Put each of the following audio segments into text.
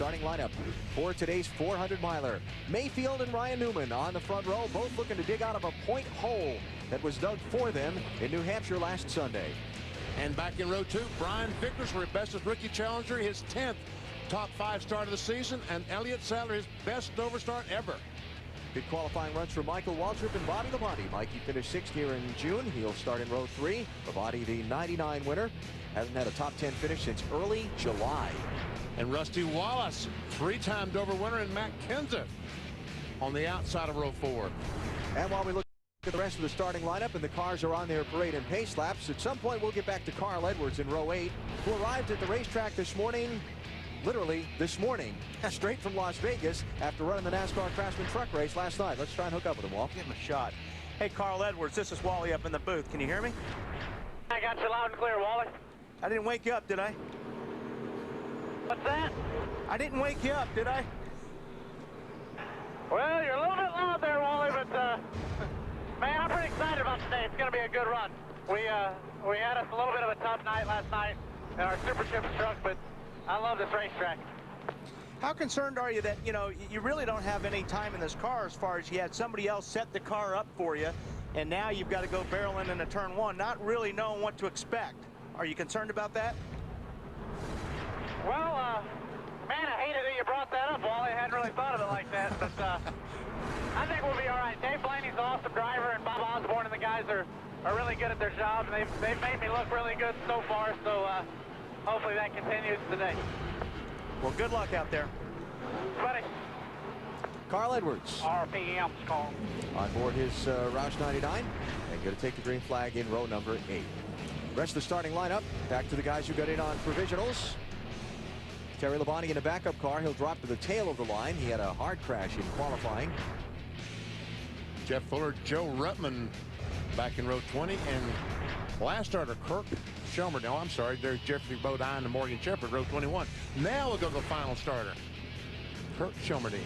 starting lineup for today's 400-miler. Mayfield and Ryan Newman on the front row, both looking to dig out of a point hole that was dug for them in New Hampshire last Sunday. And back in row 2, Brian Vickers for his bestest rookie challenger, his 10th top 5 start of the season, and Elliott Sadler his best Dover start ever. Good qualifying runs for Michael Waltrip and Bobby Labonte. Mikey finished 6th here in June. He'll start in row 3. Labonte, the 99 winner, hasn't had a top 10 finish since early July. And Rusty Wallace, 3-time Dover winner, and Matt Kenseth on the outside of row 4. And while we look at the rest of the starting lineup and the cars are on their parade and pace laps, at some point we'll get back to Carl Edwards in row 8, who arrived at the racetrack this morning, literally this morning, straight from Las Vegas after running the NASCAR Craftsman truck race last night. Let's try and hook up with him, Walt. Give him a shot. Hey, Carl Edwards, this is Wally up in the booth. Can you hear me? I got you loud and clear, Wally. I didn't wake you up, did I? What's that? I didn't wake you up, did I? Well, you're a little bit loud there, Wally, but man, I'm pretty excited about today. It's going to be a good run. We had us a little bit of a tough night last night in our Super Chips truck, but I love this racetrack. How concerned are you that, you know, you really don't have any time in this car as far as you had somebody else set the car up for you, and now you've got to go barreling into turn 1, not really knowing what to expect. Are you concerned about that? Well, man, I hated that you brought that up, Wally. I hadn't really thought of it like that, but I think we'll be all right. Dave Blaney's an awesome driver, and Bob Osborne and the guys are really good at their job, and they've made me look really good so far, so hopefully that continues today. Well, good luck out there. Buddy. Carl Edwards. RPM's call. On board his Roush 99 and going to take the green flag in row number 8. Rest of the starting lineup, back to the guys who got in on provisionals. Terry Labonte in a backup car. He'll drop to the tail of the line. He had a hard crash in qualifying. Jeff Fuller, Joe Ruttman back in row 20, and last starter Kirk Shelmer. No, I'm sorry, there's Jeffrey Bodine and Morgan Shepherd, row 21. Now we'll go to the final starter, Kirk Shelmerdine.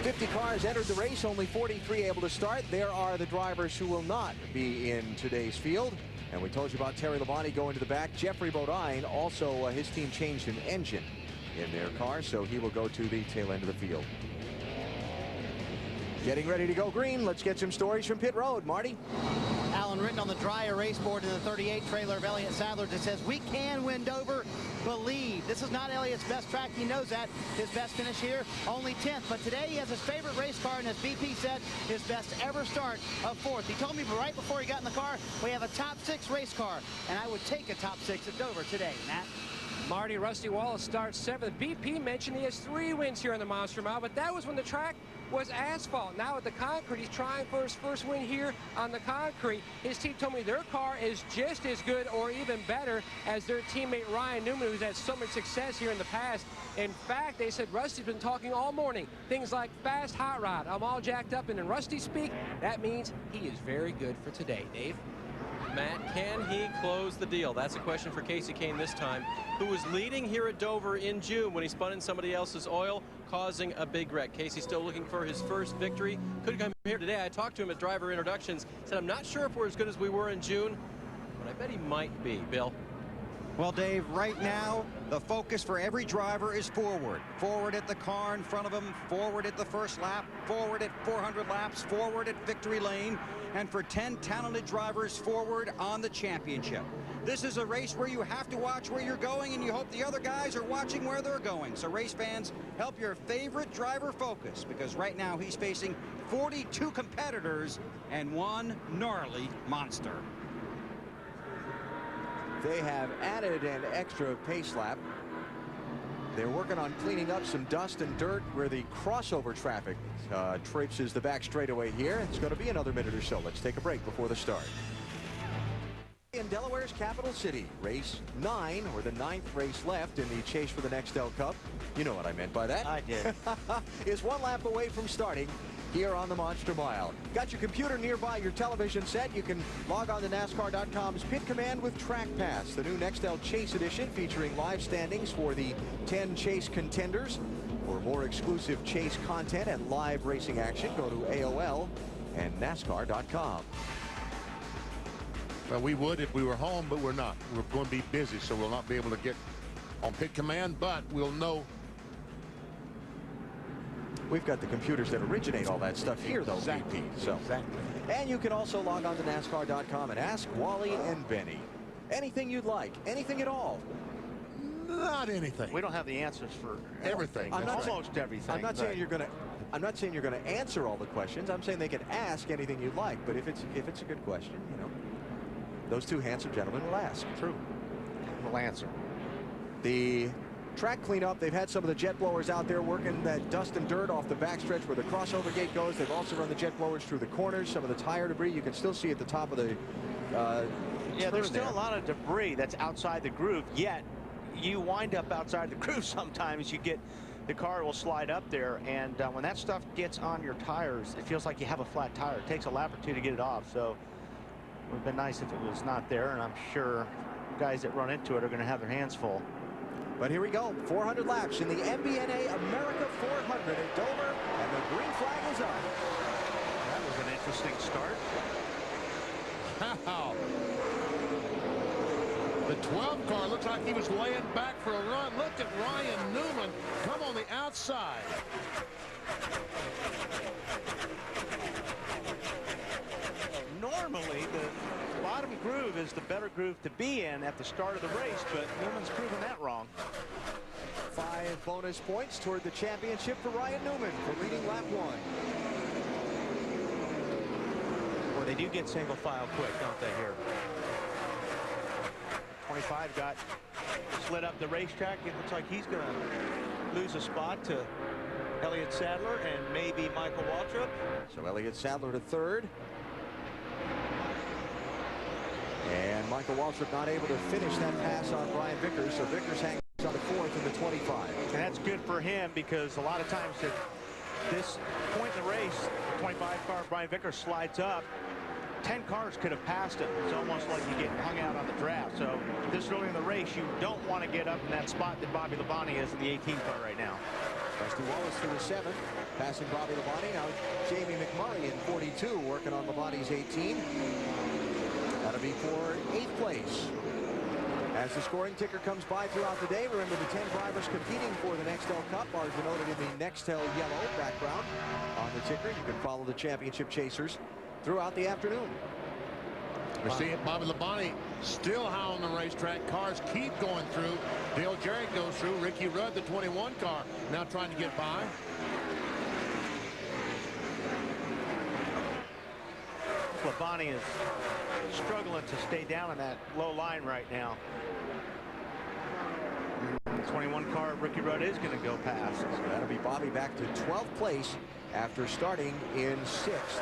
50 cars entered the race, only 43 able to start. There are the drivers who will not be in today's field. And we told you about Terry Labonte going to the back. Jeffrey Bodine, also his team changed an engine in their car, so he will go to the tail end of the field. Getting ready to go green. Let's get some stories from pit road. Marty. Alan, written on the dry erase board in the 38 trailer of Elliott Sadler, that says, "We can win Dover. Believe." This is not Elliott's best track. He knows that. His best finish here, only 10th. But today he has his favorite race car, and as BP said, his best ever start of 4th. He told me right before he got in the car, we have a top 6 race car, and I would take a top 6 at Dover today. Matt? Marty, Rusty Wallace starts 7th. BP mentioned he has 3 wins here in the Monster Mile, but that was when the track was asphalt. Now with the concrete, he's trying for his first win here on the concrete. His team told me their car is just as good or even better as their teammate Ryan Newman, who's had so much success here in the past. In fact, they said Rusty's been talking all morning. Things like fast hot rod. I'm all jacked up, and in Rusty speak, that means he is very good for today. Dave? Matt, can he close the deal? That's a question for Casey Kane this time, who was leading here at Dover in June when he spun in somebody else's oil, causing a big wreck. Casey still looking for his first victory. Could come here today. I talked to him at driver introductions, said I'm not sure if we're as good as we were in June, but I bet he might be. Bill? Well, Dave, right now, the focus for every driver is forward. Forward at the car in front of him, forward at the first lap, forward at 400 laps, forward at victory lane, and for 10 talented drivers forward on the championship. This is a race where you have to watch where you're going, and you hope the other guys are watching where they're going. So race fans, help your favorite driver focus, because right now he's facing 42 competitors and one gnarly monster. They have added an extra pace lap. They're working on cleaning up some dust and dirt where the crossover traffic traipses the back straightaway here. It's going to be another minute or so. Let's take a break before the start. In Delaware's capital city, race 9, or the 9th race left in the chase for the Nextel Cup. You know what I meant by that. I did. Is 1 lap away from starting here on the Monster Mile. Got your computer nearby your television set? You can log on to NASCAR.com's Pit Command with Track Pass, the new Nextel Chase Edition featuring live standings for the 10 chase contenders. For more exclusive chase content and live racing action, go to AOL and NASCAR.com. Well, we would if we were home, but we're not. We're going to be busy, so we'll not be able to get on pit command, but we'll know. We've got the computers that originate all that stuff here, though. Exactly. BP. So. Exactly. And you can also log on to NASCAR.com and ask Wally and Benny anything you'd like, anything at all. Not anything. We don't have the answers for everything. Almost everything. I'm not saying you're going to answer all the questions. I'm saying they can ask anything you'd like. But if it's a good question, you know, those two handsome gentlemen will ask. True. We'll answer. The track cleanup, they've had some of the jet blowers out there working that dust and dirt off the backstretch where the crossover gate goes. They've also run the jet blowers through the corners. Some of the tire debris you can still see at the top of the yeah, there's still a lot of debris that's outside the groove, yet you wind up outside the groove sometimes. You get the car will slide up there, and when that stuff gets on your tires, it feels like you have a flat tire. It takes a lap or two to get it off, so it would have been nice if it was not there, and I'm sure guys that run into it are going to have their hands full. But here we go, 400 laps in the MBNA America 400 at Dover, and the green flag is up. That was an interesting start. Wow. The 12 car looks like he was laying back for a run. Look at Ryan Newman come on the outside. Normally, the bottom groove is the better groove to be in at the start of the race, but Newman's proven that wrong. 5 bonus points toward the championship for Ryan Newman for leading lap 1. Well, they do get single file quick, don't they, here? 25 got slid up the racetrack. It looks like he's going to lose a spot to Elliott Sadler and maybe Michael Waltrip. So Elliott Sadler to 3rd. And Michael Waltrip not able to finish that pass on Brian Vickers, so Vickers hangs on the 4th in the 25. And that's good for him because a lot of times at this point in the race, the 25 car Brian Vickers slides up. 10 cars could have passed him. It's almost like you get hung out on the draft. So this early in the race, you don't want to get up in that spot that Bobby Labonte is in the 18 car right now. Dusty Wallace through the 7th, passing Bobby Labonte. Now Jamie McMurray in 42, working on Labonte's 18. That'll be for 8th place. As the scoring ticker comes by throughout the day, remember the 10 drivers competing for the Nextel Cup are denoted in the Nextel yellow background on the ticker. You can follow the championship chasers throughout the afternoon. We're seeing Bobby Labonte still high on the racetrack. Cars keep going through. Dale Jarrett goes through. Ricky Rudd, the 21 car, now trying to get by. Labonte is struggling to stay down in that low line right now. The 21 car Ricky Rudd is going to go past. So that'll be Bobby back to 12th place after starting in 6th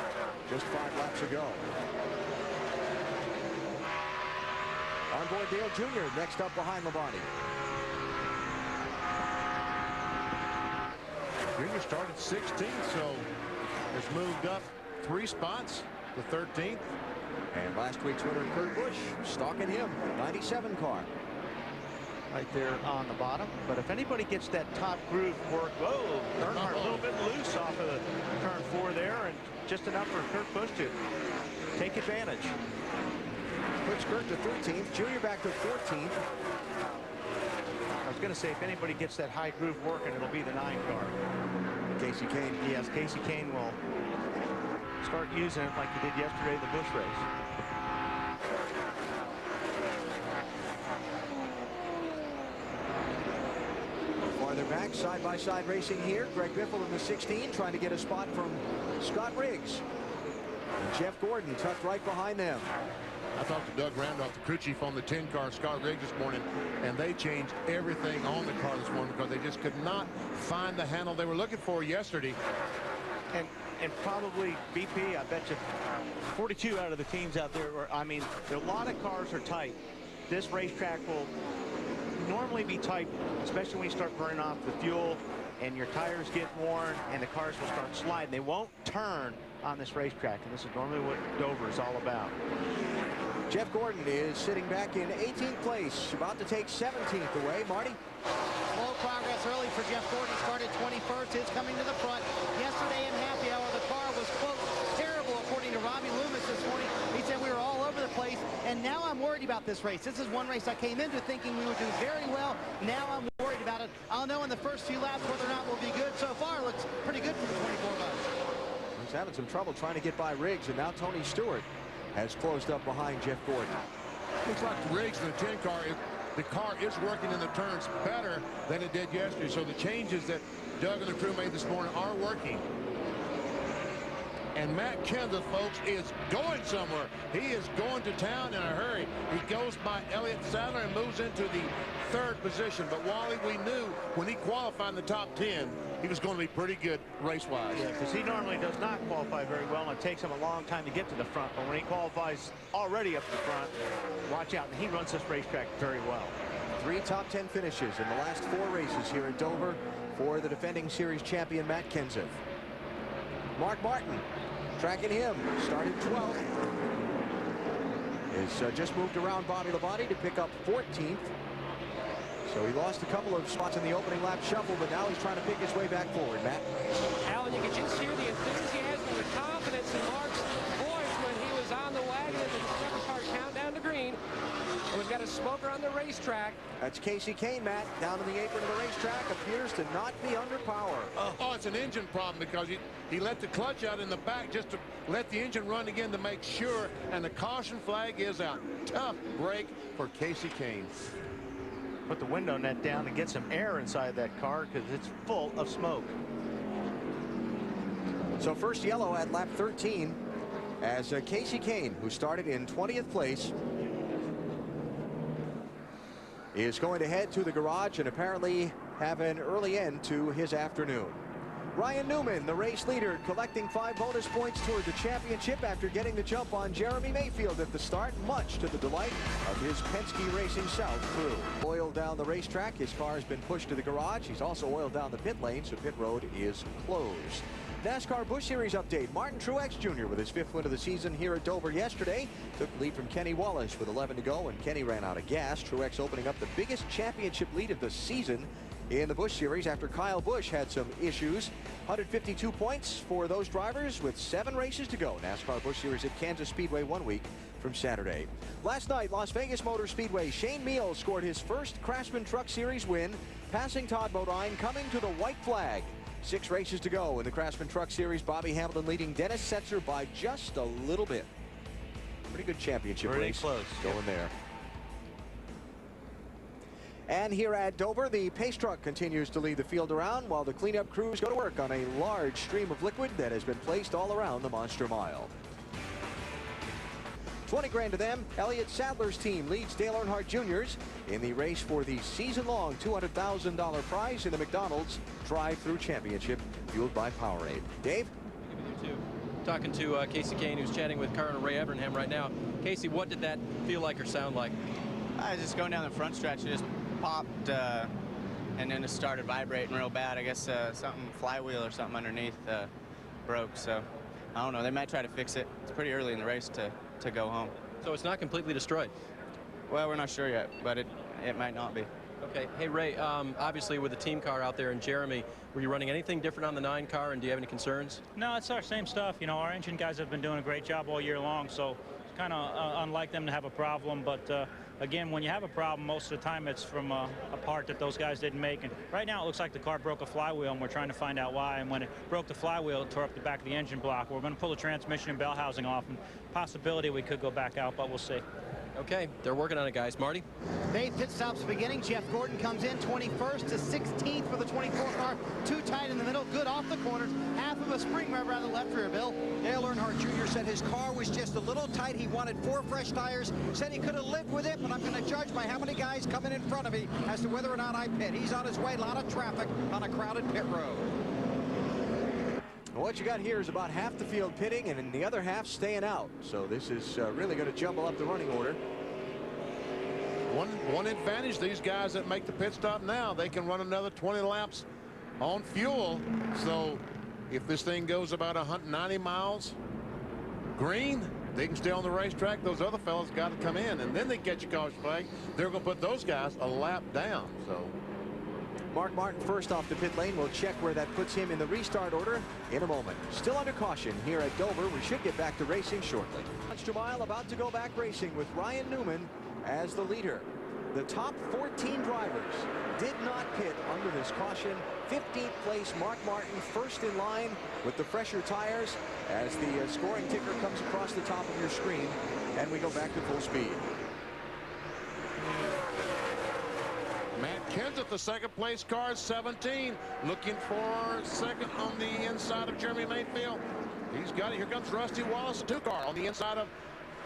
just 5 laps ago. Onboard Dale Jr. next up behind Labonte. Junior started 16th, so has moved up 3 spots to 13th. And last week's winner, Kurt Busch, stalking him, 97 car. Right there on the bottom. But if anybody gets that top groove work, whoa, Earnhardt a little bit loose off of the turn 4 there, and just enough for Kurt Busch to take advantage. Puts Kurt to 13th, Junior back to 14th. I was going to say, if anybody gets that high groove working, it'll be the 9 car. Kasey Kahne. Yes, Kasey Kahne will start using it like he did yesterday in the Busch race. Farther back, side-by-side racing here. Greg Biffle in the 16, trying to get a spot from Scott Riggs. And Jeff Gordon tucked right behind them. I talked to Doug Randolph, the crew chief on the 10 car, Scott Riggs, this morning, and they changed everything on the car this morning because they just could not find the handle they were looking for yesterday. And probably BP, I bet you 42 out of the teams out there, I mean, a lot of cars are tight. This racetrack will normally be tight, especially when you start burning off the fuel and your tires get worn and the cars will start sliding. They won't turn on this racetrack, and this is normally what Dover is all about. Jeff Gordon is sitting back in 18th place, about to take 17th away. Marty? Slow progress early for Jeff Gordon. Started 21st. Is coming to the front. Yesterday in happy hour, the car was, quote, terrible, according to Robbie Loomis this morning. He said we were all over the place, and now I'm worried about this race. This is one race I came into thinking we would do very well. Now I'm worried about it. I'll know in the first few laps whether or not we'll be good. So far, it looks pretty good for the 24 bucks. He's having some trouble trying to get by Riggs, and now Tony Stewart has closed up behind Jeff Gordon. Looks like Riggs in the 10 car, the car is working in the turns better than it did yesterday. So the changes that Doug and the crew made this morning are working. And Matt Kenseth, folks, is going somewhere. He is going to town in a hurry. He goes by Elliott Sadler and moves into the 3rd position. But Wally, we knew when he qualified in the top 10, he was going to be pretty good race-wise. Yeah, because he normally does not qualify very well, and it takes him a long time to get to the front. But when he qualifies already up the front, watch out. And he runs this racetrack very well. 3 top 10 finishes in the last 4 races here at Dover for the defending series champion Matt Kenseth. Mark Martin tracking him, started 12th. Has just moved around Bobby Labonte to pick up 14th. So he lost a couple of spots in the opening lap shuffle, but now he's trying to pick his way back forward. Matt? Alan, you could just hear the enthusiasm and the confidence in Mark's voice when he was on the wagon and the second car count down to green. And we've got a smoker on the racetrack. That's Casey Kane, Matt, down in the apron of the racetrack, appears to not be under power. Oh, it's an engine problem because he let the clutch out in the back just to let the engine run again to make sure, and the caution flag is out. Tough break for Casey Kane. Put the window net down and get some air inside that car because it's full of smoke. So first yellow at lap 13 as Casey Kane, who started in 20th place, is going to head to the garage and apparently have an early end to his afternoon. Ryan Newman, the race leader, collecting 5 bonus points toward the championship after getting the jump on Jeremy Mayfield at the start, much to the delight of his Penske Racing South crew. Oiled down the racetrack, his car has been pushed to the garage. He's also oiled down the pit lane, so pit road is closed. NASCAR Busch Series update. Martin Truex Jr. with his 5th win of the season here at Dover yesterday. Took the lead from Kenny Wallace with 11 to go, and Kenny ran out of gas. Truex opening up the biggest championship lead of the season in the Busch Series after Kyle Busch had some issues. 152 points for those drivers with 7 races to go. NASCAR Busch Series at Kansas Speedway 1 week from Saturday. Last night, Las Vegas Motor Speedway, Shane Meals scored his first Craftsman Truck Series win, passing Todd Bodine, coming to the white flag. 6 races to go in the Craftsman Truck Series. Bobby Hamilton leading Dennis Setzer by just a little bit. Pretty good championship race close going there. And here at Dover, the pace truck continues to lead the field around while the cleanup crews go to work on a large stream of liquid that has been placed all around the Monster Mile. 20 grand to them. Elliott Sadler's team leads Dale Earnhardt Jr.'s in the race for the season-long $200,000 prize in the McDonald's Drive-Thru Championship, fueled by Powerade. Dave? Talking to Casey Kane, who's chatting with Colonel Ray Evernham right now. Casey, what did that feel like or sound like? I was just going down the front stretch, it just popped, and then it started vibrating real bad. I guess something, flywheel or something underneath broke, so I don't know. They might try to fix it. It's pretty early in the race to go home. So it's not completely destroyed? Well, we're not sure yet, but it might not be. Okay. Hey, Ray, obviously with the team car out there and Jeremy, were you running anything different on the 9 car, and do you have any concerns? No, it's our same stuff. You know, our engine guys have been doing a great job all year long, so it's kind of unlike them to have a problem. But again, when you have a problem, most of the time it's from a part that those guys didn't make. And right now it looks like the car broke a flywheel, and we're trying to find out why. And when it broke the flywheel, it tore up the back of the engine block. We're going to pull the transmission and bell housing off, and possibility we could go back out, but we'll see. Okay, they're working on it, guys. Marty? Dave, pit stops beginning. Jeff Gordon comes in 21st to 16th for the 24 car. Too tight in the middle, good off the corners. Half of a spring rubber out of the left rear, Bill. Dale Earnhardt Jr. said his car was just a little tight. He wanted 4 fresh tires. Said he could have lived with it, but I'm going to judge by how many guys coming in front of me as to whether or not I pit. He's on his way. A lot of traffic on a crowded pit road. What you got here is about half the field pitting and the other half staying out. So this is really going to jumble up the running order. One advantage, these guys that make the pit stop now, they can run another 20 laps on fuel. So if this thing goes about 190 miles green, they can stay on the racetrack. Those other fellas got to come in, and then they catch a caution flag. They're going to put those guys a lap down. So Mark Martin first off the pit lane. We'll check where that puts him in the restart order in a moment. Still under caution here at Dover. We should get back to racing shortly. Monster Mile about to go back racing with Ryan Newman as the leader. The top 14 drivers did not pit under this caution. 15th place, Mark Martin first in line with the fresher tires as the scoring ticker comes across the top of your screen, and we go back to full speed. Matt Kenseth, the second place car, 17, looking for second on the inside of Jeremy Mayfield. He's got it. Here comes Rusty Wallace, a 2-car on the inside of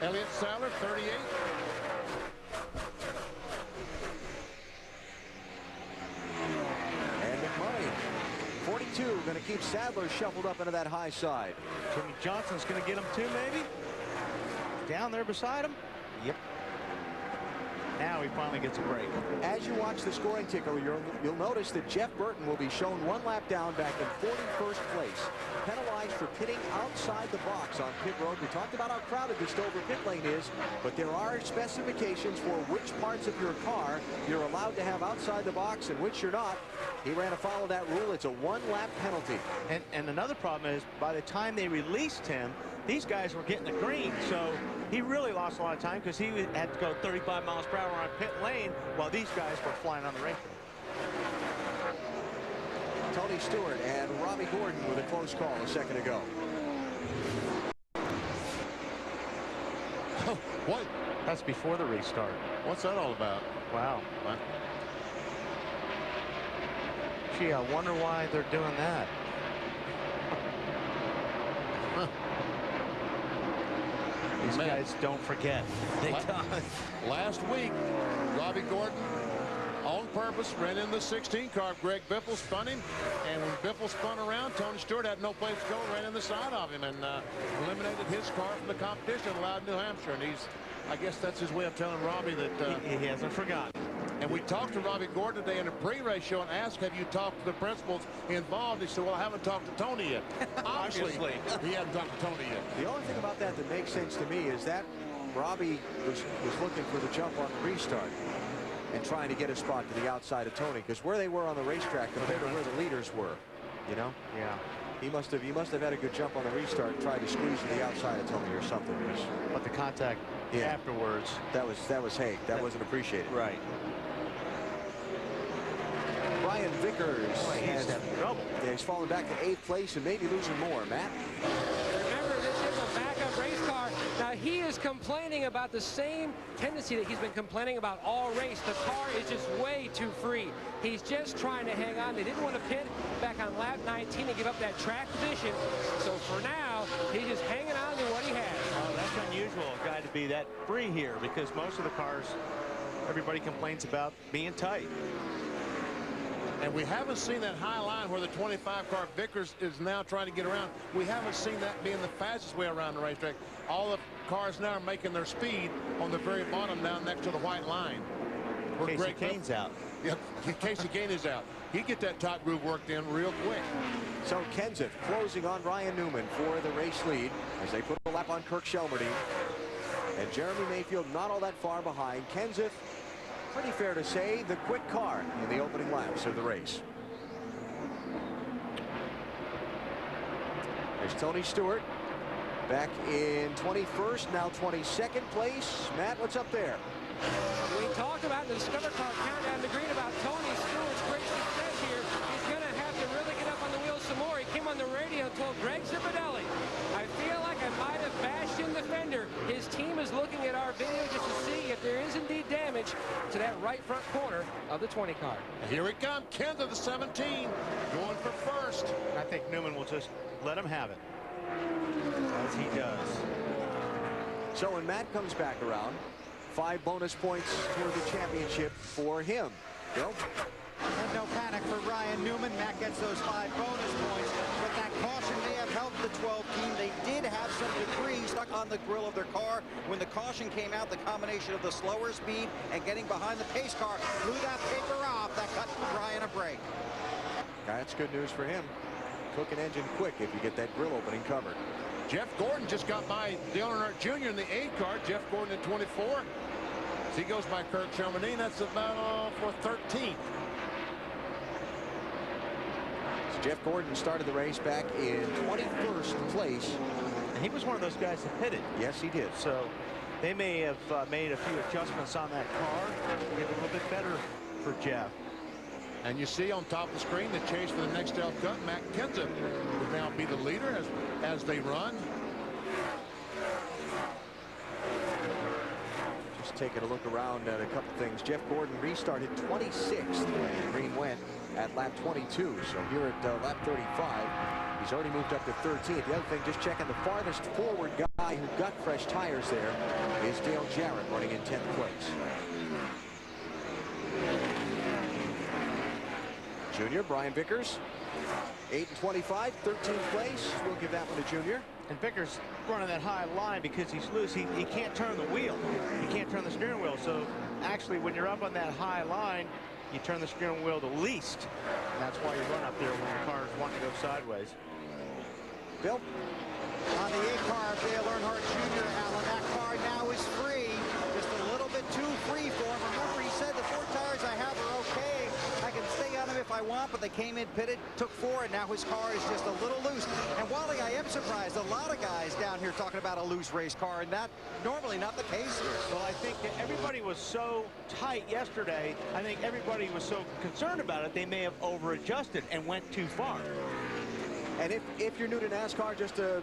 Elliott Sadler, 38. And McMurray, 42, going to keep Sadler shuffled up into that high side. Jimmy Johnson's going to get him too, maybe? Down there beside him? Yep. Now he finally gets a break. As you watch the scoring ticker, you'll notice that Jeff Burton will be shown 1 lap down back in 41st place. Penalized for pitting outside the box on pit road. We talked about how crowded this Dover pit lane is, but there are specifications for which parts of your car you're allowed to have outside the box and which you're not. He ran afoul of that rule. It's a 1-lap penalty. And another problem is, by the time they released him, these guys were getting the green, so he really lost a lot of time because he had to go 35 miles per hour on pit lane while these guys were flying on the racetrack. Tony Stewart and Robbie Gordon with a close call a second ago. Oh, what? That's before the restart. What's that all about? Wow. What? Gee, I wonder why they're doing that. Huh. These guys don't forget. They don't. Last week, Robbie Gordon, on purpose, ran in the 16 car. Greg Biffle spun him, and when Biffle spun around, Tony Stewart had no place to go, ran in the side of him, and eliminated his car from the competition, allowed New Hampshire. And I guess that's his way of telling Robbie that he hasn't forgotten. And we talked to Robbie Gordon today in a pre-race show and asked, have you talked to the principals involved? He said, well, I haven't talked to Tony yet. Obviously, he hadn't talked to Tony yet. The only thing about that makes sense to me is that Robbie was looking for the jump on the restart and trying to get a spot to the outside of Tony, because where they were on the racetrack compared to where the leaders were, you know? Yeah. He must have had a good jump on the restart and tried to squeeze to the outside of Tony or something. But the contact afterwards. That was Haig. That wasn't appreciated. Right. Brian Vickers has trouble. Yeah, he's fallen back to 8th place and maybe losing more. Matt? Remember, this is a backup race car. Now, he is complaining about the same tendency that he's been complaining about all race. The car is just way too free. He's just trying to hang on. They didn't want to pit back on lap 19 and give up that track position. So for now, he's just hanging on to what he has. Oh, that's unusual, a guy to be that free here, because most of the cars, everybody complains about being tight. And we haven't seen that high line where the 25 car Vickers is now trying to get around. We haven't seen that being the fastest way around the racetrack. All the cars now are making their speed on the very bottom down next to the white line. Casey Kane's out. Yep, Casey Kane is out. He get that top groove worked in real quick. So Kenseth closing on Ryan Newman for the race lead as they put a lap on Kirk Shelmerdine. And Jeremy Mayfield not all that far behind. Kenseth, pretty fair to say, the quick car in the opening laps of the race. There's Tony Stewart back in 21st, now 22nd place. Matt, what's up there? We talked about the Discover Car countdown to green about Tony Stewart's great success here. He's going to have to really get up on the wheels some more. He came on the radio and told Greg Zipadelli, I feel like I might have bashed in the fender. His team is looking at our video just to see if there is indeed damage to that right front corner of the 20 car. Here we come, Kenseth, the 17, going for first. I think Newman will just let him have it, as he does. So when Matt comes back around, 5 bonus points for the championship for him. Bill? And no panic for Ryan Newman. Matt gets those 5 bonus points. But that caution may have helped the 12 team. They did have some debris stuck on the grill of their car. When the caution came out, the combination of the slower speed and getting behind the pace car blew that paper off. That cut Ryan a break. That's good news for him. Cook an engine quick if you get that grill opening covered. Jeff Gordon just got by Dale Earnhardt Jr. in the 8 car. Jeff Gordon in 24. As he goes by Kirk Shelmerdine, that's about for 13th. Jeff Gordon started the race back in 21st place. And he was one of those guys that pitted. Yes, he did. So they may have made a few adjustments on that car to get a little bit better for Jeff. And you see on top of the screen the chase for the Nextel Cup. Matt Kenseth will now be the leader as they run. Just taking a look around at a couple things. Jeff Gordon restarted 26th and Green went at lap 22. So here at lap 35, he's already moved up to 13th. The other thing, just checking, the farthest forward guy who got fresh tires there is Dale Jarrett, running in 10th place. Junior, Brian Vickers, 8 and 25, 13th place. We'll give that one to Junior. And Vickers running that high line because he's loose. He can't turn the wheel. He can't turn the steering wheel. So actually, when you're up on that high line, you turn the steering wheel the least. And that's why you run up there when your car is wanting to go sideways. Bill? On the 8 car of Dale Earnhardt Jr., Alan, that car now is free. Just a little bit too free for him. Remember, he said the 4 tires I have are okay. I can stay on them if I want, but they came in pitted, took 4, and now his car is just a little loose. And Wally, I am surprised. A lot of guys down here talking about a loose race car, and that normally not the case here. Well, I think that everybody was so tight yesterday. I think everybody was so concerned about it, they may have over-adjusted and went too far. And if you're new to NASCAR, just to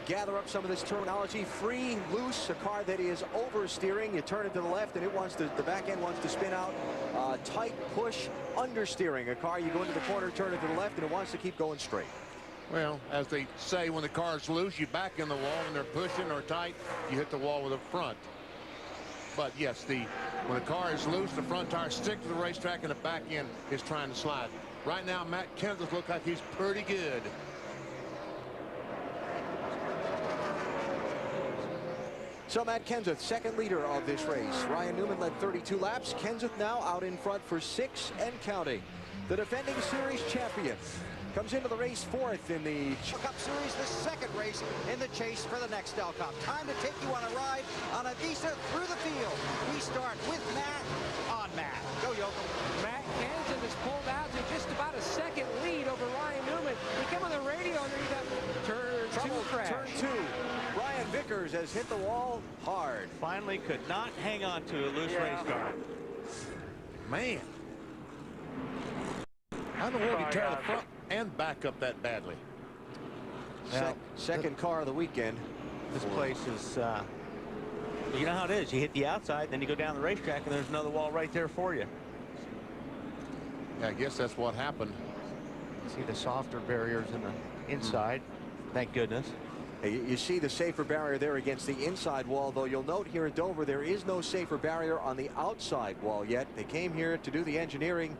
gather up some of this terminology, free, loose, a car that is oversteering, you turn it to the left and it wants to, the back end wants to spin out. Tight, push, understeering, a car you go into the corner, turn it to the left, and it wants to keep going straight. Well, as they say, when the car's loose, you back in the wall, and they're pushing or tight, you hit the wall with the front. But yes, when the car is loose, the front tire sticks to the racetrack and the back end is trying to slide. Right now, Matt Kenseth looks like he's pretty good. So Matt Kenseth, second leader of this race. Ryan Newman led 32 laps. Kenseth now out in front for 6 and counting. The defending series champion comes into the race 4th in the Cup Series, the second race in the chase for the Nextel Cup. Time to take you on a ride on a Visa through the field. We start with Matt on Matt. Go, Yokel. Matt Kenseth has pulled out to just about a second lead over Ryan Newman. We come on the radio and read that turn 2 crash. Turn 2. Brian Vickers has hit the wall hard. Finally could not hang on to a loose race car. Man. How in the world do you tear the front and back up that badly? Second car of the weekend. This place is, you know how it is. You hit the outside, then you go down the racetrack, and there's another wall right there for you. Yeah, I guess that's what happened. See the softer barriers in the inside. Thank goodness. You see the safer barrier there against the inside wall, though you'll note here at Dover there is no safer barrier on the outside wall yet. They came here to do the engineering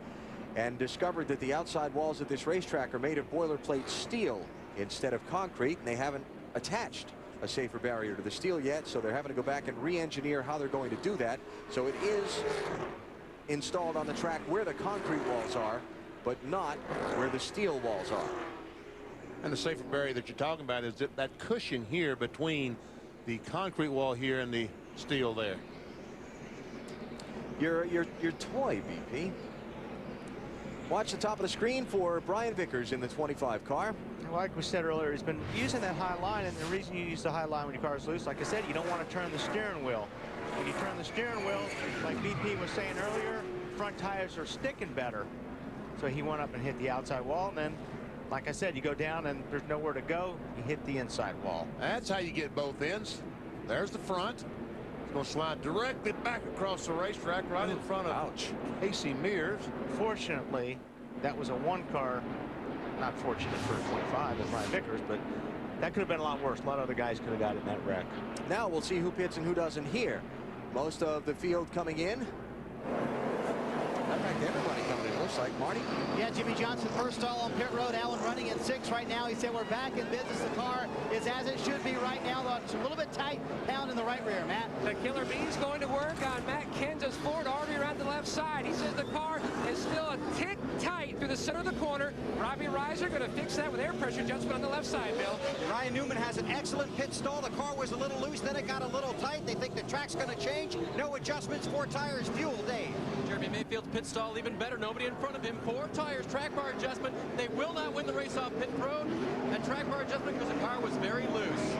and discovered that the outside walls at this racetrack are made of boilerplate steel instead of concrete, and they haven't attached a safer barrier to the steel yet, so they're having to go back and re-engineer how they're going to do that. So it is installed on the track where the concrete walls are, but not where the steel walls are. And the safer barrier that you're talking about is that cushion here between the concrete wall here and the steel there. Your toy, BP. Watch the top of the screen for Brian Vickers in the 25 car. Like we said earlier, he's been using that high line, and the reason you use the high line when your car is loose, like I said, you don't want to turn the steering wheel. When you turn the steering wheel, like BP was saying earlier, front tires are sticking better. So he went up and hit the outside wall, and then, like I said, you go down and there's nowhere to go, you hit the inside wall. That's how you get both ends. There's the front. It's going to slide directly back across the racetrack right in front of AC Mears. Fortunately, that was a 1 car. Not fortunate for 25 and Brian Vickers, but that could have been a lot worse. A lot of other guys could have got in that wreck. Now we'll see who pits and who doesn't here. Most of the field coming in. In fact, everybody coming in, looks like. Marty? Yeah, Jimmy Johnson first stall on pit road. Allen running in 6th right now. He said we're back in business. The car is as it should be right now. Though it's a little bit tight. Pound in the right rear, Matt. The Killer Bee's going to work on Matt Kenseth's Ford already around the left side. He says the car is still a tick tight through the center of the corner. Robbie Reiser going to fix that with air pressure adjustment on the left side, Bill. Ryan Newman has an excellent pit stall. The car was a little loose, then it got a little tight. They think the track's going to change. No adjustments, 4 tires, fuel, Dave. Jeff Jeremy Mayfield's pit stall even better. Nobody in front of him. 4 tires, track bar adjustment. They will not win the race off pit road. And track bar adjustment because the car was very loose.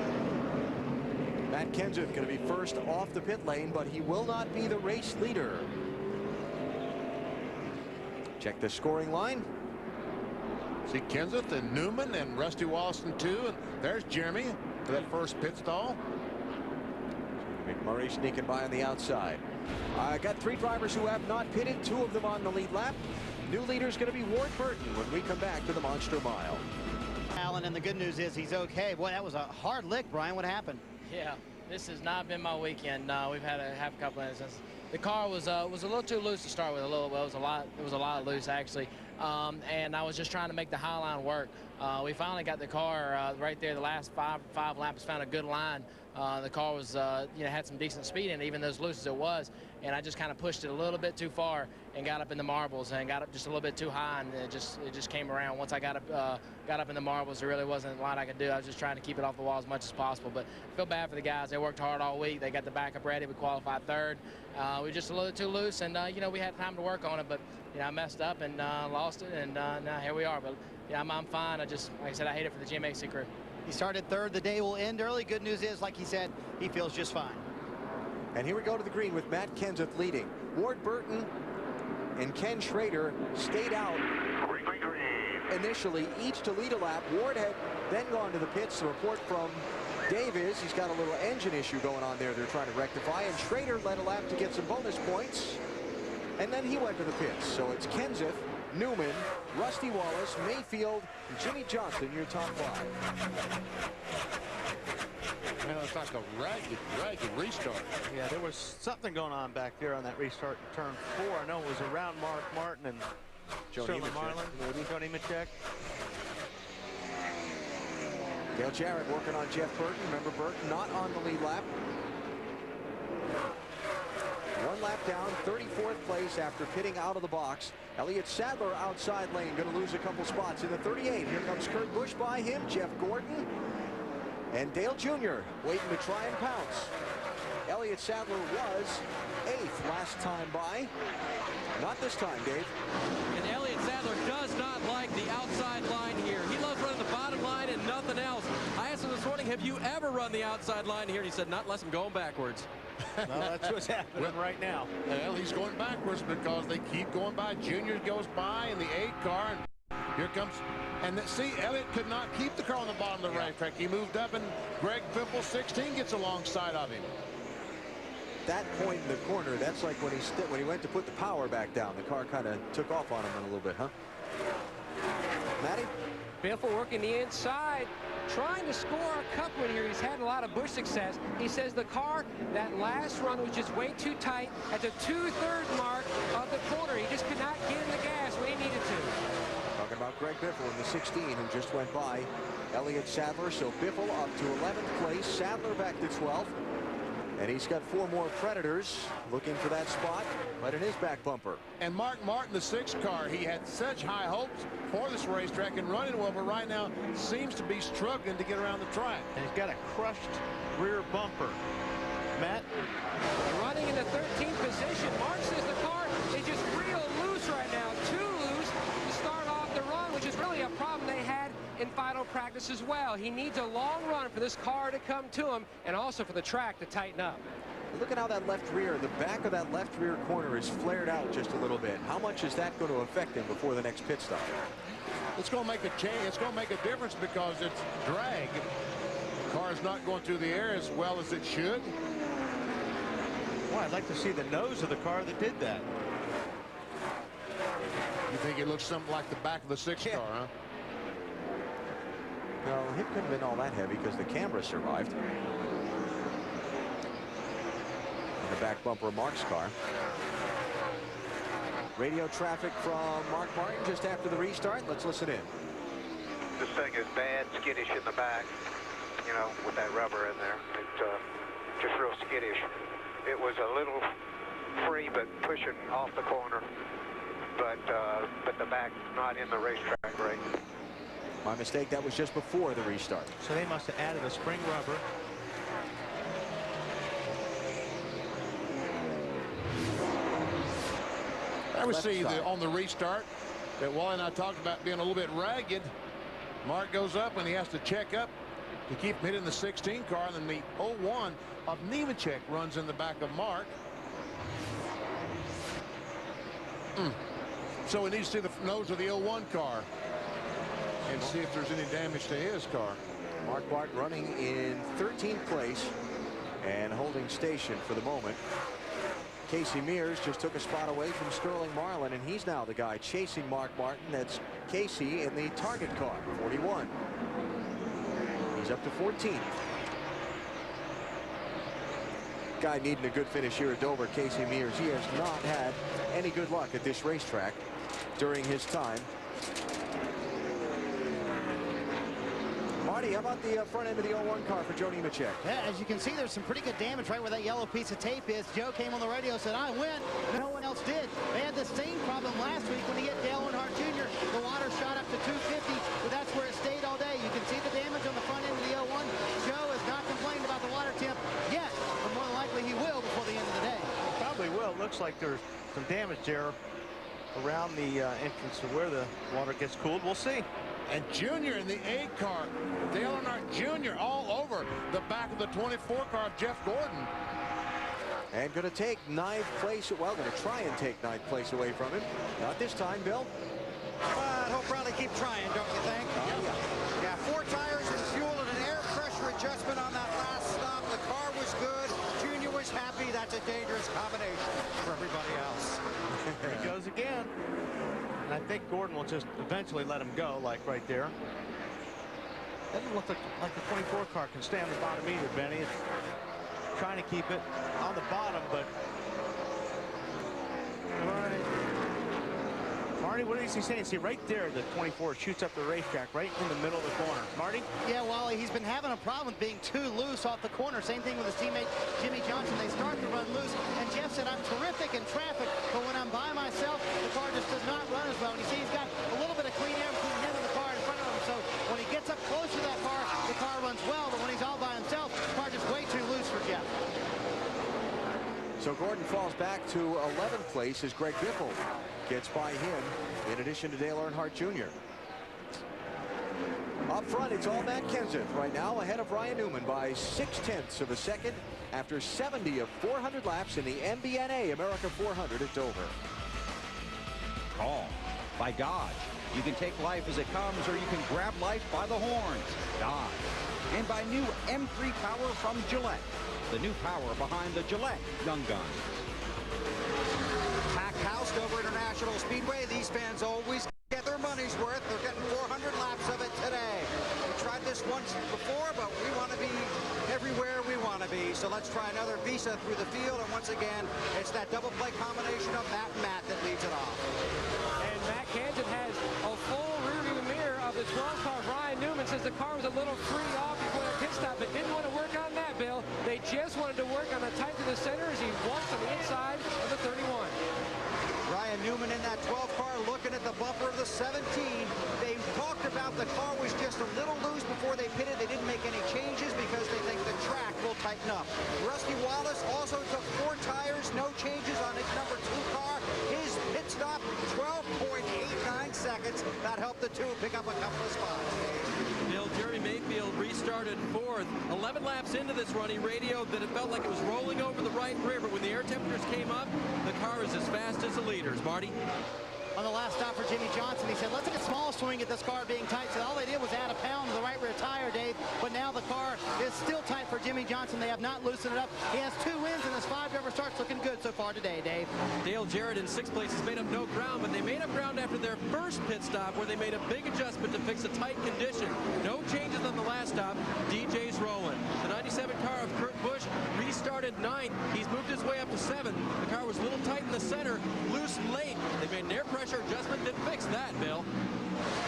Matt Kenseth going to be first off the pit lane, but he will not be the race leader. Check the scoring line. See Kenseth and Newman and Rusty Wallace too. And there's Jeremy for that first pit stall. McMurray sneaking by on the outside. I got 3 drivers who have not pitted, 2 of them on the lead lap. New leader is going to be Ward Burton when we come back to the Monster Mile. Allen, and the good news is he's okay. Boy, that was a hard lick, Brian. What happened? Yeah, this has not been my weekend. We've had a couple of instances. The car was a little too loose to start with. It was a lot loose actually, and I was just trying to make the high line work. We finally got the car right there. The last five laps, found a good line. The car was had some decent speed in it, even as loose as it was, and I just kind of pushed it a little bit too far and got up in the marbles and got up just a little bit too high, and it just came around. Once I got up in the marbles, there really wasn't a lot I could do. I was just trying to keep it off the wall as much as possible. But I feel bad for the guys. They worked hard all week. They got the backup ready. We qualified 3rd. We were just a little too loose, and we had time to work on it, but I messed up and lost it, and now here we are. But I'm fine. Like I said, I hate it for the GMAC crew. He started 3rd. The day will end early. Good news is, like he said, he feels just fine. And here we go to the green with Matt Kenseth leading. Ward Burton and Ken Schrader stayed out initially, each to lead a lap. Ward had then gone to the pits. The report from Dave is he's got a little engine issue going on there they're trying to rectify, and Schrader led a lap to get some bonus points, and then he went to the pits. So it's Kenseth, Newman, Rusty Wallace, Mayfield, and Jimmy Johnson, your top 5. Man, it's like a ragged restart. Yeah, there was something going on back there on that restart in turn 4. I know it was around Mark Martin and Sterling Marlin, Johnny Nemechek. Dale Jarrett working on Jeff Burton. Remember, Burton not on the lead lap. 1 lap down, 34th place after pitting out of the box. Elliott Sadler outside lane, going to lose a couple spots in the 38. Here comes Kurt Busch by him, Jeff Gordon, and Dale Jr. waiting to try and pounce. Elliott Sadler was 8th last time by. Not this time, Dave. And Elliott Sadler does not like the outside line here. He loves running the bottom line and nothing else. I asked him this morning, have you ever run the outside line here? And he said, not unless I'm going backwards. Well, that's what's happening right now. Well, he's going backwards because they keep going by. Junior goes by in the 8 car, and here comes. And see, Elliott could not keep the car on the bottom of the racetrack. He moved up, and Greg Biffle, 16, gets alongside of him. That point in the corner, that's like when he went to put the power back down. The car kind of took off on him a little bit, huh? Matty? Biffle working the inside, trying to score a cup win here. He's had a lot of Busch success. He says the car, that last run was just way too tight at the 2/3 mark of the corner. He just could not get in the gas when he needed to. Talking about Greg Biffle in the 16 who just went by Elliott Sadler. So Biffle up to 11th place, Sadler back to 12th. And he's got 4 more Predators looking for that spot right in his back bumper. And Mark Martin, the 6 car, he had such high hopes for this racetrack and running well, but right now seems to be struggling to get around the track. And he's got a crushed rear bumper. Matt? Running in the 13th position. Mark says the car is just real loose right now. Too loose to start off the run, which is really a problem they had in final practice as well. He needs a long run for this car to come to him and also for the track to tighten up. Look at how that left rear, the back of that left rear corner is flared out just a little bit. How much is that going to affect him before the next pit stop? It's going to make a change. It's going to make a difference because it's drag. The car is not going through the air as well as it should. Well, I'd like to see the nose of the car that did that. You think it looks something like the back of the 6 car, huh? No, it couldn't have been all that heavy because the camera survived. And the back bumper of Mark's car. Radio traffic from Mark Martin just after the restart. Let's listen in. This thing is bad, skittish in the back, you know, with that rubber in there. It's just real skittish. It was a little free, but pushing off the corner. But the back not in the racetrack right. My mistake, that was just before the restart. So they must have added a spring rubber. I would left see side. on the restart that Wally and I talked about being a little bit ragged. Mark goes up and he has to check up to keep hitting the 16 car, and then the 01 of Nemechek runs in the back of Mark. So we need to see the nose of the 01 car and see if there's any damage to his car. Mark Barton running in 13th place and holding station for the moment. Casey Mears just took a spot away from Sterling Marlin, and he's now the guy chasing Mark Martin. That's Casey in the target car, 41. He's up to 14th. Guy needing a good finish here at Dover, Casey Mears. He has not had any good luck at this racetrack during his time. Marty, how about the front end of the 01 car for Joe Nemechek? Yeah, as you can see, there's some pretty good damage right where that yellow piece of tape is. Joe came on the radio and said, I went. No one else did. They had the same problem last week when he hit Dale Earnhardt Jr. The water shot up to 250, but that's where it stayed all day. You can see the damage on the front end of the 01. Joe has not complained about the water temp yet, but more than likely he will before the end of the day. Probably will. It looks like there's some damage there around the entrance to where the water gets cooled. We'll see. And Junior in the 8 car, Dale Earnhardt Jr. all over the back of the 24 car of Jeff Gordon. And going to take 9th place. Well, going to try and take 9th place away from him. Not this time, Bill. But he'll probably keep trying, don't you think? Yeah, 4 tires and fuel and an air pressure adjustment on that last stop. The car was good. Junior was happy. That's a dangerous combination for everybody else. There he goes again. And I think Gordon will just eventually let him go, like right there. Doesn't look like the 24 car can stay on the bottom either, Benny. It's trying to keep it on the bottom, but Marty, what is he saying? See, right there, the 24 shoots up the racetrack right in the middle of the corner. Marty? Yeah, Wally, he's been having a problem being too loose off the corner. Same thing with his teammate Jimmy Johnson. They start to run loose, and Jeff said, I'm terrific in traffic, but when I'm by myself, the car just does not run as well. And you see he's got a little bit of clean air between him and the car in front of him, so when he gets up close to that car, the car runs well, but when he's all by himself, the car just way too loose for Jeff. So Gordon falls back to 11th place as Greg Biffle gets by him, in addition to Dale Earnhardt Jr. Up front, it's all Matt Kenseth right now, ahead of Ryan Newman by 0.6 of a second after 70 of 400 laps in the MBNA America 400 at Dover. Call by Dodge. You can take life as it comes, or you can grab life by the horns. Dodge. And by new M3 power from Gillette. The new power behind the Gillette Young Guns. Packed house Dover International Speedway. These fans always get their money's worth. They're getting 400 laps of it today. We tried this once before, but we want to be everywhere we want to be. So let's try another Visa through the field. And once again, it's that double play combination of Matt and Matt that leads it off. And Matt Kenseth has a full rearview mirror of the 12 car. Ryan Newman says the car was a little free off before the pit stop, but didn't want to work on that, Bill. They just wanted to work on the tight to the center as he walks on the inside of the 31. Ryan Newman in that 12 car looking at the bumper of the 17. They talked about the car was just a little loose before they pitted. They didn't make any changes because they think the track will tighten up. Rusty Wallace also took 4 tires, no changes on his number 2 car. His pit stop, 12.89 seconds. That helped the 2 pick up a couple of spots. Bill, Jerry Mayfield restarted 4th. 11 laps into this run, he radioed that it felt like it was rolling over the right rear, but when the air temperatures came up, the car is as fast as the leaders. Marty? On the last stop for Jimmy Johnson, he said, let's take a small swing at this car being tight. So all they did was add a pound to the right rear tire, Dave. But now the car is still tight for Jimmy Johnson. They have not loosened it up. He has 2 wins, and his 5-driver start's looking good so far today, Dave. Dale Jarrett in 6th place has made up no ground, but they made up ground after their first pit stop where they made a big adjustment to fix a tight condition. No changes on the last stop. DJ's rolling. The 97 car of Kurt Busch restarted 9th. He's moved his way up to 7th. The car was a little tight in the center, loose late. They made an air pressure adjustment that fixed that, Bill.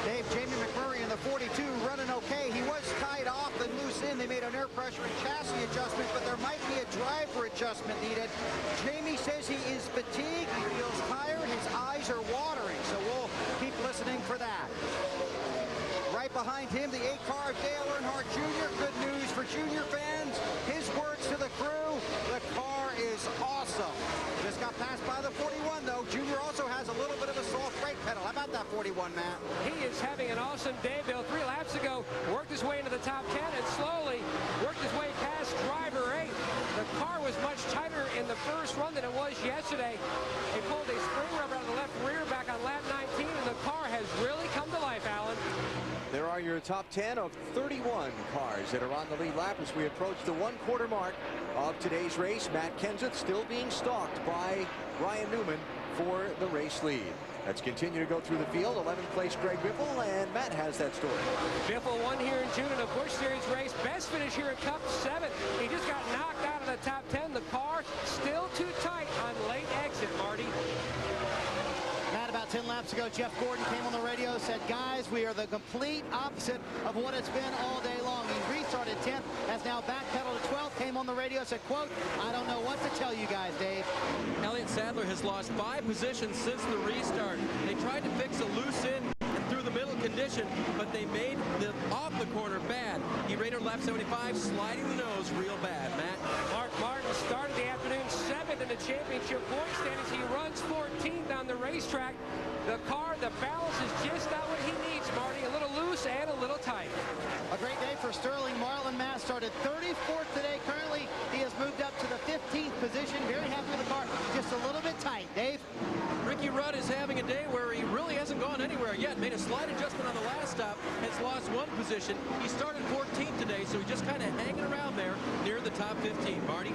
Dave, Jamie McMurray in the 42 running okay. He was tied off and loose in. They made an air pressure and chassis adjustment, but there might be a driver adjustment needed. Jamie says he is fatigued. He feels tired. His eyes are watering, so we'll keep listening for that. Right behind him, the 8 car of Dale Earnhardt Jr. Good news for Junior fans. His words to the crew, the car is awesome. Just got passed by the 41, though. Junior also has that 41, Matt. He is having an awesome day, Bill. 3 laps ago, worked his way into the top 10 and slowly worked his way past driver 8. The car was much tighter in the first run than it was yesterday. They pulled a spring rubber out of the left rear back on lap 19, and the car has really come to life, Alan. There are your top 10 of 31 cars that are on the lead lap as we approach the 1/4 mark of today's race. Matt Kenseth still being stalked by Ryan Newman for the race lead. Let's continue to go through the field. 11th place Greg Biffle, and Matt has that story. Biffle won here in June in a Busch Series race. Best finish here at Cup 7. He just got knocked out of the top 10. The car still too tight on late exit, Marty. Matt, about 10 laps ago, Jeff Gordon came on the radio, said, guys, we are the complete opposite of what it's been all day long. He restarted 10th, has now backpedaled to 12th, came on the radio, said, quote, I don't know what to tell you guys, Dave. Elliott Sadler has lost 5 positions since the restart. They tried to fix a loose end through the middle condition, but they made the off the corner bad. He rated lap 75, sliding the nose real bad, Matt. Mark Martin started the afternoon 7th in the championship point standings. He runs 14th on the racetrack. The car, the balance is just not what he needs, Marty. A little loose and a little tight. A great day for Sterling Marlin. Matt started 34th today. Currently, he has moved up to the 15th position. Very happy with the car. Just a little bit tight. Dave? Ricky Rudd is having a day where he really hasn't gone anywhere yet. Made a slight adjustment on the last stop. Has lost 1 position. He started 14th today, so he's just kind of hanging around there near the top 15. Marty?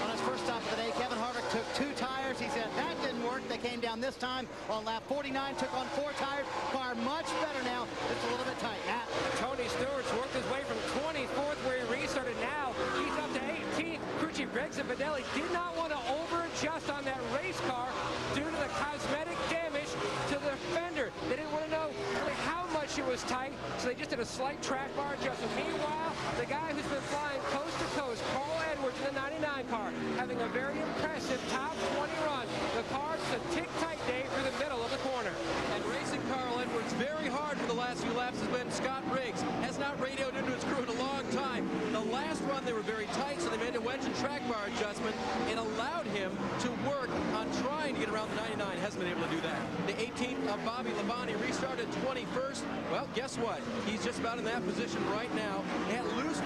On his first stop of the day, Kevin Harvick took 2 tires. He said that didn't work. They came down this time on lap 49, took on 4 tires. Car much better now. It's a little bit tight. Matt? Tony Stewart's worked his way from 24th where he restarted. Now he's up to 18th. Crew Chief Greg Zipadelli did not want to over-adjust on that race car due to the cosmetic damage to the fender. They didn't want to know really how much it was tight, so they just did a slight track bar adjustment. Meanwhile, the guy who's been flying coast to coast, Carl Edwards in the 99 car, having a very impressive top 20 run. The car's a tick-tight day through the middle of the corner. And racing Carl Edwards very hard for the last few laps has been Scott Riggs. Has not radioed into his crew in a long time. The last run they were very tight, so they made a wedge and track bar adjustment. It allowed him to work on trying to get around the 99. Hasn't been able to do that. The 18th of Bobby Labonte restarted 21st. Well, guess what? He's just about in that position right now. They had a loose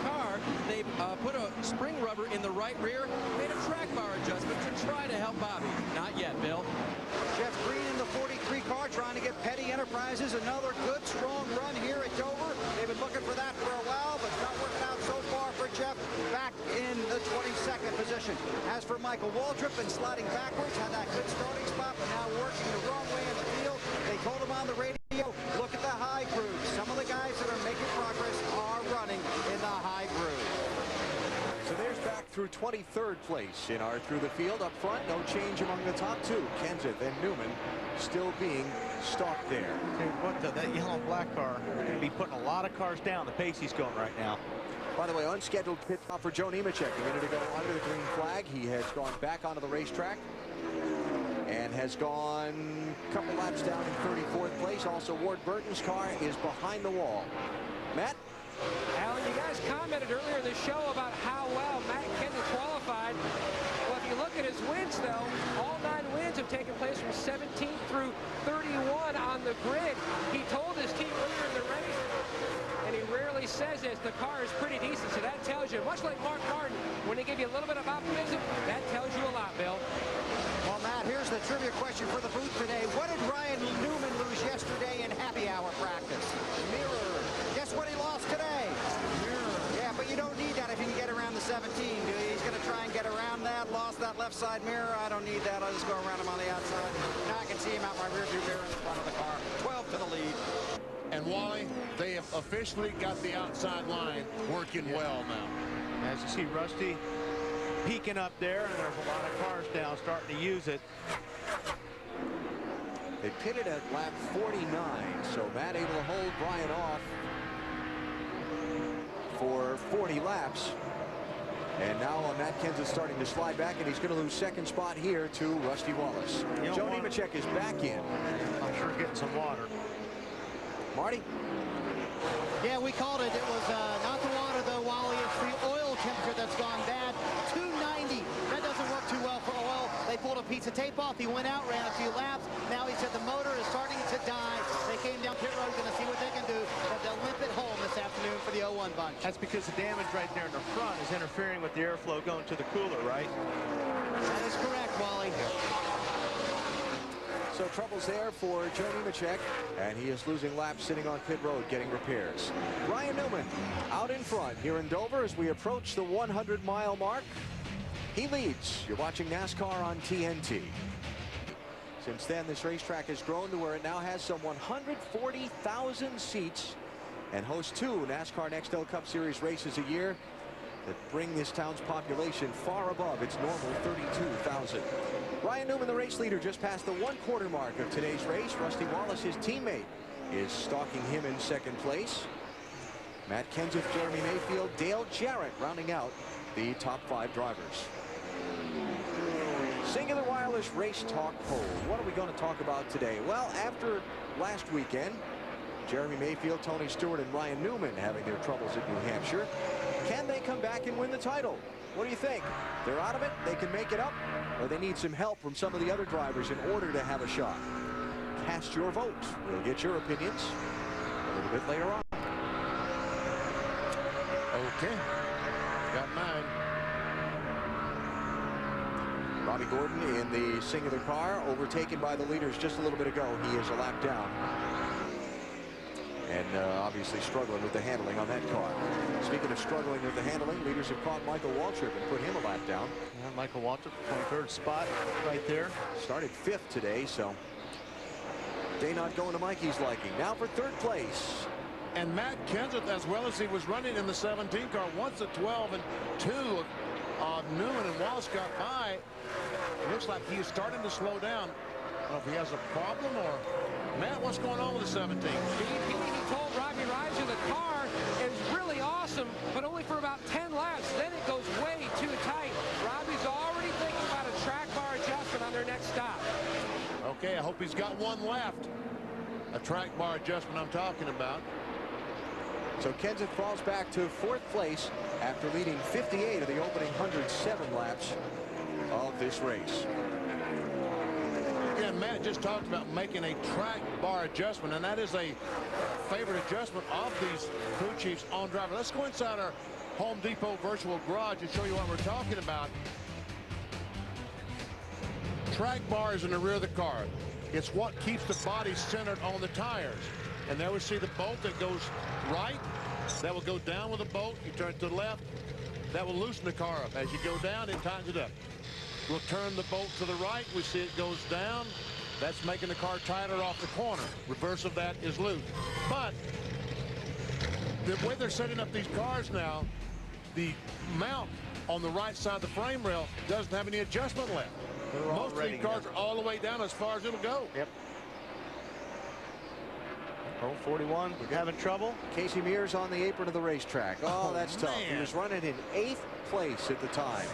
car. They put a spring rubber in the right rear, made a track bar adjustment to try to help Bobby. Not yet, Bill. Jeff Green in the 43 car trying to get Petty Enterprises another good, strong run here at Dover. They've been looking for that for a while, but it's not working out so far for Jeff. Back in the 22nd position. As for Michael Waltrip, been sliding backwards, had that good starting spot, but now working the wrong way in the field. They told him on the radio, look at the high groove. Some of the guys that are making progress are running in the high groove. So there's back through 23rd place in our through the field. Up front, no change among the top 2. Kenseth and Newman still being stalked there. Dude, what that yellow black car going to be putting a lot of cars down the pace he's going right now. By the way, unscheduled pit stop for Joe Nemechek. A minute ago under the green flag. He has gone back onto the racetrack and has gone a couple laps down in 34th place. Also, Ward Burton's car is behind the wall. Matt? Alan, you guys commented earlier in the show about how well Matt Kenseth qualified. Well, if you look at his wins, though, all 9 wins have taken place from 17th through 31 on the grid. He told his team earlier in the race, and he rarely says this, the car is pretty decent, so that tells you, much like Mark Martin, when they give you a little bit of optimism, that tells you a lot, Bill. Well, Matt, here's the trivia question for the booth today. What did Ryan Newman lose yesterday in happy hour practice? Mirror. Guess what he lost today? Mirror. Yeah, but you don't need that if you can get around the 17, do you? He's going to try and get around that. Lost that left side mirror. I don't need that. I'll just go around him on the outside. Now I can see him out my rearview mirror in the front of the car. 12 to the lead. And Wally, they have officially got the outside line working well now. As you see Rusty peeking up there, and there's a lot of cars down starting to use it. They pitted at lap 49, so Matt able to hold Brian off for 40 laps. And now Matt Kenseth starting to slide back, and he's going to lose second spot here to Rusty Wallace. Joe Nemechek is back in. I'm sure getting some water. Marty? Yeah, we called it. It was not the water, though, Wally. It's the oil temperature that's gone bad. 290. That doesn't work too well for oil. They pulled a piece of tape off. He went out, ran a few laps. Now he said the motor is starting to die. They came down pit road, going to see what they can do. But they'll limp it home this afternoon for the 01 bunch. That's because the damage right there in the front is interfering with the airflow going to the cooler, right? That is correct, Wally. So trouble's there for Jeremy Nemechek, and he is losing laps sitting on pit road getting repairs. Ryan Newman out in front here in Dover as we approach the 100-mile mark. He leads. You're watching NASCAR on TNT. Since then, this racetrack has grown to where it now has some 140,000 seats and hosts 2 NASCAR Nextel Cup Series races a year that bring this town's population far above its normal 32,000. Ryan Newman, the race leader, just past the 1/4 mark of today's race. Rusty Wallace, his teammate, is stalking him in second place. Matt Kenseth, Jeremy Mayfield, Dale Jarrett rounding out the top 5 drivers. Singular Wireless Race Talk poll. What are we going to talk about today? Well, after last weekend, Jeremy Mayfield, Tony Stewart, and Ryan Newman having their troubles at New Hampshire, can they come back and win the title? What do you think? They're out of it, they can make it up, or they need some help from some of the other drivers in order to have a shot? Cast your vote. We'll get your opinions a little bit later on. Okay. Got mine. Robbie Gordon in the singular car, overtaken by the leaders just a little bit ago. He is a lap down. And obviously struggling with the handling on that car. Speaking of struggling with the handling, leaders have caught Michael Waltrip and put him a lap down. Yeah, Michael Waltrip, 23rd spot right there. Started 5th today, so day not going to Mikey's liking. Now for 3rd place. And Matt Kenseth, as well as he was running in the 17 car, once at 12 and 2 Newman and Wallace got by. It looks like he is starting to slow down. I don't know if he has a problem or... Matt, what's going on with the 17? He told Robbie Reiser the car is really awesome, but only for about 10 laps. Then it goes way too tight. Robbie's already thinking about a track bar adjustment on their next stop. Okay, I hope he's got one left. A track bar adjustment I'm talking about. So Kenseth falls back to 4th place after leading 58 of the opening 107 laps of this race. Again, Matt just talked about making a track bar adjustment, and that is a favorite adjustment of these crew chiefs on driver. Let's go inside our Home Depot virtual garage and show you what we're talking about. Track bar is in the rear of the car. It's what keeps the body centered on the tires. And there we see the bolt that goes right. That will go down with the bolt. You turn it to the left. That will loosen the car up. As you go down, it tightens it up. We'll turn the bolt to the right. We see it goes down. That's making the car tighter off the corner. Reverse of that is loose. But the way they're setting up these cars now, the mount on the right side of the frame rail doesn't have any adjustment left. Most of these cars are all the way down as far as it'll go. Yep. 41, we're having trouble. Casey Mears on the apron of the racetrack. Oh, that's tough. He was running in 8th place at the time.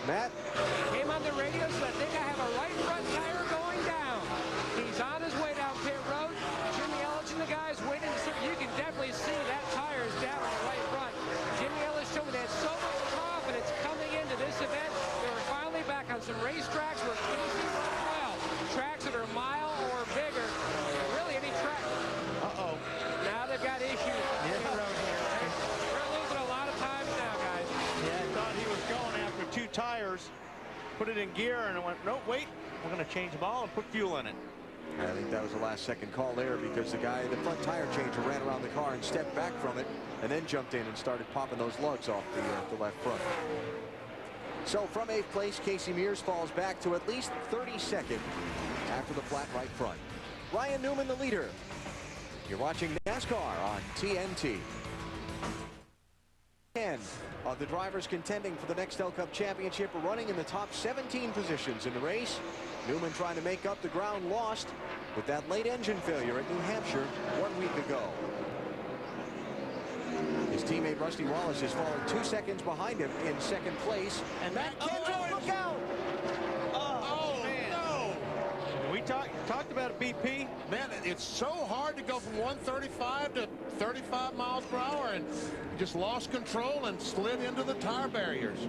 Matt? Came on the radio, so I think I have a right front tire going down. He's on his way down pit road. Jimmy Ellis and the guys waiting. You can definitely see that tire is down on the right front. Jimmy Ellis showed me they had so much confidence coming into this event. They were finally back on some racetracks where Casey runs well. Tracks that are a mile or bigger. Really any track. Uh-oh. Now they've got issues. Yeah. We're losing a lot of times now, guys. Yeah, I thought he was going after 2 tires, put it in gear, and it went, no, wait, we're going to change them all and put fuel in it. I think that was the last-second call there because the guy, the front tire changer, ran around the car and stepped back from it and then jumped in and started popping those lugs off the left front. So from 8th place, Casey Mears falls back to at least 32nd after the flat right front. Ryan Newman, the leader. You're watching NASCAR on TNT. 10 of the drivers contending for the Nextel Cup Championship are running in the top 17 positions in the race. Newman trying to make up the ground lost with that late engine failure at New Hampshire 1 week ago. His teammate Rusty Wallace has fallen 2 seconds behind him in 2nd place. And Matt Kenseth, look out! Oh, man. No! We talked about a BP. Man, it's so hard to go from 135 to 35 miles per hour, and just lost control and slid into the tire barriers.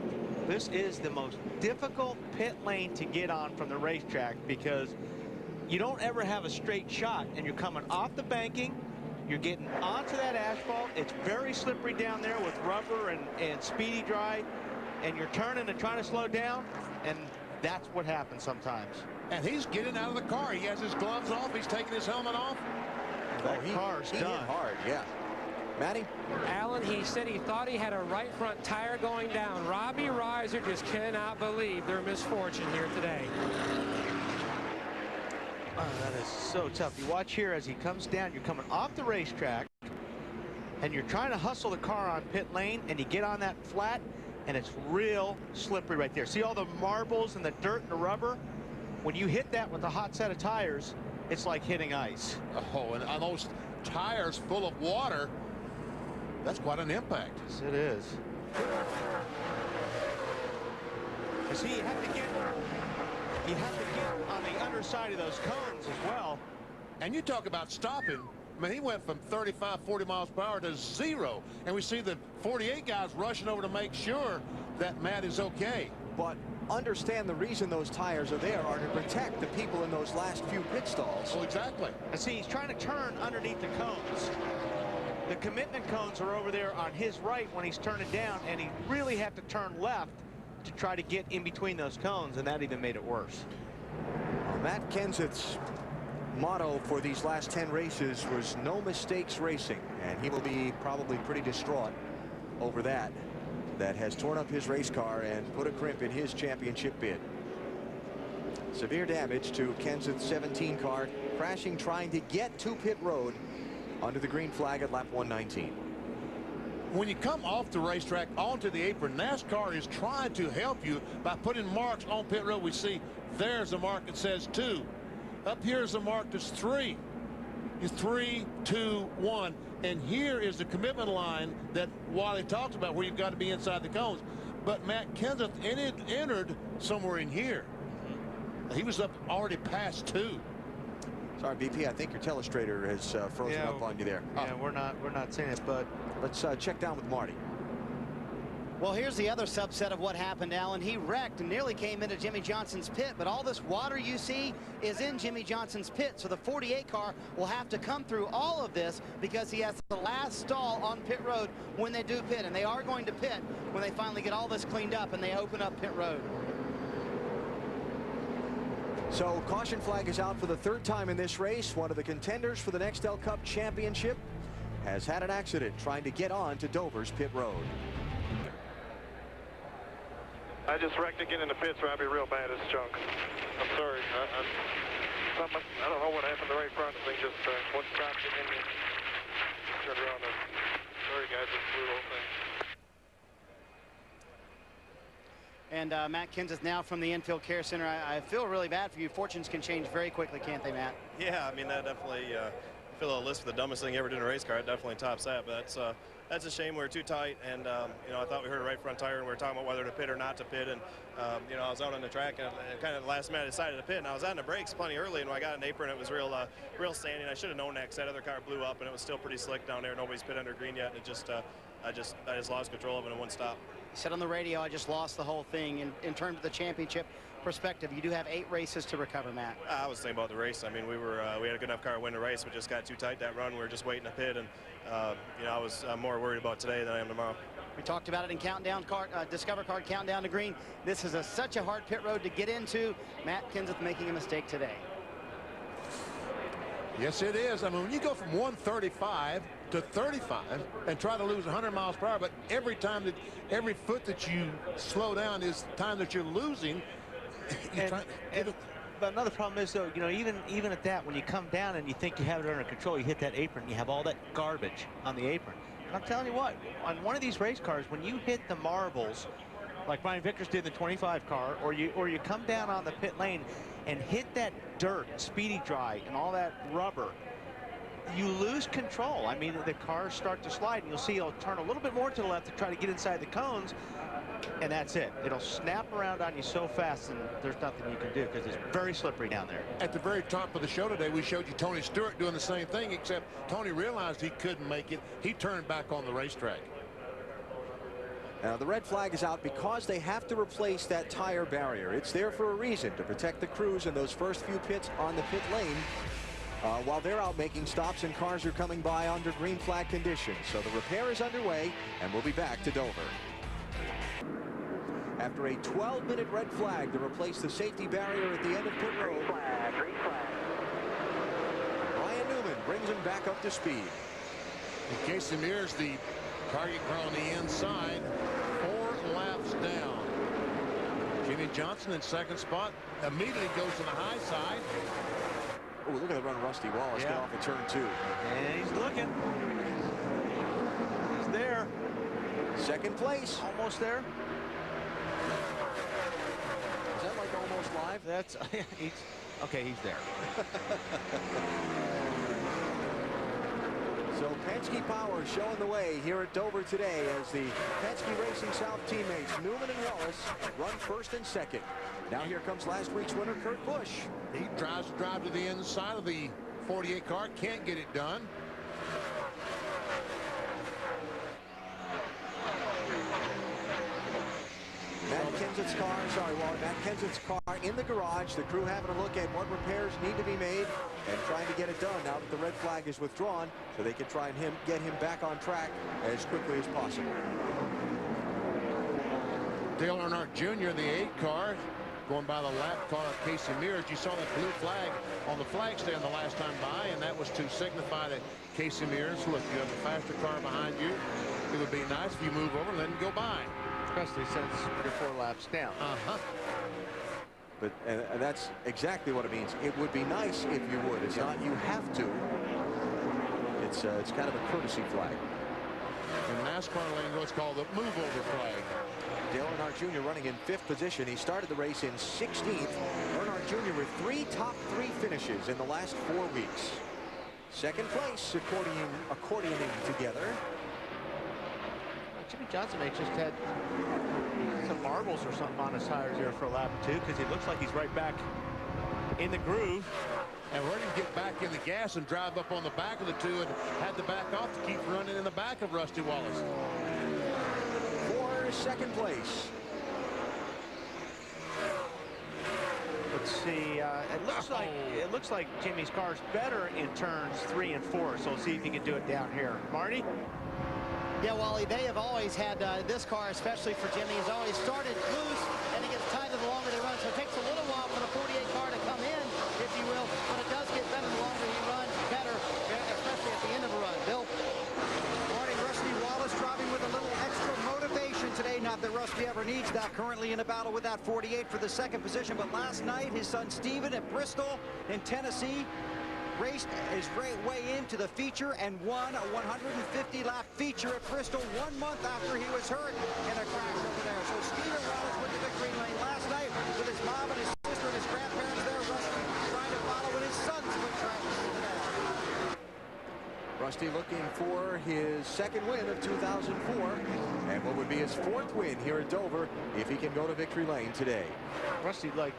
This is the most difficult pit lane to get on from the racetrack because you don't ever have a straight shot, and you're coming off the banking, you're getting onto that asphalt. It's very slippery down there with rubber and speedy dry, and you're turning and trying to slow down, and that's what happens sometimes. And he's getting out of the car. He has his gloves off. He's taking his helmet off. That car's he done. hit hard, yeah. Matty? Alan, he said he thought he had a right front tire going down. Robbie Reiser just cannot believe their misfortune here today. Oh, that is so tough. You watch here as he comes down, you're coming off the racetrack, and you're trying to hustle the car on pit lane, and you get on that flat, and it's real slippery right there. See all the marbles and the dirt and the rubber? When you hit that with a hot set of tires, it's like hitting ice. Oh, and on those tires full of water, that's quite an impact. Yes, it is. You see, you have to get on the underside of those cones as well. And you talk about stopping. I mean, he went from 35, 40 miles per hour to 0. And we see the 48 guys rushing over to make sure that Matt is okay. But understand the reason those tires are there are to protect the people in those last few pit stalls. Oh, exactly. And see, he's trying to turn underneath the cones. The commitment cones are over there on his right when he's turning down, and he really had to turn left to try to get in between those cones, and that even made it worse. Well, Matt Kenseth's motto for these last 10 races was no mistakes racing, and he will be probably pretty distraught over that. That has torn up his race car and put a crimp in his championship bid. Severe damage to Kenseth's 17 car, crashing trying to get to pit road under the green flag at lap 119. When you come off the racetrack onto the apron, NASCAR is trying to help you by putting marks on pit road. We see there's a mark that says 2. Up here is a mark that's 3. It's 3, 2, 1. And here is the commitment line that Wally talked about, where you've got to be inside the cones. But Matt Kenseth entered somewhere in here. He was up already past 2. Sorry, BP, I think your telestrator has frozen up on you there. Yeah, we're not seeing it, but let's check down with Marty. Well, here's the other subset of what happened, Alan. He wrecked and nearly came into Jimmy Johnson's pit, but all this water you see is in Jimmy Johnson's pit, so the 48 car will have to come through all of this because he has the last stall on pit road when they do pit, and they are going to pit when they finally get all this cleaned up and they open up pit road. So caution flag is out for the 3rd time in this race. One of the contenders for the Nextel Cup Championship has had an accident trying to get on to Dover's pit road. I just wrecked again in the pits, Robbie, real bad as junk. I'm sorry. I don't know what happened to the right front. I think just one stop getting in there. Turned around. Sorry, guys, just blew the whole thing. And Matt Kenseth now from the Infield Care Center. I feel really bad for you. Fortunes can change very quickly, can't they, Matt? Yeah, I mean, that definitely, I feel a list of the dumbest thing you ever did in a race car. It definitely tops that, but that's a shame. We were too tight, and you know, I thought we heard a right front tire, and we were talking about whether to pit or not to pit, and you know, I was out on the track, and kind of the last minute I decided to pit, and I was on the brakes plenty early, and when I got an apron, it was real sandy, and I should have known that because that other car blew up, and it was still pretty slick down there. Nobody's pit under green yet, and it just, I just lost control of it in one stop. He said on the radio, I just lost the whole thing. In terms of the championship perspective, you do have 8 races to recover, Matt. I was thinking about the race. I mean, we had a good enough car to win the race. We just got too tight that run. We were just waiting to pit, and you know, I'm more worried about today than I am tomorrow. We talked about it in Discover Card Countdown to Green. This is such a hard pit road to get into. Matt Kenseth making a mistake today. Yes, it is. I mean, when you go from 135 to 35 and try to lose 100 miles per hour, but every foot that you slow down is time that you're losing. But another problem is, though, you know, even at that, when you come down and you think you have it under control, you hit that apron, you have all that garbage on the apron. And I'm telling you what, on one of these race cars, when you hit the marbles, like Brian Vickers did in the 25 car, or you come down on the pit lane and hit that dirt, speedy dry, and all that rubber, you lose control. I mean, the cars start to slide, and you'll see it'll turn a little bit more to the left to try to get inside the cones, and that's it. It'll snap around on you so fast, and there's nothing you can do because it's very slippery down there. At the very top of the show today, we showed you Tony Stewart doing the same thing, except Tony realized he couldn't make it. He turned back on the racetrack. Now, the red flag is out because they have to replace that tire barrier. It's there for a reason, to protect the crews in those first few pits on the pit lane while they're out making stops and cars are coming by under green flag conditions. So the repair is underway, and we'll be back to Dover. After a 12-minute red flag to replace the safety barrier at the end of pit road, Ryan Newman brings him back up to speed. In Casey Mears, the target car on the inside, 4 laps down. Jimmy Johnson in second spot immediately goes to the high side. Oh, look at the run Rusty Wallace get off of turn 2. And he's looking. He's there. Second place. Almost there. Is that like almost live? That's okay, he's there. So Penske Power showing the way here at Dover today as the Penske Racing South teammates Newman and Wallace run first and second. Now here comes last week's winner, Kurt Busch. He tries to drive to the inside of the 48 car, can't get it done. Matt Kenseth's car in the garage. The crew having a look at what repairs need to be made and trying to get it done now that the red flag is withdrawn, so they can try and get him back on track as quickly as possible. Dale Earnhardt Jr. in the 8 car going by the lap car of Casey Mears. You saw that blue flag on the flag stand the last time by, and that was to signify that Casey Mears, look, you have a faster car behind you. It would be nice if you move over and let him go by. Especially since you're 4 laps down. But and that's exactly what it means. It would be nice if you would. It's not you have to. It's kind of a courtesy flag. In NASCAR lingo, it's called the move over flag. Dale Earnhardt Jr. running in 5th position. He started the race in 16th. Earnhardt Jr. with 3 top 3 finishes in the last 4 weeks. Second place, accordioning together. Jimmy Johnson may just had some marbles or something on his tires there for a lap or 2, because he looks like he's right back in the groove. And ready to get back in the gas and drive up on the back of the 2 and had to back off to keep running in the back of Rusty Wallace. For second place. Let's see. It looks like Jimmy's car's better in turns 3 and 4. So we'll see if he can do it down here. Marty. Yeah, Wally, they have always had this car, especially for Jimmy, has always started loose, and it gets tighter the longer they run. So it takes a little while for the 48 car to come in, if you will, but it does get better the longer he runs, better, especially at the end of a run. Bill? Morning, Rusty Wallace driving with a little extra motivation today. Not that Rusty ever needs that. Currently in a battle with that 48 for the second position, but last night his son Steven at Bristol in Tennessee raced his way into the feature and won a 150-lap feature at Bristol 1 month after he was hurt in a crash over there. So Steven Wallace with the victory lane last night with his mom and his sister and his grandparents there. Rusty trying to follow in his son's footsteps today. Rusty looking for his second win of 2004 and what would be his 4th win here at Dover if he can go to victory lane today. Rusty like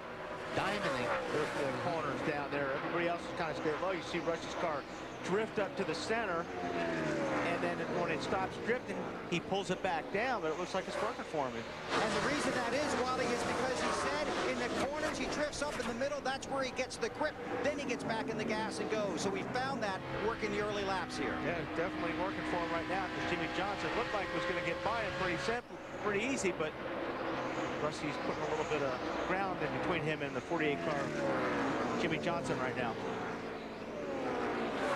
diamonding the corners down there. Everybody else is kind of staying low. You see Rusty's car drift up to the center, and then when it stops drifting, he pulls it back down, but it looks like it's working for him. And the reason that is, Wally, is because he said in the corners he drifts up in the middle. That's where he gets the grip. Then he gets back in the gas and goes. So we found that working the early laps here. Yeah, definitely working for him right now, because Jimmy Johnson looked like was going to get by him pretty easy, but Rusty's putting a little bit of ground in between him and the 48 car Jimmy Johnson right now.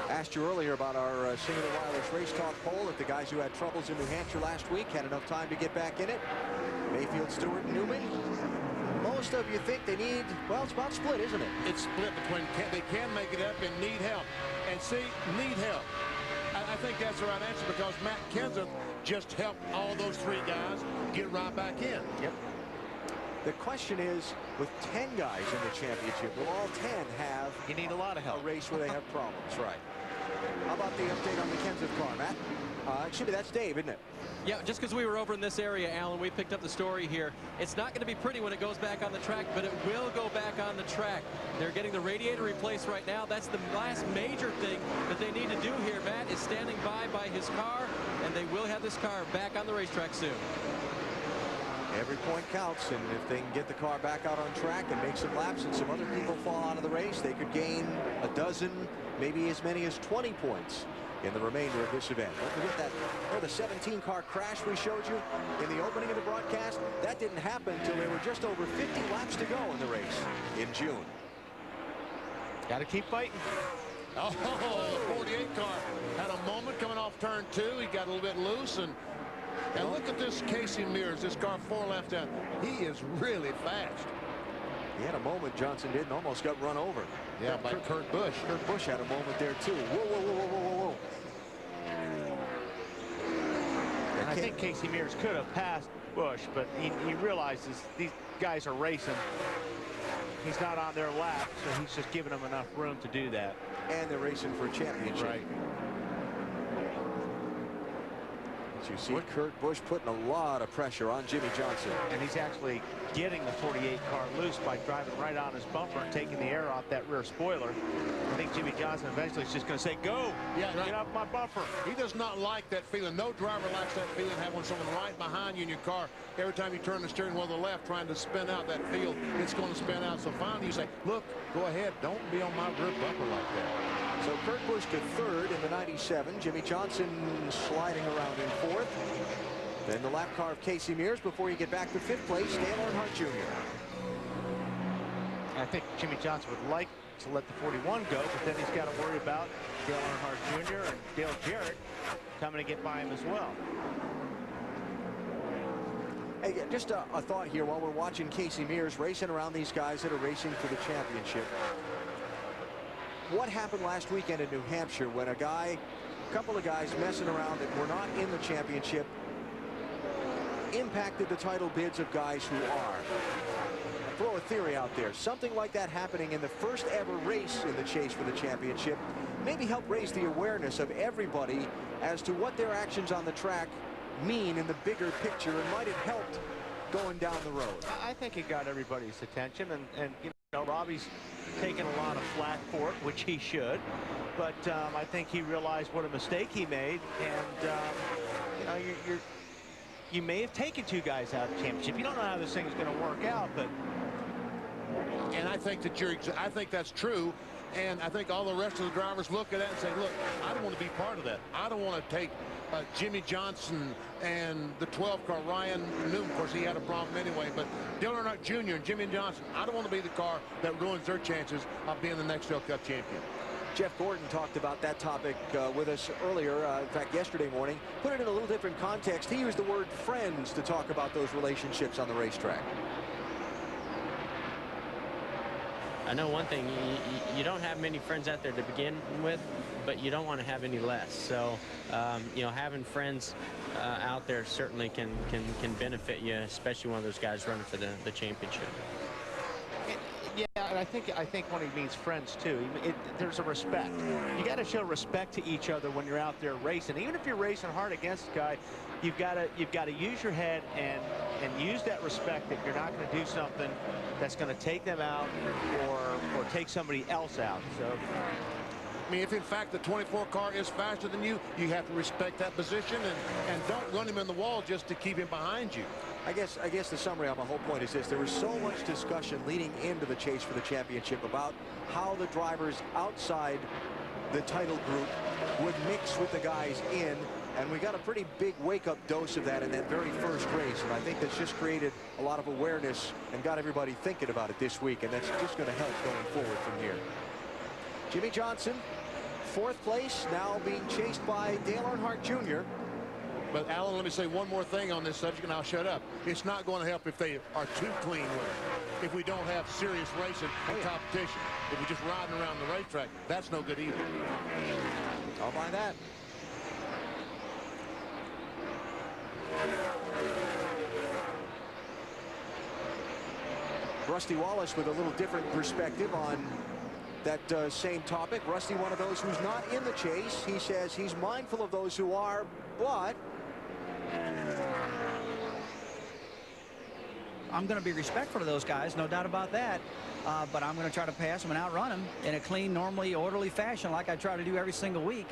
Asked you earlier about our Singular Wireless Race Talk poll if the guys who had troubles in New Hampshire last week had enough time to get back in it. Mayfield, Stewart, and Newman. Most of you think they need, well, it's about split, isn't it? It's split between they can make it up and need help. And see, need help. I think that's the right answer, because Matt Kenseth just helped all those 3 guys get right back in. Yep. The question is, with 10 guys in the championship, will all 10 have you need a lot of help. A race where they have problems, right? How about the update on the Kenseth car, Matt? Excuse me, that's Dave, isn't it? Yeah, just because we were over in this area, Alan, we picked up the story here. It's not going to be pretty when it goes back on the track, but it will go back on the track. They're getting the radiator replaced right now. That's the last major thing that they need to do here. Matt is standing by his car, and they will have this car back on the racetrack soon. Every point counts, and if they can get the car back out on track and make some laps and some other people fall out of the race, they could gain a dozen, maybe as many as 20 points in the remainder of this event. Don't forget that the 17-car crash we showed you in the opening of the broadcast, that didn't happen until there were just over 50 laps to go in the race in June. Got to keep fighting. Oh, the 48 car had a moment coming off turn 2. He got a little bit loose, and look at this Casey Mears, this car 4 laps down. He is really fast. He had a moment, Johnson didn't, almost got run over. Yeah, by Kurt Busch. Kurt Busch had a moment there, too. Whoa, whoa, whoa, whoa, whoa, whoa. And I think Casey Mears could have passed Busch, but he realizes these guys are racing. He's not on their lap, so he's just giving them enough room to do that. And they're racing for a championship. Right. As you see, Kurt Busch putting a lot of pressure on Jimmy Johnson. And he's actually getting the 48 car loose by driving right on his bumper and taking the air off that rear spoiler. I think Jimmy Johnson eventually is just going to say, go, yeah, get off my bumper. He does not like that feeling. No driver likes that feeling, having someone right behind you in your car. Every time you turn the steering wheel to the left, trying to spin out that field, it's going to spin out. So finally you say, look, go ahead, don't be on my rear bumper like that. So Kurt Busch to third in the 97. Jimmy Johnson sliding around in fourth. Then the lap car of Casey Mears before you get back to fifth place, Dale Earnhardt Jr. I think Jimmy Johnson would like to let the 41 go, but then he's got to worry about Dale Earnhardt Jr. and Dale Jarrett coming to get by him as well. Hey, just a thought here while we're watching Casey Mears racing around these guys that are racing for the championship. What happened last weekend in New Hampshire when a couple of guys messing around that were not in the championship impacted the title bids of guys who are? I'll throw a theory out there. Something like that happening in the first ever race in the chase for the championship maybe help raise the awareness of everybody as to what their actions on the track mean in the bigger picture, and might have helped going down the road. I think it got everybody's attention, and you know, Robbie's taken a lot of flack for it, which he should, but I think he realized what a mistake he made, and you know, you may have taken two guys out of the championship. You don't know how this thing is going to work out, but and I think that I think that's true. And I think all the rest of the drivers look at that and say, look, I don't want to be part of that. I don't want to take Jimmy Johnson and the 12 car Ryan Newman. Of course, he had a problem anyway, but Dale Earnhardt Jr. and Jimmy Johnson, I don't want to be the car that ruins their chances of being the Nextel Cup champion. Jeff Gordon talked about that topic with us earlier, in fact, yesterday morning. Put it in a little different context. He used the word friends to talk about those relationships on the racetrack. I know one thing, you don't have many friends out there to begin with, but you don't want to have any less. So, you know, having friends out there certainly can benefit you, especially one of those guys running for the championship. Yeah, and I think when he means friends too, there's a respect. You got to show respect to each other when you're out there racing. Even if you're racing hard against a guy, you've got to use your head and use that respect that you're not going to do something that's going to take them out or take somebody else out. So, I mean, if in fact the 24 car is faster than you, you have to respect that position and don't run him in the wall just to keep him behind you. I guess the summary of my whole point is this: there was so much discussion leading into the chase for the championship about how the drivers outside the title group would mix with the guys in, and we got a pretty big wake-up dose of that in that very first race, and I think that's just created a lot of awareness and got everybody thinking about it this week, and that's just going to help going forward from here. Jimmy Johnson, fourth place, now being chased by Dale Earnhardt Jr. But, Alan, let me say one more thing on this subject, and I'll shut up. It's not going to help if they are too clean with it. If we don't have serious racing and competition. If we're just riding around the racetrack, that's no good either. I'll buy that. Rusty Wallace with a little different perspective on that same topic. Rusty, one of those who's not in the chase. He says he's mindful of those who are, but I'm going to be respectful of those guys, no doubt about that. But I'm going to try to pass them and outrun them in a clean, normally orderly fashion like I try to do every single week.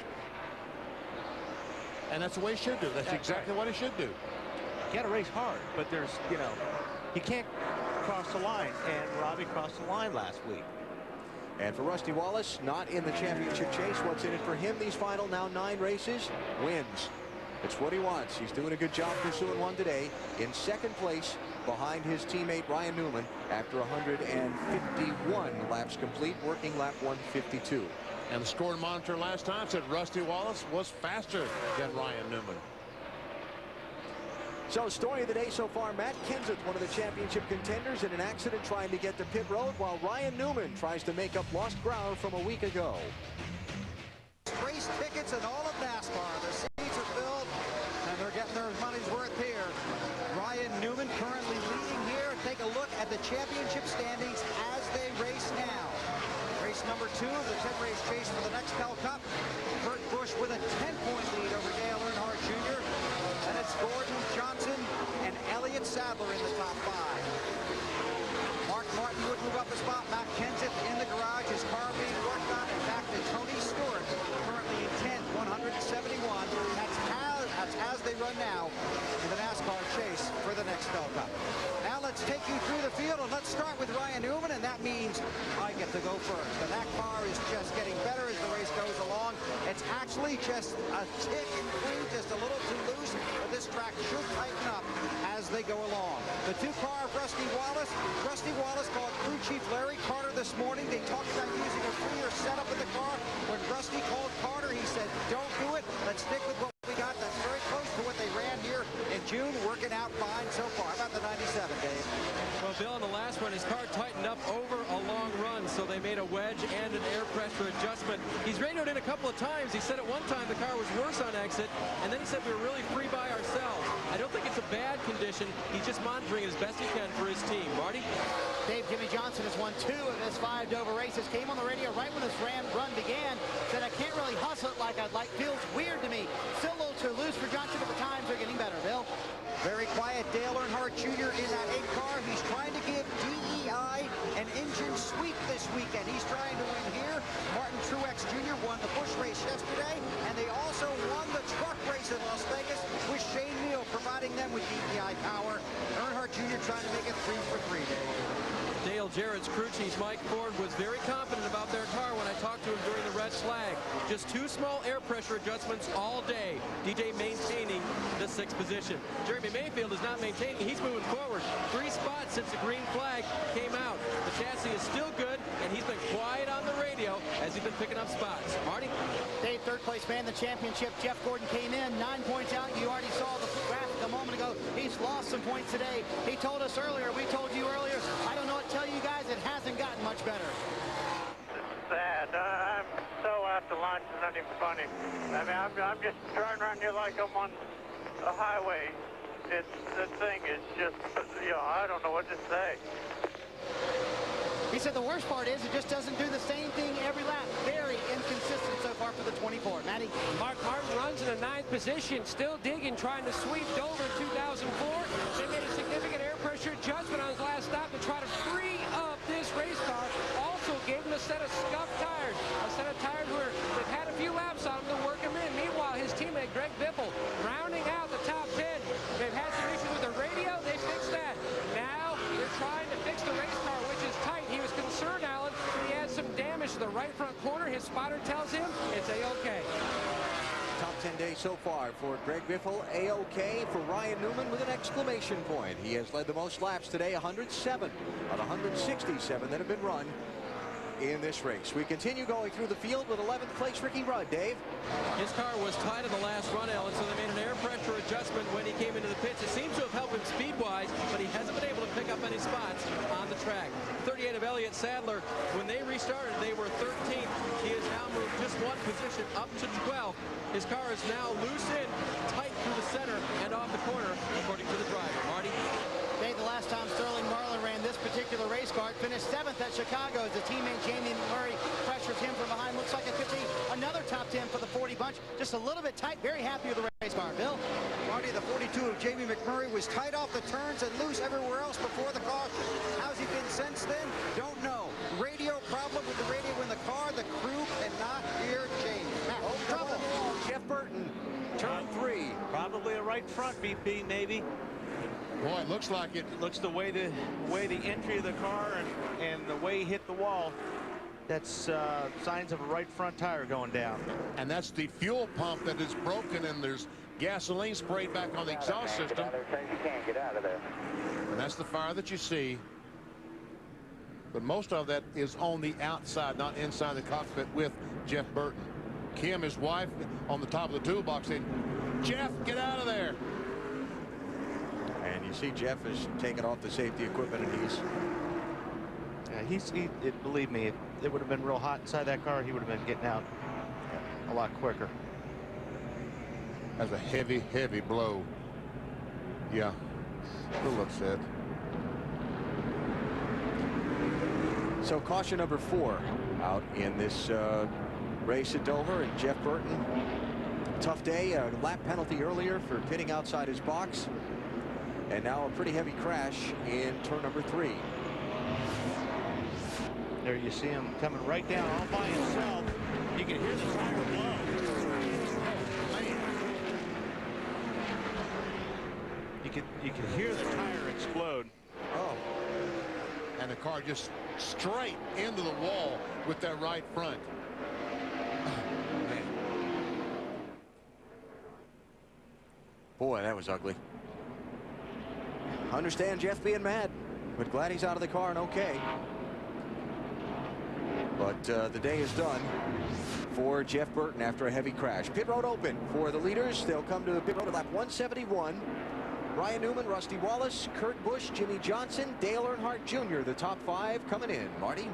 And that's the way he should do. That's exactly what he should do. You got to race hard, but there's, you know, you can't cross the line. And Robbie crossed the line last week. And for Rusty Wallace, not in the championship chase. What's in it for him these final now 9 races? Wins. It's what he wants. He's doing a good job pursuing one today. In second place behind his teammate Ryan Newman after 151 laps complete, working lap 152. And the score monitor last time said Rusty Wallace was faster than Ryan Newman. So, story of the day so far, Matt Kenseth, one of the championship contenders, in an accident trying to get to pit road, while Ryan Newman tries to make up lost ground from a week ago. Race tickets and all of NASCAR. The seats are filled, and they're getting their money's worth here. Ryan Newman currently leading here. Take a look at the championship standings as they race now. Race number 2 of the 10-race chase for the Nextel Cup. Kurt Busch with a 10-point lead over Dale Earnhardt Jr. And it's Gordon Johnson and Elliott Sadler in the top 5. Mark Martin would move up a spot. Matt Kenseth in the garage. His car being worked on. And back to Tony Stewart, currently in 10th, 171. That's as they run now in the NASCAR chase for the Nextel Cup. Now let's take you through the field, and let's start with Ryan Newman, and that means I get to go first. And that car is just getting better as the race goes along. It's actually just a tick free, just a little too loose, but this track should tighten up as they go along. The 2-car of Rusty Wallace called crew chief Larry Carter this morning. They talked about using a freer setup in the car. When Rusty called Carter, he said, don't do it. Let's stick with what we got. That's very close to what they ran here in June, working out fine so far. How about the 97, Dave? Well, Bill, in the last one, his car tightened up over a long run, so they made a wedge and an air pressure adjustment. He's radioed in a couple of times. He said at one time the car was worse on exit, and then he said we were really free by ourselves. I don't think it's a bad condition. He's just monitoring it as best he can for his team. Marty? Dave, Jimmy Johnson has won 2 of his 5 Dover races. Came on the radio right when this run began. Said, I can't really hustle it like I'd like. Feels weird to me. Still a little too loose for Johnson, but the times are getting better, Bill. Very quiet Dale Earnhardt Jr. in that 8 car. He's trying to give DEI an engine sweep this weekend. He's trying to win here. Martin Truex Jr. won the Busch race yesterday, and they also won the truck race in Las Vegas with Shane Neal providing them with DEI power. Earnhardt Jr. trying to make it 3 for 3, Dave. Dale Jarrett's crew chief Mike Ford was very confident about their car when I talked to him during the red flag. Just 2 small air pressure adjustments all day. DJ maintaining the 6th position. Jeremy Mayfield is not maintaining. He's moving forward. 3 spots since the green flag came out. The chassis is still good, and he's been quiet on the radio as he's been picking up spots. Marty? Dave, 3rd place man in the championship. Jeff Gordon came in 9 points out. You already saw the graphic a moment ago. He's lost some points today. He told us earlier, we told you earlier, I don't know what to tell you guys, it hasn't gotten much better. It's sad. I'm so after lunch, it's not even funny. I mean, I'm just driving around here like I'm on a highway. The thing is just, you know, I don't know what to say. He said the worst part is it just doesn't do the same thing every lap. Very inconsistent so far for the 24. Matty? Mark Martin runs in the 9th position, still digging, trying to sweep Dover in 2004. They made a significant air pressure adjustment on his last stop to try to free up this race car. Also gave him a set of scuffed tires, a set of tires where they've had a few laps on them to work him in. Meanwhile, his teammate Greg Biffle rounding out the top 10. They've had some issues with the radio. They fixed that. Now they're trying to fix the race car, which is tight. He was concerned, Alan, that he had some damage to the right front corner. His spotter tells him it's A-OK. Top 10 day so far for Greg Biffle. A-OK for Ryan Newman with an exclamation point. He has led the most laps today, 107 on 167 that have been run in this race. We continue going through the field with 11th place Ricky Rudd. Dave? His car was tight in the last run, Ellen, so they made an air pressure adjustment when he came into the pits. It seems to have helped him speed-wise, but he hasn't been able to pick up any spots on the track. 38 of Elliott Sadler, when they restarted, they were 13th. He has now moved just 1 position up to 12th. His car is now loose in, tight through the center and off the corner, according to the driver. Marty? Dave, the last time Sterling Marlin ran this particular race car, finished 7th at Chicago as the teammate Jamie Murray pressures him from behind. Looks like it could be another top 10 for the 40 bunch. Just a little bit tight. Very happy with the race car. Bill? Marty, the 42 of Jamie McMurray was tight off the turns and loose everywhere else before the caution. How's he been since then? Don't know. Radio problem with the radio in the car. The crew cannot hear Jamie. Trouble. Jeff Burton, turn 3. Probably a right front BP, maybe. Boy, it looks like it. Looks the way the entry of the car and the way he hit the wall. That's signs of a right front tire going down. And that's the fuel pump that is broken, and there's gasoline sprayed back on the exhaust system. You can't get out of there. And that's the fire that you see. But most of that is on the outside, not inside the cockpit with Jeff Burton. Kim, his wife, on the top of the toolbox saying, Jeff, get out of there. And you see Jeff is taking off the safety equipment, and believe me, it would have been real hot inside that car. He would have been getting out a lot quicker. That's a heavy, heavy blow. Yeah, a little upset. So caution number 4 out in this race at Dover, and Jeff Burton, tough day, a lap penalty earlier for pitting outside his box, and now a pretty heavy crash in turn number 3. There you see him coming right down all by himself. You can hear the tire blow. You can hear the tire explode. Oh. And the car just straight into the wall with that right front. Oh, man. Boy, that was ugly. Understand Jeff being mad, but glad he's out of the car and okay. But the day is done for Jeff Burton after a heavy crash. Pit road open for the leaders. They'll come to the pit road at lap 171. Ryan Newman, Rusty Wallace, Kurt Busch, Jimmy Johnson, Dale Earnhardt Jr. The top 5 coming in. Marty?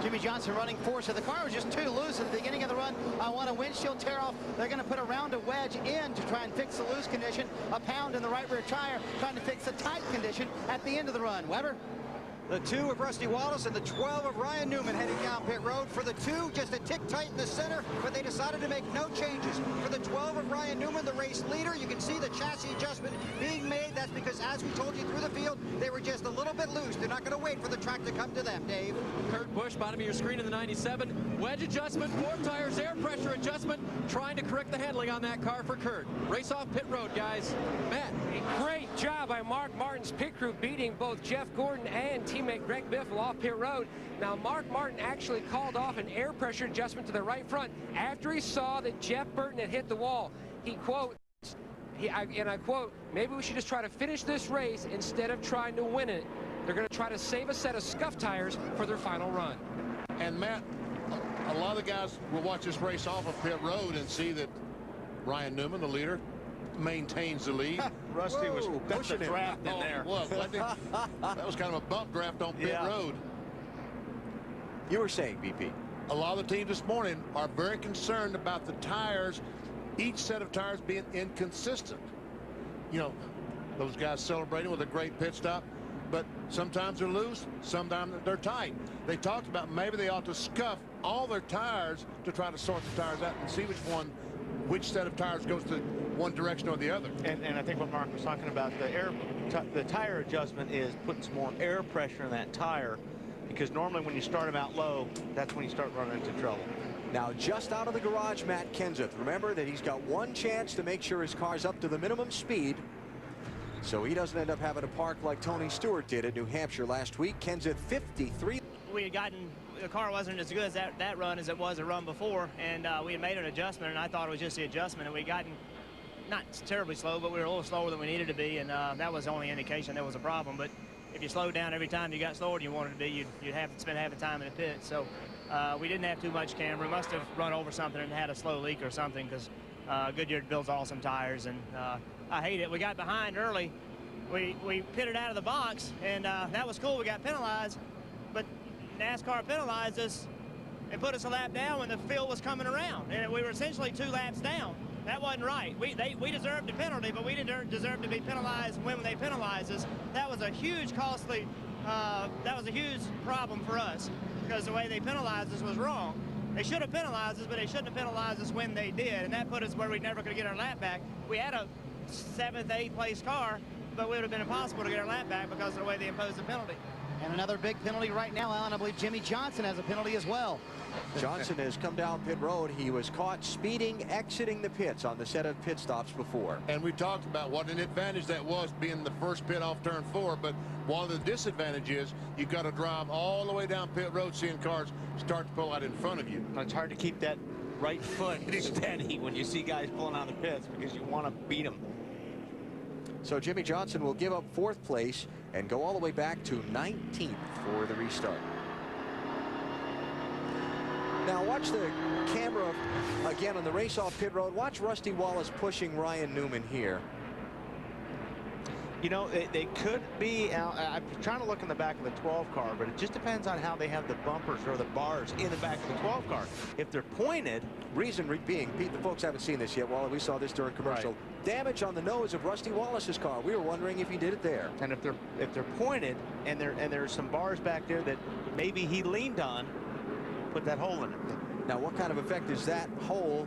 Jimmy Johnson running 4, so the car was just too loose at the beginning of the run. I want a windshield tear off. They're going to put a rounded wedge in to try and fix the loose condition. A pound in the right rear tire, trying to fix the tight condition at the end of the run. Weber? The 2 of Rusty Wallace and the 12 of Ryan Newman heading down pit road. For the 2, just a tick tight in the center, but they decided to make no changes. For the 12 of Ryan Newman, the race leader, you can see the chassis adjustment being made. That's because, as we told you through the field, they were just a little bit loose. They're not going to wait for the track to come to them, Dave. Kurt Busch, bottom of your screen in the 97. Wedge adjustment, 4 tires, air pressure adjustment, trying to correct the handling on that car for Kurt. Race off pit road, guys. Matt. A great job by Mark Martin's pit crew, beating both Jeff Gordon and teammate Greg Biffle off pit road. Now, Mark Martin actually called off an air pressure adjustment to the right front after he saw that Jeff Burton had hit the wall. He quotes, and I quote, maybe we should just try to finish this race instead of trying to win it. They're going to try to save a set of scuff tires for their final run. And Matt, a lot of the guys will watch this race off of pit road and see that Ryan Newman, the leader, maintains the lead. Rusty was pushing a draft in there. Well, that was kind of a bump draft on pit road. You were saying, BP. A lot of the teams this morning are very concerned about the tires, each set of tires being inconsistent. You know, those guys celebrating with a great pit stop, but sometimes they're loose, sometimes they're tight. They talked about maybe they ought to scuff all their tires to try to sort the tires out and see which set of tires goes to one direction or the other. And I think what Mark was talking about, the tire adjustment is putting some more air pressure in that tire, because normally when you start them out low, that's when you start running into trouble. Now, just out of the garage, Matt Kenseth. Remember that he's got one chance to make sure his car's up to the minimum speed, so he doesn't end up having to park like Tony Stewart did at New Hampshire last week. Kenseth 53. We had gotten, the car wasn't as good as that run as it was a run before, and we had made an adjustment, and I thought it was just the adjustment, and we gotten not terribly slow, but we were a little slower than we needed to be, and that was the only indication there was a problem. But if you slowed down every time you got slower than you wanted to be, you'd have to spend half the time in the pit. So we didn't have too much camber. We must have run over something and had a slow leak or something, because Goodyear builds awesome tires, and I hate it. We got behind early. We pitted out of the box, and that was cool. We got penalized, but NASCAR penalized us and put us a lap down when the field was coming around, and we were essentially 2 laps down. That wasn't right. We deserved a penalty, but we didn't deserve to be penalized when they penalized us. That was a huge costly, that was a huge problem for us, because the way they penalized us was wrong. They should have penalized us, but they shouldn't have penalized us when they did, and that put us where we never could get our lap back. We had a 7th, 8th place car, but it would have been impossible to get our lap back because of the way they imposed the penalty. And another big penalty right now, Alan. I believe Jimmy Johnson has a penalty as well. Johnson has come down pit road. He was caught speeding, exiting the pits on the set of pit stops before. And we talked about what an advantage that was, being the first pit off turn 4. But one of the disadvantages is you've got to drive all the way down pit road, seeing cars start to pull out in front of you. It's hard to keep that right foot steady when you see guys pulling out of the pits because you want to beat them. So Jimmy Johnson will give up 4th place and go all the way back to 19th for the restart. Now watch the camera again on the race off pit road. Watch Rusty Wallace pushing Ryan Newman here. You know, they could be, I'm trying to look in the back of the 12 car, but it just depends on how they have the bumpers or the bars in the back of the 12 car. If they're pointed. Reason being, Pete, the folks haven't seen this yet. Wally, we saw this during commercial. Right. Damage on the nose of Rusty Wallace's car. We were wondering if he did it there. And if they're pointed and there's some bars back there that maybe he leaned on, put that hole in it. Now, what kind of effect is that hole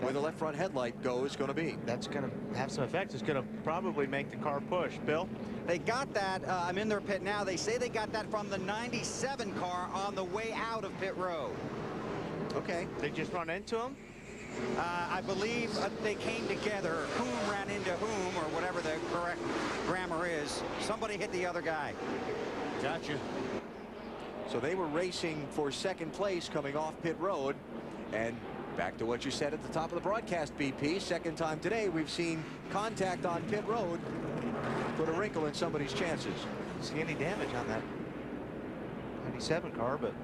where the left front headlight goes going to be? That's going to have some effect. It's going to probably make the car push. Bill? They got that. I'm in their pit now. They say they got that from the 97 car on the way out of pit road. Okay. They just run into him? I believe they came together. Whom ran into whom, or whatever the correct grammar is. Somebody hit the other guy. Gotcha. So they were racing for 2nd place coming off pit road. And back to what you said at the top of the broadcast, BP. 2nd time today we've seen contact on pit road put a wrinkle in somebody's chances. Don't see any damage on that 97 car, but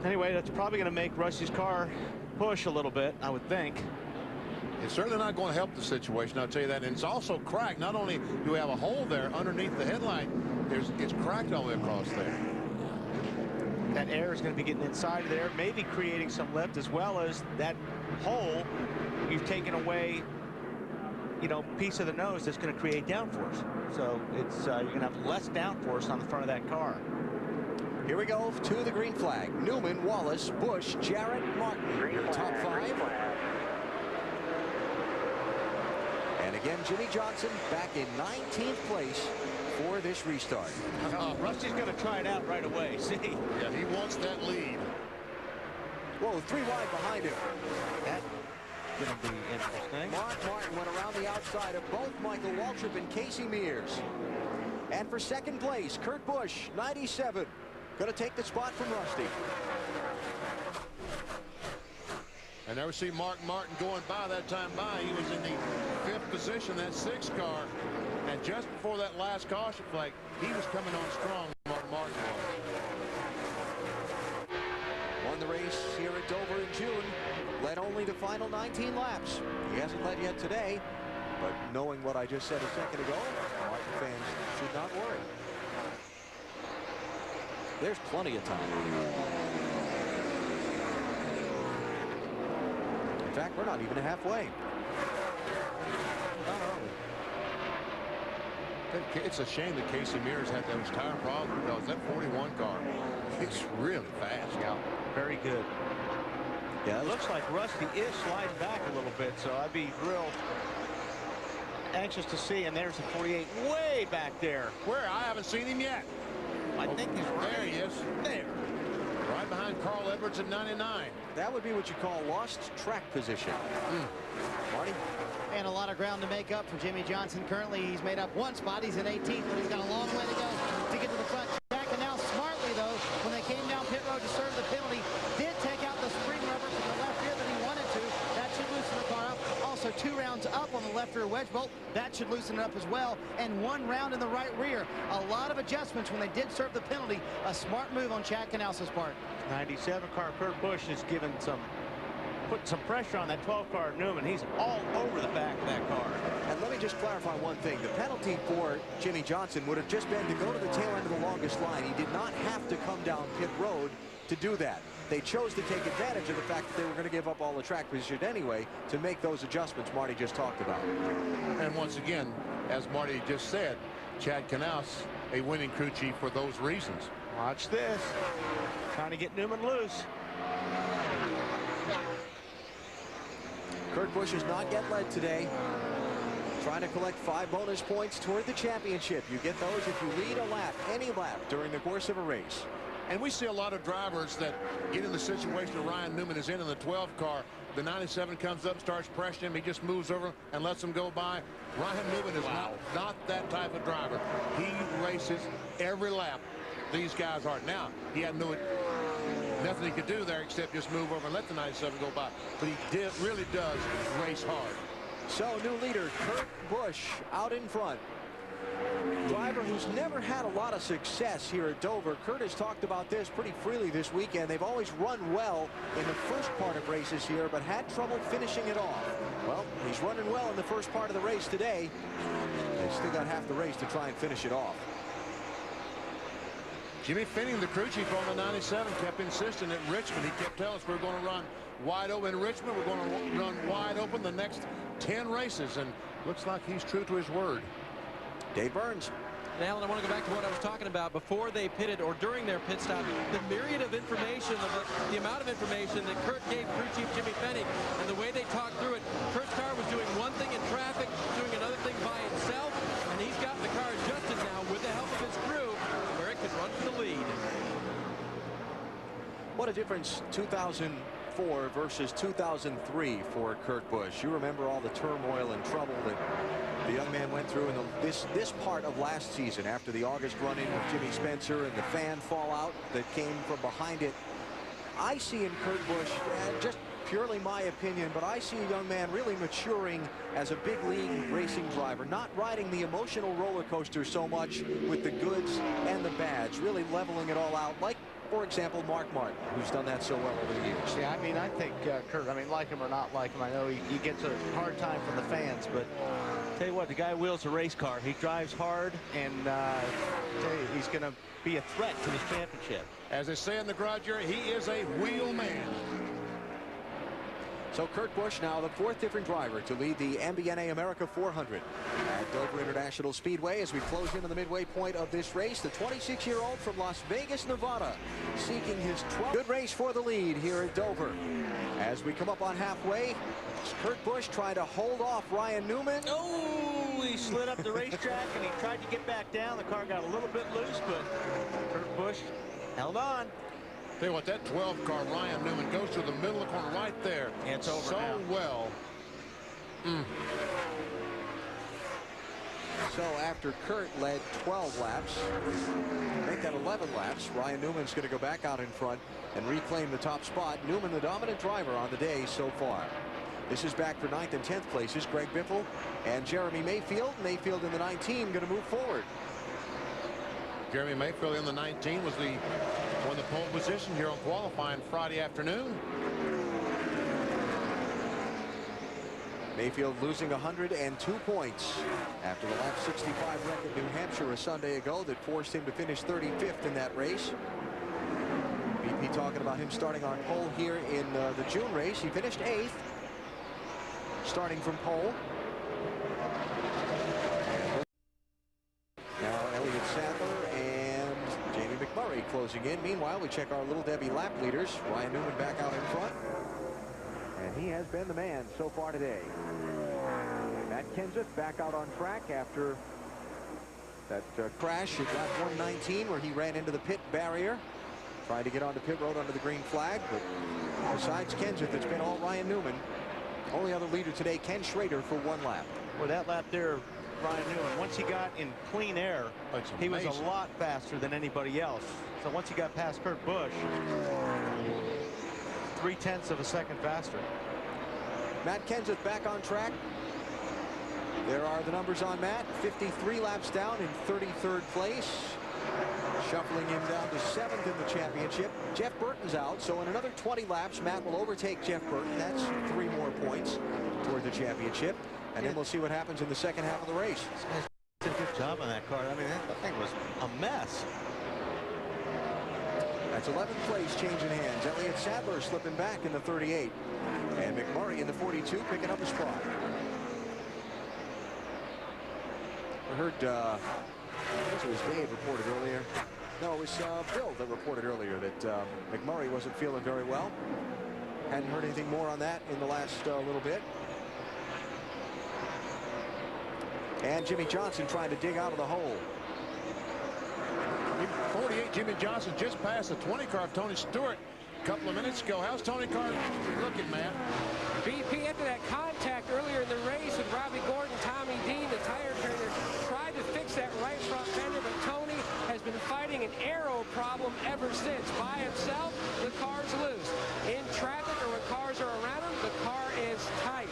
anyway, that's probably going to make Rusty's car push a little bit, I would think. It's certainly not going to help the situation, I'll tell you that. And it's also cracked. Not only do we have a hole there underneath the headlight, it's cracked all the way across there. That air is going to be getting inside of there, maybe creating some lift, as well as that hole. You've taken away, you know, piece of the nose that's going to create downforce. So it's you're going to have less downforce on the front of that car. Here we go to the green flag. Newman, Wallace, Busch, Jarrett, Martin. Your top 5. And again, Jimmy Johnson back in 19th place for this restart. Rusty's going to try it out right away. See? Yeah, he wants that lead. Whoa, 3 wide behind him. That's going to be interesting. Mark Martin went around the outside of both Michael Waltrip and Casey Mears. And for 2nd place, Kurt Busch, 97. Going to take the spot from Rusty. I never see Mark Martin going by that time by. He was in the 5th position, that 6th car. And just before that last caution flag, he was coming on strong, Mark Martin was. Won the race here at Dover in June. Led only the final 19 laps. He hasn't led yet today. But knowing what I just said a second ago, Martin fans should not worry. There's plenty of time. In fact, we're not even halfway. It's a shame that Casey Mears had those tire problems, because that 41 car, it's really fast. Yeah, very good. Yeah, it looks like Rusty is sliding back a little bit, so I'd be real anxious to see. And there's the 48 way back there. Where? I haven't seen him yet. I think he's right there. He is. There. Right behind Carl Edwards at 99. That would be what you call lost track position. Marty? And a lot of ground to make up for Jimmy Johnson. Currently, he's made up 1 spot. He's in 18th, but he's got a long way to go to get to the front. Jack, and now smartly, though, when they came down pit road to serve the penalty, did take out the spring rubber from the left rear that he wanted to. That should loosen the car up. Also, 2 rounds up on the left rear wedge bolt. That should loosen it up as well. And 1 round in the right rear. A lot of adjustments when they did serve the penalty. A smart move on Chad Canals' part. 97 car Kurt Busch is giving putting some pressure on that 12 car Newman. He's all over the back of that car. And let me just clarify one thing. The penalty for Jimmy Johnson would have just been to go to the tail end of the longest line. He did not have to come down pit road to do that. They chose to take advantage of the fact that they were going to give up all the track position anyway to make those adjustments Marty just talked about. And once again, as Marty just said, Chad Canals, a winning crew chief for those reasons. Watch this. Trying to get Newman loose. Kurt Busch has not yet led today. Trying to collect 5 bonus points toward the championship. You get those if you lead a lap, any lap, during the course of a race. And we see a lot of drivers that get in the situation that Ryan Newman is in the 12 car. The 97 comes up, starts pressuring him. He just moves over and lets him go by. Ryan Newman is not that type of driver. He races every lap. These guys are. Now, he had nothing he could do there except just move over and let the 97 go by. But he really does race hard. So, new leader, Kurt Busch, out in front. Driver who's never had a lot of success here at Dover. Kurt has talked about this pretty freely this weekend. They've always run well in the first part of races here, but had trouble finishing it off. Well, he's running well in the first part of the race today. They've still got half the race to try and finish it off. Jimmy Finning, the crew chief on the 97, kept insisting at Richmond. He kept telling us we're going to run wide open in Richmond. We're going to run wide open the next 10 races, and looks like he's true to his word. Dave Burns. And Alan, I want to go back to what I was talking about before they pitted or during their pit stop. The myriad of information, the amount of information that Kurt gave crew chief Jimmy Finning, and the way they talked through it. Kurt's car was doing one thing in traffic, doing another thing by itself, and he's gotten the car adjusted now with the help of his crew, where it could run for the lead. What a difference 2004 versus 2003 for Kurt Busch. You remember all the turmoil and trouble that the young man went through in this part of last season after the August run-in with Jimmy Spencer and the fan fallout that came from behind it. I see in Kurt Busch, just purely my opinion, but I see a young man really maturing as a big league racing driver, not riding the emotional roller coaster so much with the goods and the bads, really leveling it all out, like, for example, Mark Martin, who's done that so well over the years. Yeah, I mean, I think Kurt, I mean, like him or not like him, I know he gets a hard time from the fans, but tell you what, the guy wheels a race car. He drives hard, and tell you, he's going to be a threat to this championship. As they say in the garage area, he is a wheel man. So Kurt Busch now the 4th different driver to lead the MBNA America 400 at Dover International Speedway as we close into the midway point of this race. The 26-year-old from Las Vegas, Nevada, seeking his 12th. Good race for the lead here at Dover. As we come up on halfway, Kurt Busch trying to hold off Ryan Newman. Oh, he slid up the racetrack and he tried to get back down. The car got a little bit loose, but Kurt Busch held on. Tell you what, that 12 car, Ryan Newman, goes to the middle of the corner right there. And it's over so now. Well. So after Kurt led 12 laps, make that 11 laps, Ryan Newman's going to go back out in front and reclaim the top spot. Newman, the dominant driver on the day so far. This is back for 9th and 10th places. Greg Biffle and Jeremy Mayfield. Mayfield in the 19 going to move forward. Jeremy Mayfield in the 19 was won the pole position here on qualifying Friday afternoon. Mayfield losing 102 points after the lap 65 wreck at New Hampshire a Sunday ago that forced him to finish 35th in that race. BP talking about him starting on pole here in the June race. He finished 8th, starting from pole. Now Elliott Sadler and Jamie McMurray closing in. Meanwhile, we check our Little Debbie lap leaders. Ryan Newman back out in front. And he has been the man so far today. Matt Kenseth back out on track after that crash at lap 119 where he ran into the pit barrier. Tried to get onto pit road under the green flag, but besides Kenseth, it's been all Ryan Newman. Only other leader today, Ken Schrader, for 1 lap. Well, that lap there, Ryan Newman, once he got in clean air, he was a lot faster than anybody else. So once he got past Kurt Busch, 0.3 of a second faster. Matt Kenseth back on track. There are the numbers on Matt. 53 laps down in 33rd place. Shuffling him down to 7th in the championship. Jeff Burton's out, so in another 20 laps, Matt will overtake Jeff Burton. That's 3 more points toward the championship. And then we'll see what happens in the second half of the race. Did a good job on that car. I mean, that thing was a mess. That's 11th place change in hands. Elliott Sadler slipping back in the 38. And McMurray in the 42 picking up a spot. I heard, I guess it was Dave reported earlier. No, it was Bill that reported earlier that McMurray wasn't feeling very well. Hadn't heard anything more on that in the last little bit. And Jimmy Johnson trying to dig out of the hole. 48, Jimmy Johnson just passed the 20 car of Tony Stewart a couple of minutes ago. How's Tony Car looking, Matt? BP after that contact earlier in the race with Robbie Gordon, Tommy Dean, the tire trainer, tried to fix that right front fender, but Tony has been fighting an aero problem ever since. By himself, the car's loose. In traffic or when cars are around him, the car is tight.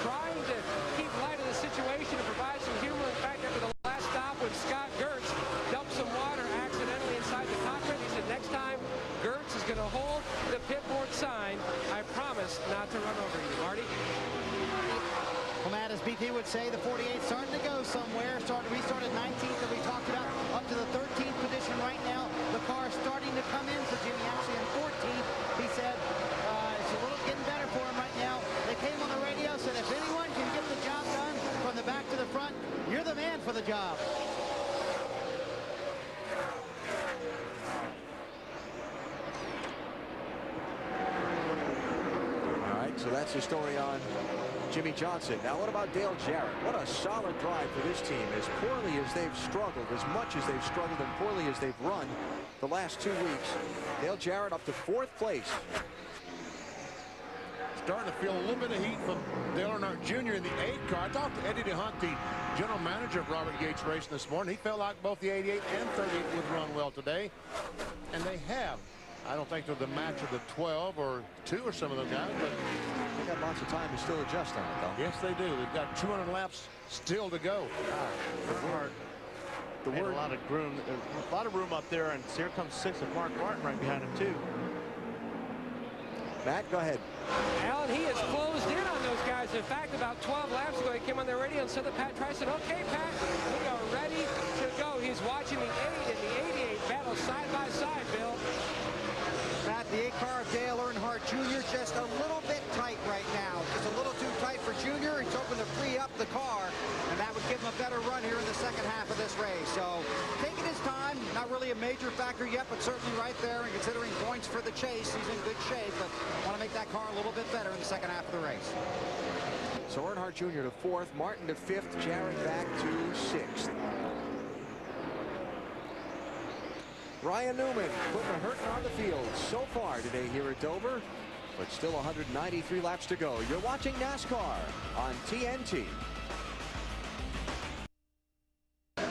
Trying to keep light of the situation and provide some humor. In fact, after the last stop when Scott Gertz dumped some water accidentally inside the cockpit, he said next time Gertz is going to hold the pit board sign, I promise not to run over you. Marty? Well, Matt, as BP would say, the 48 starting to go somewhere. We started 19th that we talked about up to the 13th position right now. The car is starting to come in for Jimmy, actually in 14th. He said it's a little getting better for him right now. They came on the radio, said if anyone can get the job done from the back to the front, you're the man for the job. So that's the story on Jimmy Johnson. Now what about Dale Jarrett? What a solid drive for this team. As poorly as they've struggled, as much as they've struggled and poorly as they've run the last 2 weeks, Dale Jarrett up to 4th place. Starting to feel a little bit of heat from Dale Earnhardt Jr. in the 8 car. I talked to Eddie DeHunt, the general manager of Robert Yates Racing this morning. He felt like both the 88 and 38 would run well today, and they have. I don't think they're the match of the 12 or 2 or some of those guys, but they got lots of time to still adjust on it, though. Yes, they do. They've got 200 laps still to go. A lot of room up there, and here comes 6 of Mark Martin right behind him too. Matt, go ahead. Alan, he has closed in on those guys. In fact, about 12 laps ago, he came on the radio and said to Pat Trice, said, "Okay, Pat, we are ready to go." He's watching the 8 and the 88 battle side by side, Bill. Matt, the 8 car of Dale Earnhardt Jr. just a little bit tight right now. Just a little too tight for Jr. He's hoping to free up the car, and that would give him a better run here in the second half of this race. So taking his time, not really a major factor yet, but certainly right there. And considering points for the chase, he's in good shape, but want to make that car a little bit better in the second half of the race. So Earnhardt Jr. to 4th, Martin to 5th, Jarrett back to 6th. Ryan Newman putting a hurting on the field so far today here at Dover, but still 193 laps to go. You're watching NASCAR on TNT. The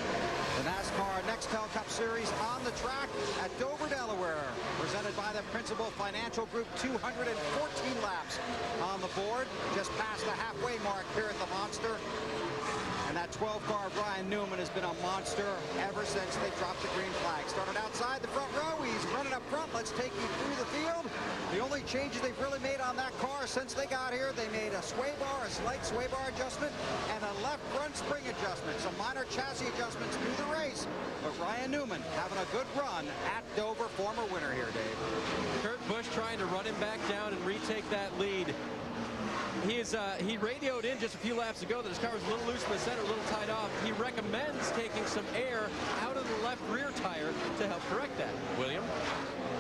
NASCAR Nextel Cup Series on the track at Dover, Delaware. Presented by the Principal Financial Group. 214 laps on the board. Just past the halfway mark here at the Monster. And that 12 car of Ryan Newman has been a monster ever since they dropped the green flag. Started outside the front row. He's running up front. Let's take you through the field. The only changes they've really made on that car since they got here, they made a sway bar, a slight sway bar adjustment, and a left front spring adjustment. Some minor chassis adjustments through the race. But Ryan Newman having a good run at Dover, former winner here, Dave. Kurt Busch trying to run him back down and retake that lead. He radioed in just a few laps ago that his car was a little loose in the center, a little tied off. He recommends taking some air out of the left rear tire to help correct that. William?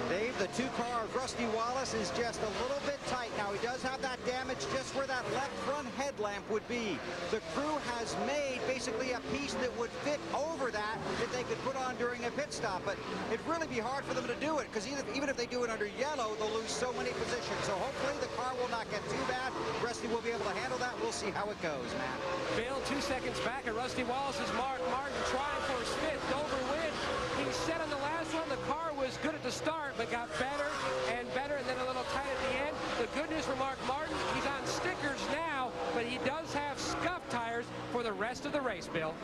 Dave, the 2 car of Rusty Wallace is just a little bit tight. Now, he does have that damage just where that left front headlamp would be. The crew has made basically a piece that would fit over that they could put on during a pit stop. But it'd really be hard for them to do it, because even if they do it under yellow, they'll lose so many positions. So hopefully the car will not get too bad. Rusty will be able to handle that. We'll see how it goes, Matt. Bill, 2 seconds back at Rusty Wallace's Mark Martin trying for his 5th Dover win. He said on the last one the car was good at the start, but got better and better, and then a little tight at the end. The good news for Mark Martin, he's on stickers now, but he does have scuffed tires for the rest of the race, Bill.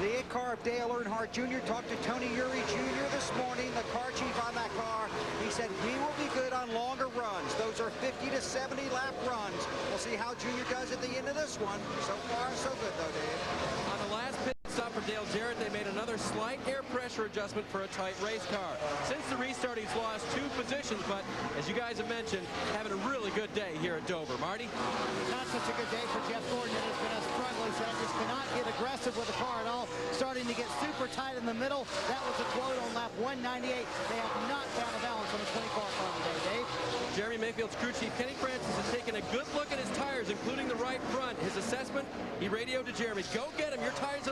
The 8 car of Dale Earnhardt Jr. talked to Tony Uri Jr. this morning, the car chief on that car. He said he will be good on longer runs. Those are 50 to 70 lap runs. We'll see how Jr. does at the end of this one. So far, so good, though, Dave. On the last pit stop for Dale Jarrett, they made another slight air pressure adjustment for a tight race car. Since the restart, he's lost 2 positions, but as you guys have mentioned, having a really good day here at Dover. Marty? Not such a good day for Jeff Gordon. It has been a struggle. He said, just cannot get aggressive with the car at all. Starting to get super tight in the middle. That was a quote on lap 198. They have not found a balance on the 20 car today, Dave. Jeremy Mayfield's crew chief, Kenny Francis, has taken a good look at his tires, including the right front. His assessment, he radioed to Jeremy, "Go get him. Your tires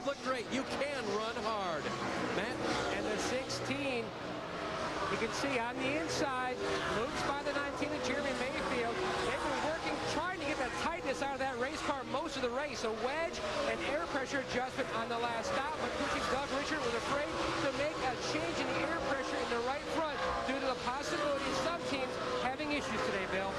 see on the inside, moves by the 19 of Jeremy Mayfield. They've been working, trying to get that tightness out of that race car most of the race. A wedge and air pressure adjustment on the last stop, but coaching Doug Richard was afraid to make a change in the air pressure in the right front due to the possibility of some teams having issues today, Bill.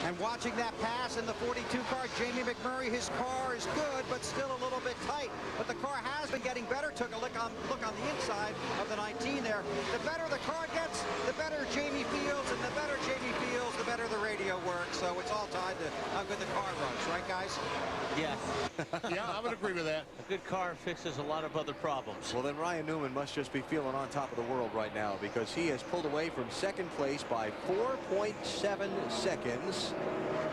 And watching that pass in the 42 car, Jamie McMurray, his car is good, but still a little bit tight. But the car has been getting better. Took a look on the inside of the 19 there. The better the car gets, the better Jamie feels, and the better Jamie feels, the better the radio works. So it's all tied to how good the car runs, right, guys? Yeah. Yeah, I would agree with that. A good car fixes a lot of other problems. Well, then Ryan Newman must just be feeling on top of the world right now, because he has pulled away from second place by 4.7 seconds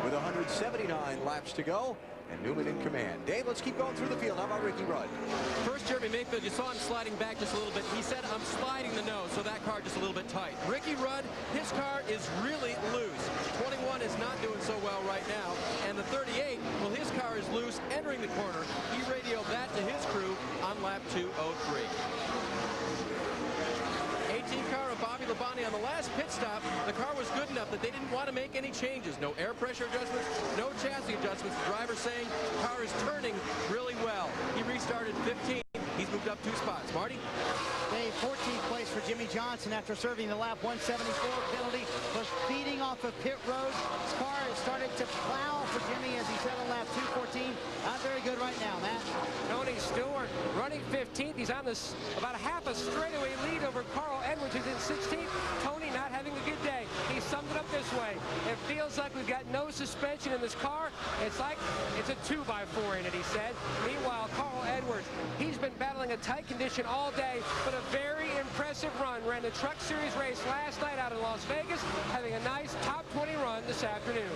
with 179 laps to go. And Newman in command. Dave, let's keep going through the field. How about Ricky Rudd? First, Jeremy Mayfield, you saw him sliding back just a little bit. He said, I'm sliding the nose, so that car just a little bit tight. Ricky Rudd, his car is really loose. 21 is not doing so well right now. And the 38, well, his car is loose entering the corner. He radioed that to his crew on lap 203. 18 car of Bobby Labonte on the last pit stop. The car was good enough that they didn't want to make any changes. No air pressure adjustments, no chassis adjustments. The driver saying the car is turning really well. He restarted 15. He's moved up 2 spots. Marty? Dave, 14th place for Jimmy Johnson after serving the lap 174 penalty for speeding off of pit road. His car has started to plow for Jimmy as he set on lap 214. Not very good right now, Matt. Tony Stewart running 15th. He's on this about a half a straightaway lead over Carl Edwards, who's in 16th. Tony not having a good day. He summed it up this way. It feels like we've got no suspension in this car. It's like it's a 2x4 in it, he said. Meanwhile, Carl Edwards, he's been battling a tight condition all day, but a very impressive run. Ran the Truck Series race last night out in Las Vegas, having a nice top 20 run this afternoon.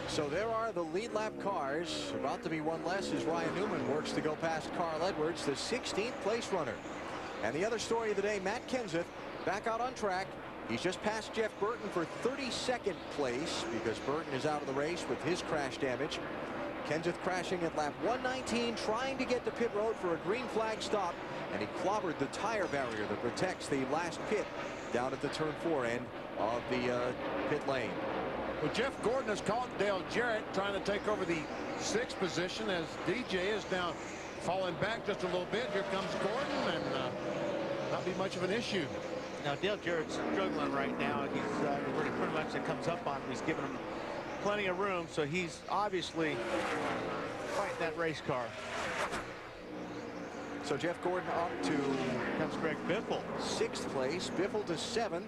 So there are the lead lap cars. About to be one less as Ryan Newman works to go past Carl Edwards, the 16th place runner. And the other story of the day, Matt Kenseth back out on track. He's just passed Jeff Burton for 32nd place because Burton is out of the race with his crash damage. Kenseth crashing at lap 119, trying to get to pit road for a green flag stop, and he clobbered the tire barrier that protects the last pit down at the turn 4 end of the pit lane. Well, Jeff Gordon has caught Dale Jarrett trying to take over the 6th position as DJ is now falling back just a little bit. Here comes Gordon, and not be much of an issue. Now, Dale Jarrett's struggling right now. He's pretty much that comes up on him. He's giving him plenty of room, so he's obviously fighting that race car. So Jeff Gordon up to comes Greg Biffle, 6th place, Biffle to 7th,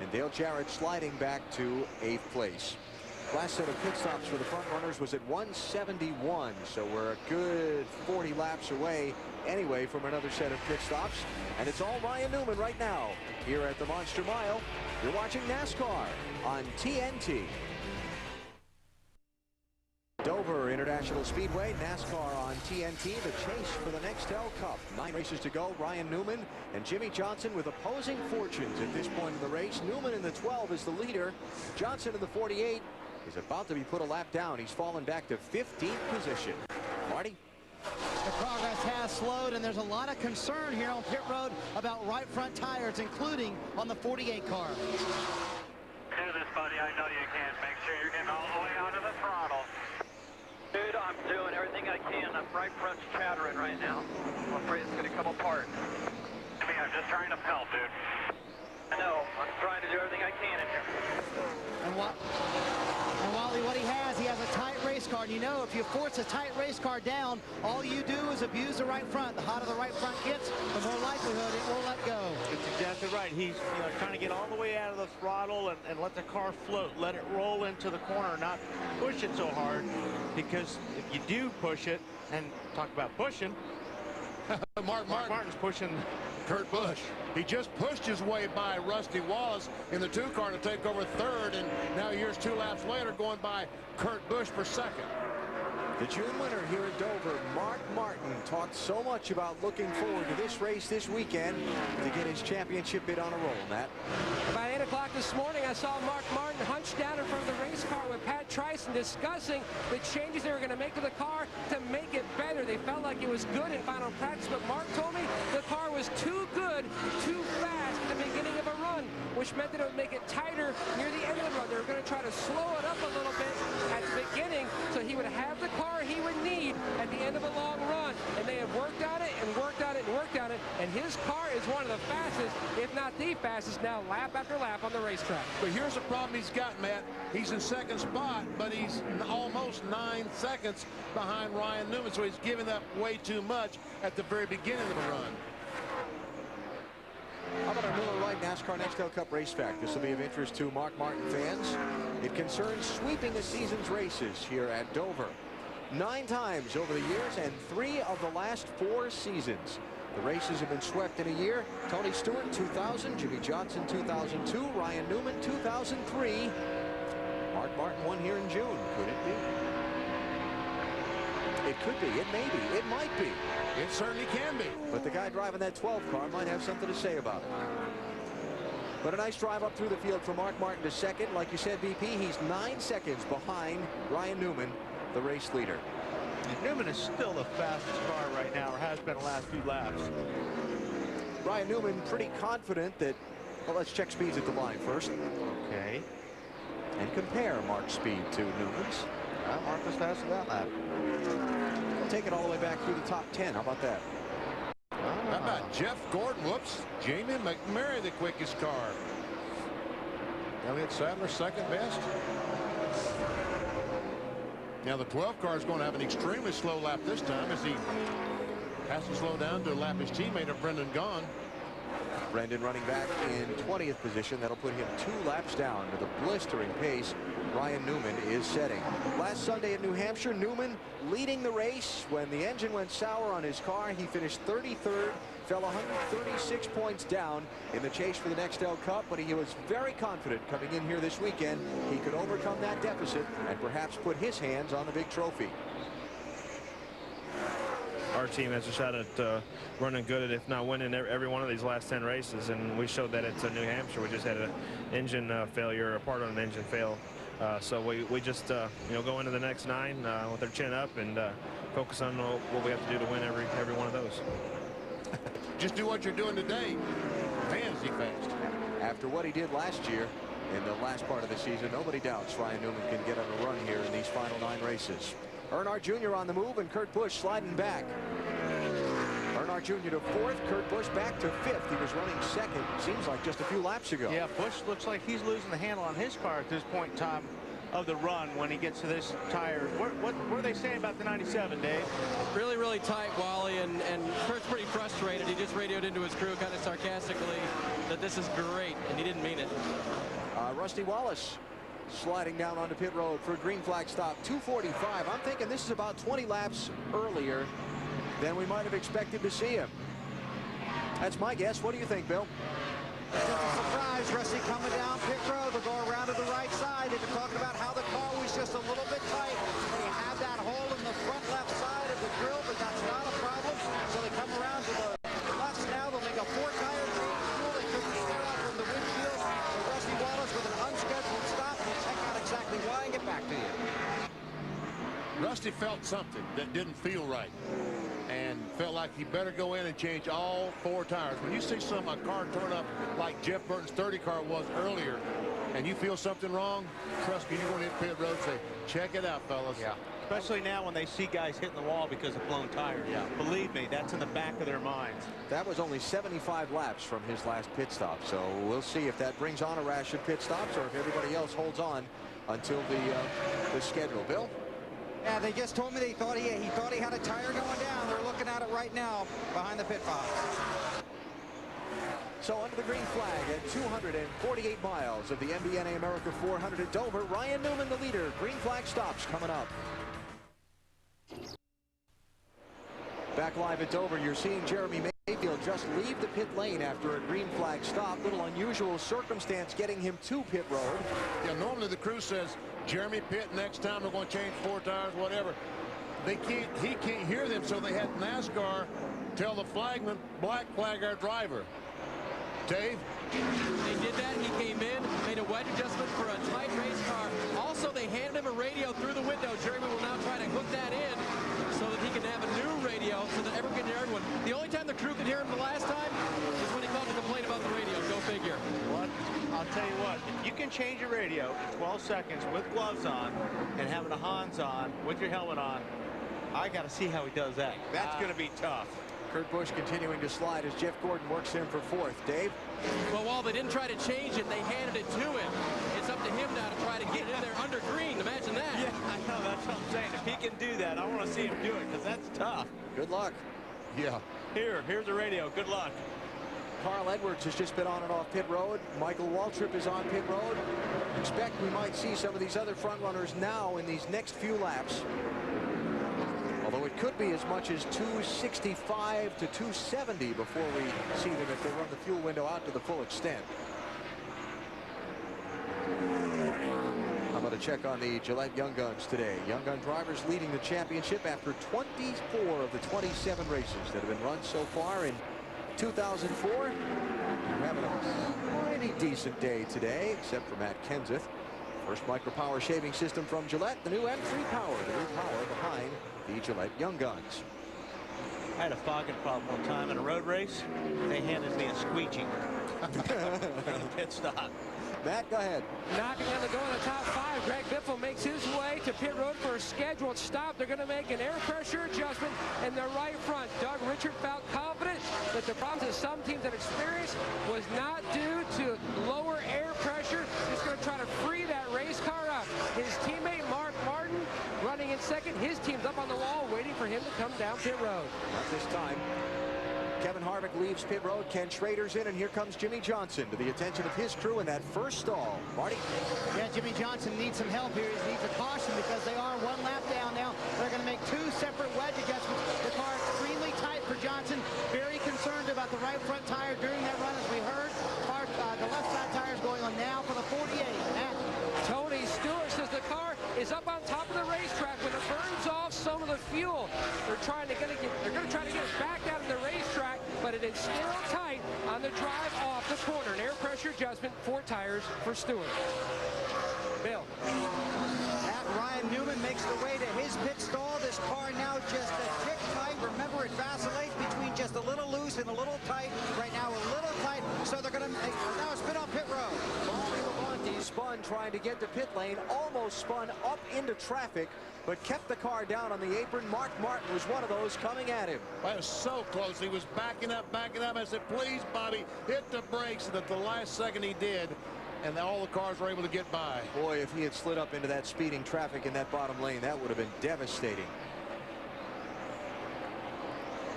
and Dale Jarrett sliding back to 8th place. Last set of pit stops for the front runners was at 171, so we're a good 40 laps away anyway from another set of pit stops. And it's all Ryan Newman right now here at the Monster Mile. You're watching NASCAR on TNT. Dover International Speedway, NASCAR on TNT, the chase for the Nextel Cup. 9 races to go. Ryan Newman and Jimmy Johnson with opposing fortunes at this point in the race. Newman in the 12 is the leader. Johnson in the 48 is about to be put a lap down. He's fallen back to 15th position. Marty? The progress has slowed, and there's a lot of concern here on pit road about right front tires, including on the 48 car. Do this, buddy. I know you can. Make sure you're getting all the way onto the throttle. Dude, I'm doing everything I can. The right front's chattering right now. I'm afraid it's going to come apart. I mean, I'm just trying to pelt, dude. I know. I'm trying to do everything I can in here. And Wally, what he has a tight race car. And you know, if you force a tight race car down, all you do is abuse the right front. The hotter the right front gets, the more likelihood it will let go. That's exactly right. He's trying to get all the way out of the throttle and let the car float. Let it roll into the corner, not push it so hard. Because if you do push it, and talk about pushing, Mark Martin's pushing Kurt Busch. He just pushed his way by Rusty Wallace in the 2 car to take over 3rd, and now here's 2 laps later going by Kurt Busch for 2nd. The June winner here at Dover, Mark Martin, talked so much about looking forward to this race this weekend to get his championship bid on a roll, Matt. About 8 o'clock this morning, I saw Mark Martin hunched down in front of the race car with Pat Tryson discussing the changes they were going to make to the car to make it better. They felt like it was good in final practice, but Mark told me the car was too good, too fast at the beginning of a run. run, which meant that it would make it tighter near the end of the run. They were going to try to slow it up a little bit at the beginning so he would have the car he would need at the end of a long run. And they have worked on it and worked on it and worked on it. And his car is one of the fastest, if not the fastest, now lap after lap on the racetrack. But here's the problem he's got, Matt. He's in second spot, but he's almost 9 seconds behind Ryan Newman, so he's giving up way too much at the very beginning of the run. How about our Miller Lite NASCAR Nextel Cup race fact? This will be of interest to Mark Martin fans. It concerns sweeping the season's races here at Dover. 9 times over the years and 3 of the last 4 seasons. The races have been swept in a year. Tony Stewart, 2000. Jimmy Johnson, 2002. Ryan Newman, 2003. Mark Martin won here in June. Could it be? It could be. It may be. It might be. It certainly can be. But the guy driving that 12 car might have something to say about it. But a nice drive up through the field for Mark Martin to second. Like you said, BP, he's 9 seconds behind Ryan Newman, the race leader. Newman is still the fastest car right now, or has been the last few laps. Ryan Newman pretty confident that, well, let's check speeds at the line first. Okay. And compare Mark's speed to Newman's. Mark was fast in that lap. We'll take it all the way back through the top 10. How about that? How about Jeff Gordon? Whoops. Jamie McMurray, the quickest car. Elliott Sadler, second best. Now the 12 car is going to have an extremely slow lap this time as he has to slow down to lap his teammate of Brendan Gaughan. Brendan running back in 20th position. That'll put him 2 laps down to the blistering pace Ryan Newman is setting. Last Sunday at New Hampshire, Newman leading the race. When the engine went sour on his car, he finished 33rd, fell 136 points down in the chase for the Nextel Cup, but he was very confident coming in here this weekend he could overcome that deficit and perhaps put his hands on the big trophy. Our team has a shot at running good at, if not winning, every one of these last 10 races, and we showed that at New Hampshire. We just had an engine failure, a part on an engine fail. So we just you know, go into the next 9 with our chin up and focus on what we have to do to win every one of those. Just do what you're doing today. Fantasy fast. After what he did last year in the last part of the season, nobody doubts Ryan Newman can get on a run here in these final 9 races. Earnhardt Jr. on the move and Kurt Busch sliding back. Earnhardt Jr. to 4th, Kurt Busch back to 5th. He was running 2nd, seems like just a few laps ago. Yeah, Busch looks like he's losing the handle on his car at this point in time of the run when he gets to this tire. What are they saying about the 97, Dave? Really, really tight, Wally, and Kurt's pretty frustrated. He just radioed into his crew kind of sarcastically that this is great, and he didn't mean it. Rusty Wallace sliding down onto pit road for a green flag stop. 2:45. I'm thinking this is about 20 laps earlier than we might have expected to see him. That's my guess. What do you think, Bill? Surprise, Rusty coming down pit road. They'll go around to the right side. They've been talking about how the car was just a little bit tight. They have that hole in the front left side of the grill, but that's not a problem. So they come around to the left now. They'll make a 4-tire change. They took the stare out from the windshield. So Rusty Wallace with an unscheduled stop. We'll check out exactly why and get back to you. Rusty felt something that didn't feel right and felt like he better go in and change all 4 tires. When you see a car turn up like Jeff Burton's 30 car was earlier and you feel something wrong, trust me, you're going to hit pit road and say, check it out, fellas. Yeah. Especially now when they see guys hitting the wall because of blown tires. Yeah. Believe me, that's in the back of their minds. That was only 75 laps from his last pit stop, so we'll see if that brings on a rash of pit stops or if everybody else holds on until the schedule. Bill? Yeah, they just told me they thought he had a tire going down. They're looking at it right now behind the pit box. So under the green flag at 248 miles of the MBNA America 400 at Dover, Ryan Newman the leader. Green flag stops coming up. Back live at Dover, you're seeing Jeremy Mayfield just leave the pit lane after a green flag stop. Little unusual circumstance getting him to pit road. Yeah, normally the crew says, Jeremy, pit next time, we're going to change 4 tires, whatever. He can't hear them, so they had NASCAR tell the flagman, black flag our driver. Dave? They did that. He came in, made a wedge adjustment for a tight race car. Also, they handed him a radio through the window. Jeremy will now try to hook that in so that he can have a new radio so that everyone can hear everyone. The only time the crew could hear him the last time is when he called to complain about the radio. Go figure. Well, can change your radio in 12 seconds with gloves on and having a Hans on with your helmet on, I got to see how he does that. That's going to be tough. Kurt Busch continuing to slide as Jeff Gordon works in for fourth. Dave? Well, while they didn't try to change it, they handed it to him. It's up to him now to try to get it in there under green. Imagine that. Yeah, I know. That's what I'm saying. If he can do that, I want to see him do it because that's tough. Good luck. Yeah. Here's the radio. Good luck. Carl Edwards has just been on and off pit road. Michael Waltrip is on pit road. Expect we might see some of these other front runners now in these next few laps. Although it could be as much as 265 to 270 before we see them if they run the fuel window out to the full extent. I'm going to check on the Gillette Young Guns today. Young Gun drivers leading the championship after 24 of the 27 races that have been run so far in 2004. We're having a pretty decent day today, except for Matt Kenseth. First micro power shaving system from Gillette, the new M3 Power, the new power behind the Gillette Young Guns. I had a fogging problem one time in a road race. They handed me a squeegee in the pit stop. Matt, go ahead. Knocking on the door in the top five. Greg Biffle makes his way to pit road for a scheduled stop. They're going to make an air pressure adjustment in the right front. Doug Richard felt confident that the problems that some teams have experienced was not due to lower air pressure. He's going to try to free that race car up. His teammate Mark Martin running in second. His team's up on the wall waiting for him to come down pit road. Not this time. Kevin Harvick leaves pit road. Ken Schrader's in, and here comes Jimmy Johnson to the attention of his crew in that first stall. Marty? Yeah, Jimmy Johnson needs some help here. He needs a caution because they are one lap down now. They're going to make two separate wedge adjustments. The car extremely tight for Johnson. Very concerned about the right front tire during that run, as we heard. The left side tire is going on now for the 48. Matt. Tony Stewart says the car is up on top of the racetrack when it burns off some of the fuel. They're going to try to get it back out of the racetrack, but it is still tight on the drive off the corner. An air pressure adjustment, 4 tires for Stewart. Bill. Ryan Newman makes the way to his pit stall. This car now just a tick tight. Remember, it vacillates between just a little loose and a little tight. Right now, a little tight. So they're going to now spin off pit road. He spun trying to get to pit lane, almost spun up into traffic, but kept the car down on the apron. Mark Martin was one of those coming at him. That was so close. He was backing up. I said, please, Bobby, hit the brakes. And at the last second he did, and all the cars were able to get by. Boy, if he had slid up into that speeding traffic in that bottom lane, that would have been devastating.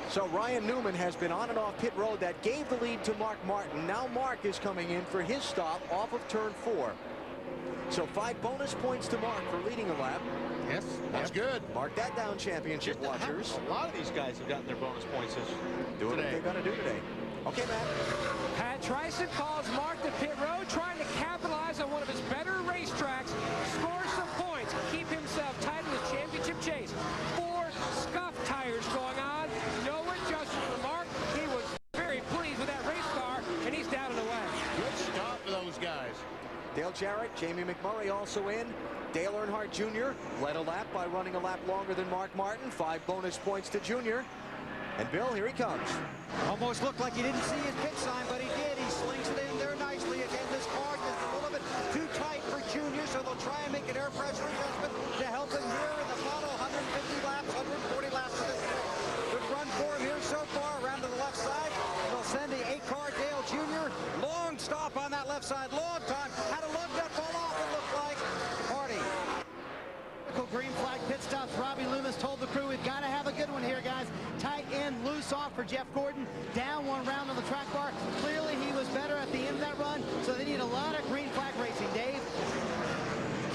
So Ryan Newman has been on and off pit road. That gave the lead to Mark Martin. Now Mark is coming in for his stop off of turn 4. So 5 bonus points to Mark for leading a lap. Yes, that's good. Mark that down, championship watchers. A lot of these guys have gotten their bonus points doing what they're going to do today. Okay, Matt. Pat Tryson calls Mark to pit road, trying to capitalize on one of his better racetracks, score some points, keep himself tight in the championship chase. 4 scuff tires going on. No adjustment for Mark. He was very pleased with that race car, and he's down and away. Good stop for those guys. Dale Jarrett, Jamie McMurray also in. Dale Earnhardt Jr. led a lap by running a lap longer than Mark Martin. 5 bonus points to Jr. And Bill, here he comes. Almost looked like he didn't see his pit sign, but he did. He slings it in there nicely. Again, this car is a little bit too tight for Junior, so they'll try and make an air pressure adjustment to help him here in the final 150 laps, 140 laps of this. Good run for him here so far, around to the left side. They'll send the 8-car Dale Jr. Long stop on that left side, long time. Had a lug nut fall off, it looked like. Hardy. Green flag pit stops. Robbie Loomis told the crew, we've got to have a good one here, guys. Tight in, loose off for Jeff Gordon. Down 1 round on the track bar. Clearly he was better at the end of that run, so they need a lot of green flag racing. Dave?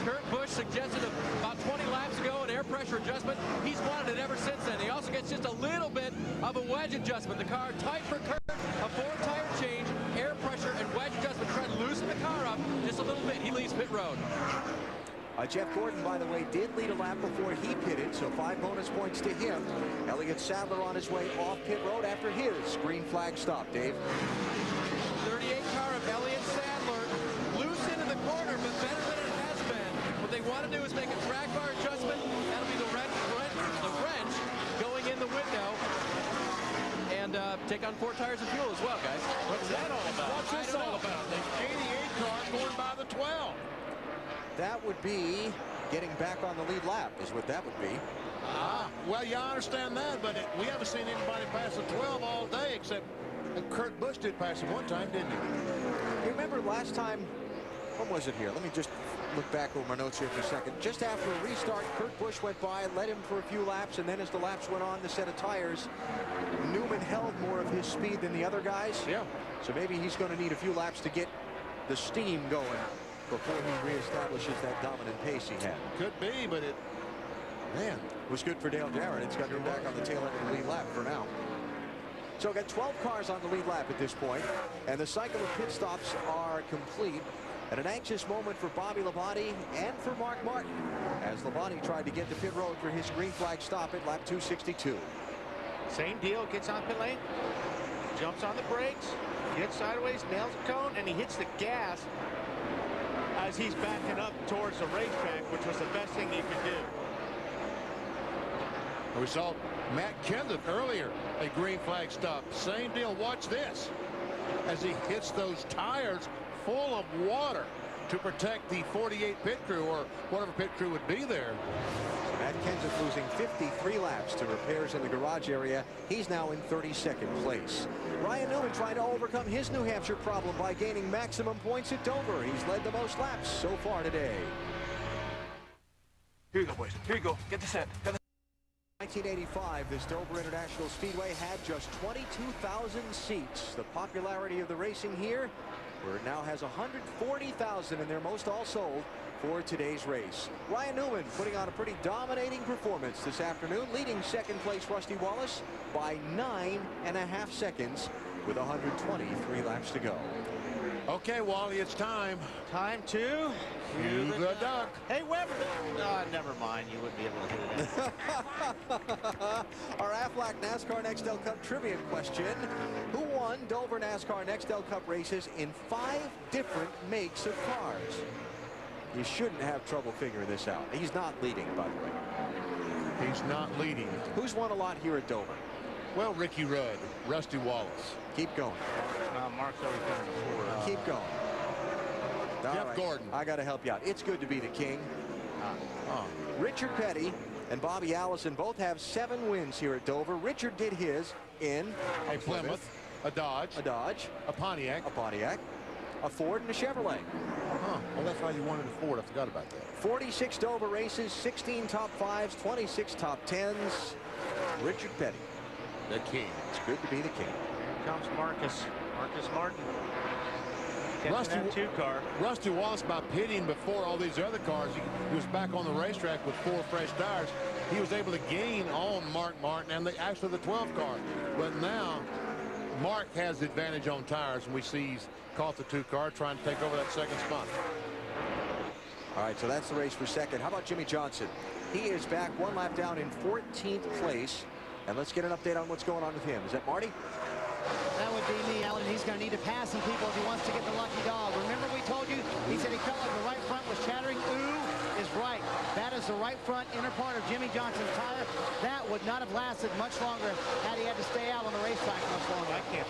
Kurt Busch suggested about 20 laps ago an air pressure adjustment. He's wanted it ever since then. He also gets just a little bit of a wedge adjustment. The car tight for Kurt. A 4-tire change, air pressure, and wedge adjustment. Trying to loosen the car up just a little bit. He leaves pit road. Jeff Gordon, by the way, did lead a lap before he pitted, so 5 bonus points to him. Elliott Sadler on his way off pit road after his green flag stop. Dave? 38 car of Elliott Sadler, loose into the corner, but better than it has been. What they want to do is make a track bar adjustment. That'll be the wrench going in the window. And take on 4 tires of fuel as well, guys. What's that all about? What's this all about? The 88 car scoring by the 12. That would be getting back on the lead lap is what that would be. Well, yeah, I understand that, but we haven't seen anybody pass the 12 all day except Kurt Busch did pass him one time, didn't he? You remember last time, when was it here? Let me just look back over my notes here for a second. Just after a restart, Kurt Busch went by, led him for a few laps, and then as the laps went on, the set of tires, Newman held more of his speed than the other guys. Yeah. So maybe he's going to need a few laps to get the steam going before he reestablishes that dominant pace he had. Could be, but it was good for Dale Jarrett. It's got him back on the tail end of the lead lap for now. So we've got 12 cars on the lead lap at this point, and the cycle of pit stops are complete. And an anxious moment for Bobby Labonte and for Mark Martin as Labonte tried to get to pit road for his green flag stop at lap 262. Same deal, gets on pit lane, jumps on the brakes, gets sideways, nails the cone, and he hits the gas as he's backing up towards the racetrack, which was the best thing he could do. We saw Matt Kenseth earlier, a green flag stop. Same deal. Watch this as he hits those tires full of water to protect the 48 pit crew or whatever pit crew would be there. So Matt Kenseth losing 53 laps to repairs in the garage area. He's now in 32nd place. Ryan Newman trying to overcome his New Hampshire problem by gaining maximum points at Dover. He's led the most laps so far today. Here you go, boys. Here you go. Get the set. 1985, this Dover International Speedway had just 22,000 seats. The popularity of the racing here, where it now has 140,000 in their most all sold for today's race. Ryan Newman putting on a pretty dominating performance this afternoon, leading second place Rusty Wallace by 9.5 seconds with 123 laps to go. Okay, Wally, it's time. Time to cue the duck. Hey, Weber. Never mind. You wouldn't be able to hit it. Our Aflac NASCAR Nextel Cup trivia question. Who won Dover NASCAR Nextel Cup races in 5 different makes of cars? You shouldn't have trouble figuring this out. He's not leading, by the way. He's not leading. Who's won a lot here at Dover? Well, Ricky Rudd, Rusty Wallace. Keep going. Mark's always done it before. Keep going. Jeff Gordon. I got to help you out. It's good to be the king. Richard Petty and Bobby Allison both have 7 wins here at Dover. Richard did his in a Plymouth, a Dodge, a Pontiac, a Ford, and a Chevrolet. Well, that's why you wanted a Ford. I forgot about that. 46 Dover races, 16 top 5s, 26 top 10s. Richard Petty, the king. It's good to be the king. Here comes Marcus Martin. Rusty Wallace, by pitting before all these other cars, he was back on the racetrack with 4 fresh tires. He was able to gain on Mark Martin and actually the 12 car. But now Mark has the advantage on tires, and we see he's caught the 2 car trying to take over that second spot. All right, so that's the race for second. How about Jimmy Johnson? He is back 1 lap down in 14th place. And let's get an update on what's going on with him. Is that Marty? That would be me, Alan. He's going to need to pass some people if he wants to get the lucky dog. Remember we told you, he said he felt like the right front was chattering. Ooh is right. That is the right front inner part of Jimmy Johnson's tire. That would not have lasted much longer had he had to stay out on the racetrack much longer. I can't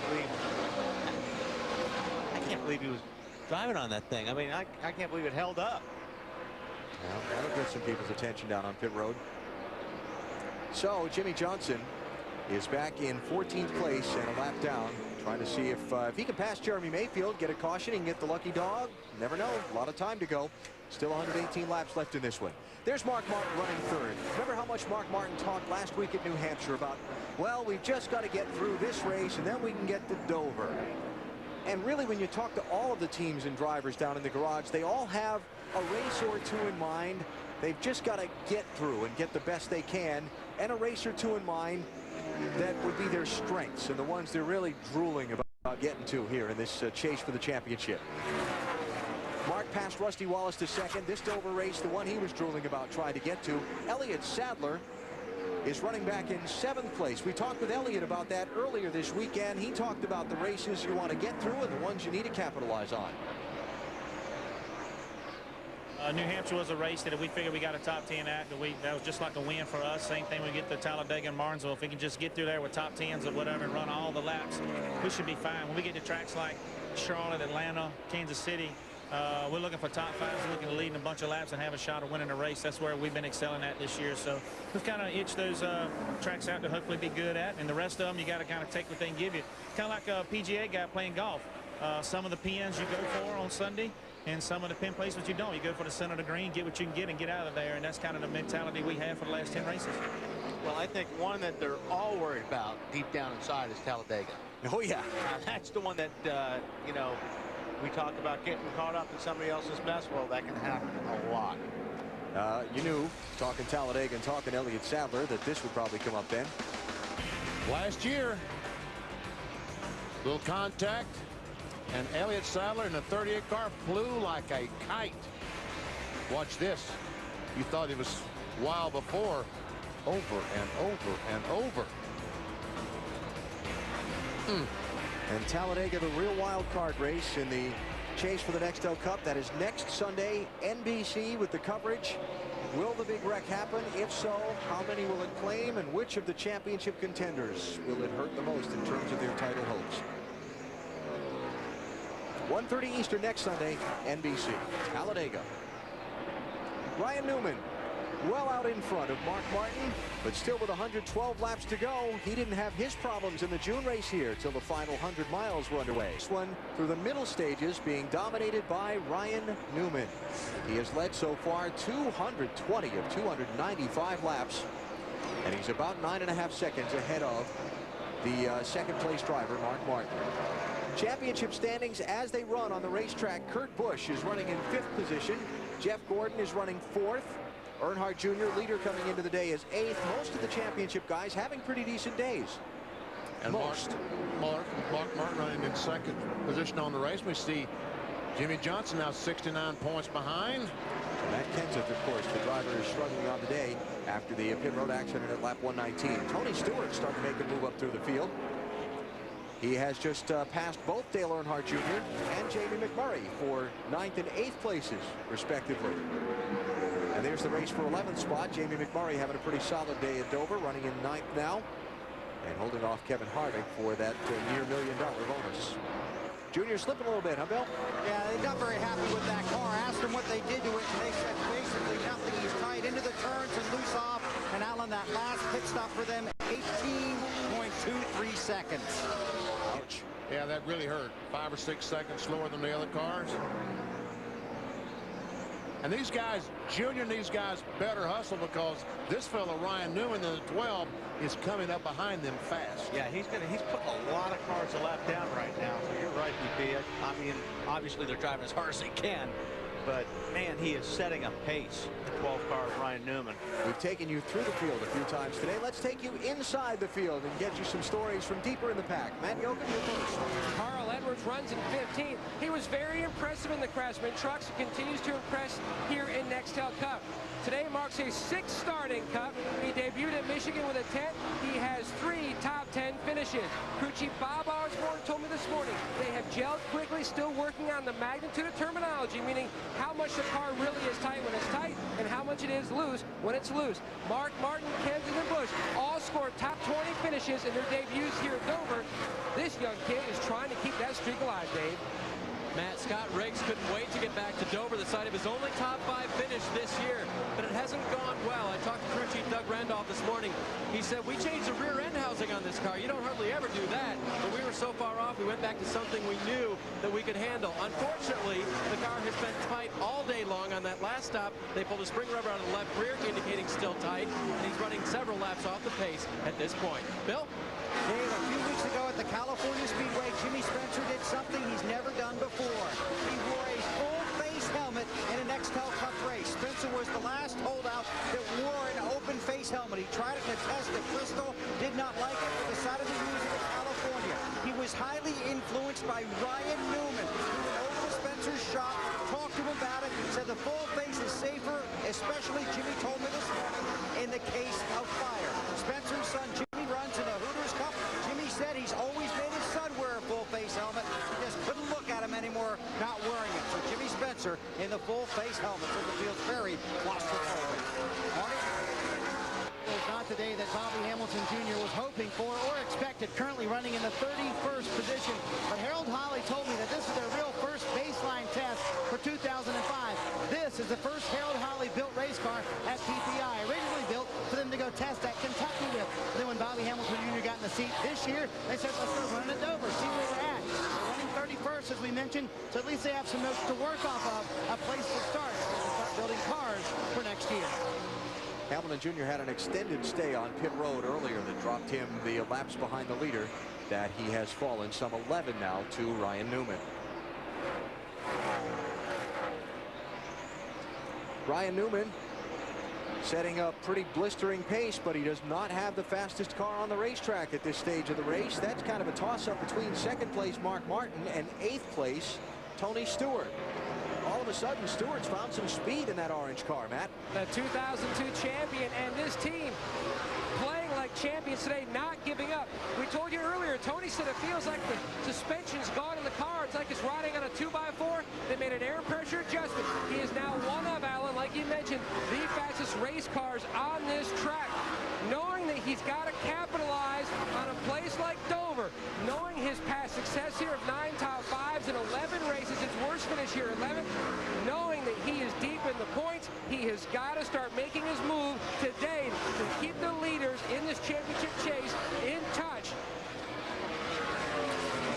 believe he was driving on that thing. I mean, I can't believe it held up. Well, that'll get some people's attention down on pit road. So Jimmy Johnson is back in 14th place and a lap down, trying to see if he can pass Jeremy Mayfield, get a caution, and get the lucky dog. Never know. A lot of time to go. Still 118 laps left in this one. There's Mark Martin running third. Remember how much Mark Martin talked last week at New Hampshire about, well, we've just got to get through this race and then we can get to Dover. And really, when you talk to all of the teams and drivers down in the garage, they all have a race or 2 in mind. They've just got to get through and get the best they can, and a race or 2 in mind that would be their strengths and the ones they're really drooling about getting to here in this chase for the championship. Mark passed Rusty Wallace to second. This Dover race, the one he was drooling about trying to get to. Elliott Sadler is running back in 7th place. We talked with Elliott about that earlier this weekend. He talked about the races you want to get through and the ones you need to capitalize on. New Hampshire was a race that if we figured we got a top 10 at, that was just like a win for us. Same thing we get to Talladega and Martinsville. If we can just get through there with top 10s or whatever and run all the laps, we should be fine. When we get to tracks like Charlotte, Atlanta, Kansas City, We're looking for top fives. We're looking to lead in a bunch of laps and have a shot of winning a race. That's where we've been excelling at this year. So we've kind of itched those tracks out to hopefully be good at. And the rest of them, you got to kind of take what they can give you. Kind of like a PGA guy playing golf. Some of the pins you go for on Sunday, and some of the pin placements you don't. You go for the center of the green, get what you can get, and get out of there. And that's kind of the mentality we have for the last 10 races. Well, I think one that they're all worried about deep down inside is Talladega. Oh, yeah. That's the one that, you know, we talk about getting caught up in somebody else's mess. Well, that can happen a lot. You knew, talking Talladega and talking Elliott Sadler, that this would probably come up then. Last year, little contact, and Elliott Sadler in the 38 car flew like a kite. Watch this. You thought he was wild before. Over and over and over. And Talladega, the real wild card race in the chase for the Nextel Cup. That is next Sunday, NBC with the coverage. Will the big wreck happen? If so, how many will it claim? And which of the championship contenders will it hurt the most in terms of their title hopes? 1:30 Eastern next Sunday, NBC. Talladega. Ryan Newman, well out in front of Mark Martin, but still with 112 laps to go. He didn't have his problems in the June race here till the final 100 miles were underway. This one through the middle stages being dominated by Ryan Newman. He has led so far 220 of 295 laps, and he's about 9.5 seconds ahead of the second place driver, Mark Martin. Championship standings as they run on the racetrack. Kurt Busch is running in 5th position. Jeff Gordon is running 4th. Earnhardt Jr. leader coming into the day is 8th. Most of the championship guys having pretty decent days. And Mark Martin running in 2nd position on the race. We see Jimmy Johnson now 69 points behind. Matt Kenseth, of course, the driver is struggling on the day after the pit road accident at lap 119. Tony Stewart starting to make a move up through the field. He has just passed both Dale Earnhardt Jr. and Jamie McMurray for 9th and 8th places, respectively. And there's the race for 11th spot. Jamie McMurray having a pretty solid day at Dover, running in 9th now, and holding off Kevin Harvick for that near $1 million bonus. Junior slipping a little bit, huh, Bill? Yeah, they're not very happy with that car. Asked them what they did to it, and they said basically nothing. He's tied into the turns and loose off. And Alan, that last pit stop for them, 18.23 seconds. Ouch. Yeah, that really hurt. 5 or 6 seconds slower than the other cars. And these guys, Junior and these guys better hustle, because this fellow, Ryan Newman, in the 12, is coming up behind them fast. Yeah, he's putting a lot of cars a lap down right now. So you're right, BP. I mean, obviously they're driving as hard as they can, but man, he is setting a pace. 12 car Ryan Newman. We've taken you through the field a few times today. Let's take you inside the field and get you some stories from deeper in the pack. Matt Yoakum, you're first. Carl Edwards runs in 15th. He was very impressive in the Craftsman trucks and continues to impress here in Nextel Cup. Today marks his 6th start in Cup. He debuted at Michigan with a 10th. He has 3 top 10 finishes. Crew chief Bob Osborne told me this morning they have gelled quickly, still working on the magnitude of terminology, meaning how much the car really is tight when it's tight and how much it is loose when it's loose. Mark Martin, Kenseth, and Busch all scored top 20 finishes in their debuts here at Dover. This young kid is trying to keep that streak alive, Dave. Matt Scott Riggs couldn't wait to get back to Dover, the site of his only top 5 finish this year, but it hasn't gone well. I talked to crew chief Doug Randolph this morning. He said, we changed the rear end housing on this car. You don't hardly ever do that, but we were so far off, we went back to something we knew that we could handle. Unfortunately, the car has been tight all day long. On that last stop, they pulled a spring rubber out of the left rear, indicating still tight, and he's running several laps off the pace at this point. Bill? Dave, a few weeks ago at the California Speedway, Jimmy Spencer did something he's never done before. He wore a full face helmet in a Nextel Cup race. Spencer was the last holdout that wore an open face helmet. He tried it in a test at Bristol, did not like it, but decided to use it in California. He was highly influenced by Ryan Newman, who went over to Spencer's shop, talked to him about it, said the full face is safer, especially, Jimmy told me this morning, in the case of fire. Spencer's son, Jimmy, runs in the Hooters Cup. Jimmy said he's always made his son wear a full face helmet. He just couldn't look at him anymore not wearing it. So Jimmy Spencer in the full face helmet. So the field's very claustrophobic. Marty? It was not today that Bobby Hamilton Hamilton Jr. was hoping for or expected, currently running in the 31st position. But Harold Holley told me that this is their real first baseline test for 2005. This is the first Harold Holley built race car at PPI, originally built for them to go test at Kentucky with. Then when Bobby Hamilton Jr. got in the seat this year, they said, let's go run it over, see where we're at. They're running 31st, as we mentioned, so at least they have some notes to work off of, a place to start building cars for next year. Hamilton Jr. had an extended stay on pit road earlier that dropped him the laps behind the leader that he has fallen some 11 now to Ryan Newman. Ryan Newman setting up pretty blistering pace, but he does not have the fastest car on the racetrack at this stage of the race. That's kind of a toss-up between second place Mark Martin and 8th place Tony Stewart. All of a sudden, Stewart's found some speed in that orange car, Matt. The 2002 champion and this team playing like champions today, not giving up. We told you earlier, Tony said it feels like the suspension's gone in the car. It's like it's riding on a 2x4. They made an air pressure adjustment. He is now one of, Alan, like you mentioned, the fastest race cars on this track. Knowing that he's got to capitalize on a place like Dover, knowing his past success here of 9 top 5s and 11 races, his worst finish here, 11th, knowing that he is deep in the points, he has got to start making his move today to keep the leaders in this championship chase in touch.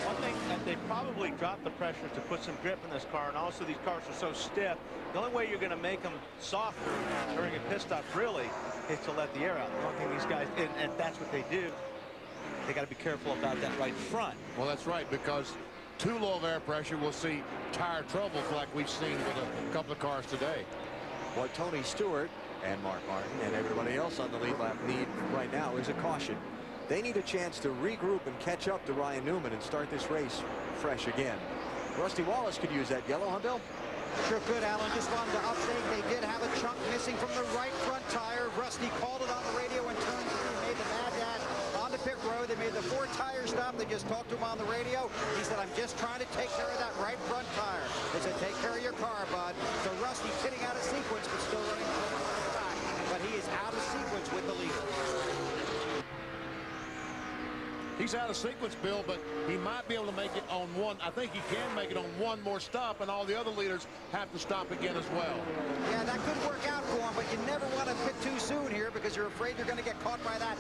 One thing that they probably dropped the pressure to put some grip in this car, and also these cars are so stiff. The only way you're going to make them softer during a pit stop really is to let the air out. One thing these guys, and that's what they do. They got to be careful about that right front. Well, that's right, because too low of air pressure, we'll see tire troubles like we've seen with a couple of cars today. What Tony Stewart and Mark Martin and everybody else on the lead lap need right now is a caution. They need a chance to regroup and catch up to Ryan Newman and start this race fresh again. Rusty Wallace could use that yellow, huh, Bill? Sure could, Alan. Just wanted to update. They did have a chunk missing from the right front tire. Rusty called it on the radio and turned through, made the mad dash on the pit road. They made the 4-tire stop. They just talked to him on the radio. He said, I'm just trying to take care of that right front tire. They said, take care of your car, bud. So Rusty pitting out of sequence, but still running forward on the track. But he is out of sequence with the leader. He's out of sequence, Bill, but he might be able to make it on one. I think he can make it on one more stop, and all the other leaders have to stop again as well. Yeah, that could work out for him, but you never want to pit too soon here because you're afraid you're going to get caught by that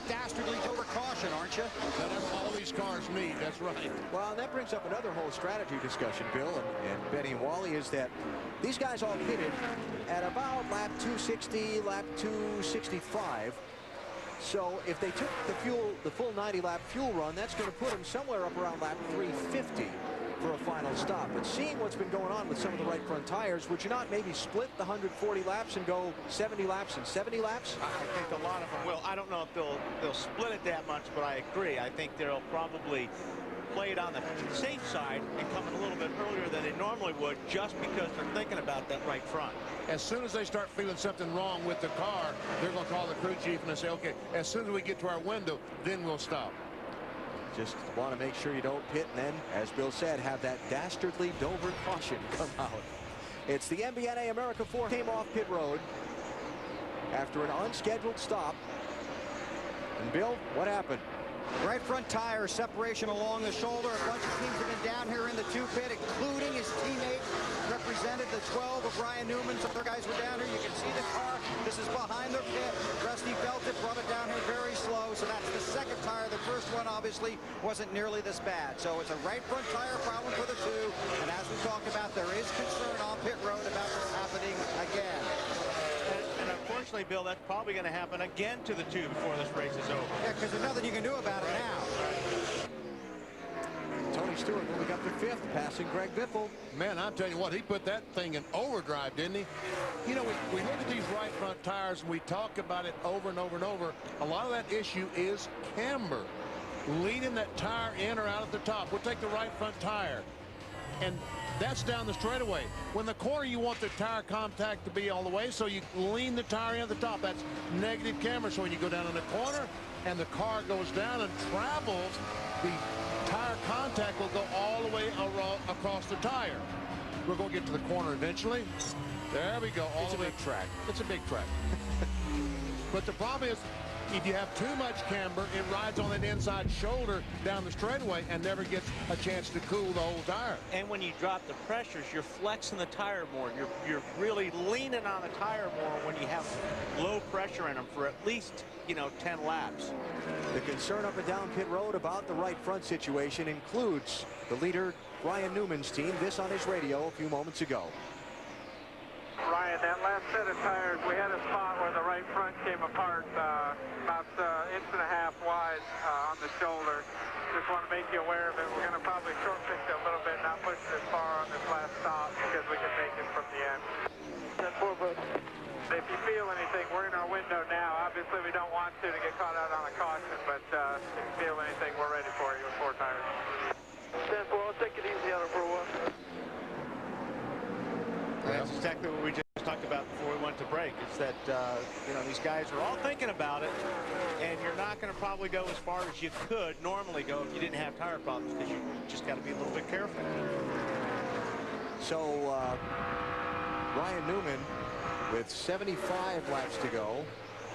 dastardly over caution, aren't you? That's all these cars need. That's right. Well, and that brings up another whole strategy discussion, Bill, and Benny and Wally, is that these guys all pitted at about lap 260, lap 265. So if they took the full 90-lap fuel run, that's going to put them somewhere up around lap 350 for a final stop. But seeing what's been going on with some of the right front tires, would you not maybe split the 140 laps and go 70 laps and 70 laps? I think a lot of them will. I don't know if they'll split it that much, but I agree. I think they'll probably play it on the safe side and come in a little bit earlier than they normally would, just because they're thinking about that right front. As soon as they start feeling something wrong with the car, they're going to call the crew chief and they say, okay, as soon as we get to our window, then we'll stop. Just want to make sure you don't pit and then, as Bill said, have that dastardly Dover caution come out. It's the MBNA America 4 came off pit road after an unscheduled stop. And Bill, what happened? Right front tire separation along the shoulder. A bunch of teams have been down here in the 2 pit, including his teammate, represented the 12 of Ryan Newman. Some other guys were down here. You can see the car. This is behind the pit. Rusty felt it, brought it down here very slow. So that's the second tire. The first one obviously wasn't nearly this bad. So it's a right front tire problem for the 2. And as we talked about, there is concern on pit road about this happening again. And unfortunately, Bill, that's probably going to happen again to the 2 before this race is over. Yeah, because there's nothing you can do about it now. Tony Stewart moving up to 5th, passing Greg Biffle. Man, I'm telling you what, he put that thing in overdrive, didn't he? You know, we look at these right front tires and we talk about it over and over and over. A lot of that issue is camber, leading that tire in or out at the top. We'll take the right front tire, and that's down the straightaway. When the corner, you want the tire contact to be all the way, so you lean the tire in at the top. That's negative camber. So when you go down in the corner and the car goes down and travels, the tire contact will go all the way across the tire. We're going to get to the corner eventually. There we go. It's a big track. It's a big track. But the problem is, If you have too much camber, it rides on that inside shoulder down the straightaway and never gets a chance to cool the whole tire. And when you drop the pressures, you're flexing the tire more. You're really leaning on the tire more when you have low pressure in them for at least, 10 laps. The concern up and down pit road about the right front situation includes the leader, Ryan Newman's team. This on his radio a few moments ago. Ryan, that last set of tires, we had a spot where the right front came apart about an inch and a half wide on the shoulder. Just want to make you aware of it. We're going to probably short fix it a little bit, not push it as far on this last stop because we can make it from the end. 10-4, bud. If you feel anything, we're in our window now. Obviously, we don't want to get caught out on a caution, but if you feel anything, we're ready for you with 4 tires. 10-4, I'll take it easy on it for a while. That's exactly what we just talked about before we went to break. Is that these guys are all thinking about it, and you're not going to probably go as far as you could normally go if you didn't have tire problems, because you just got to be a little bit careful. So Ryan Newman with 75 laps to go,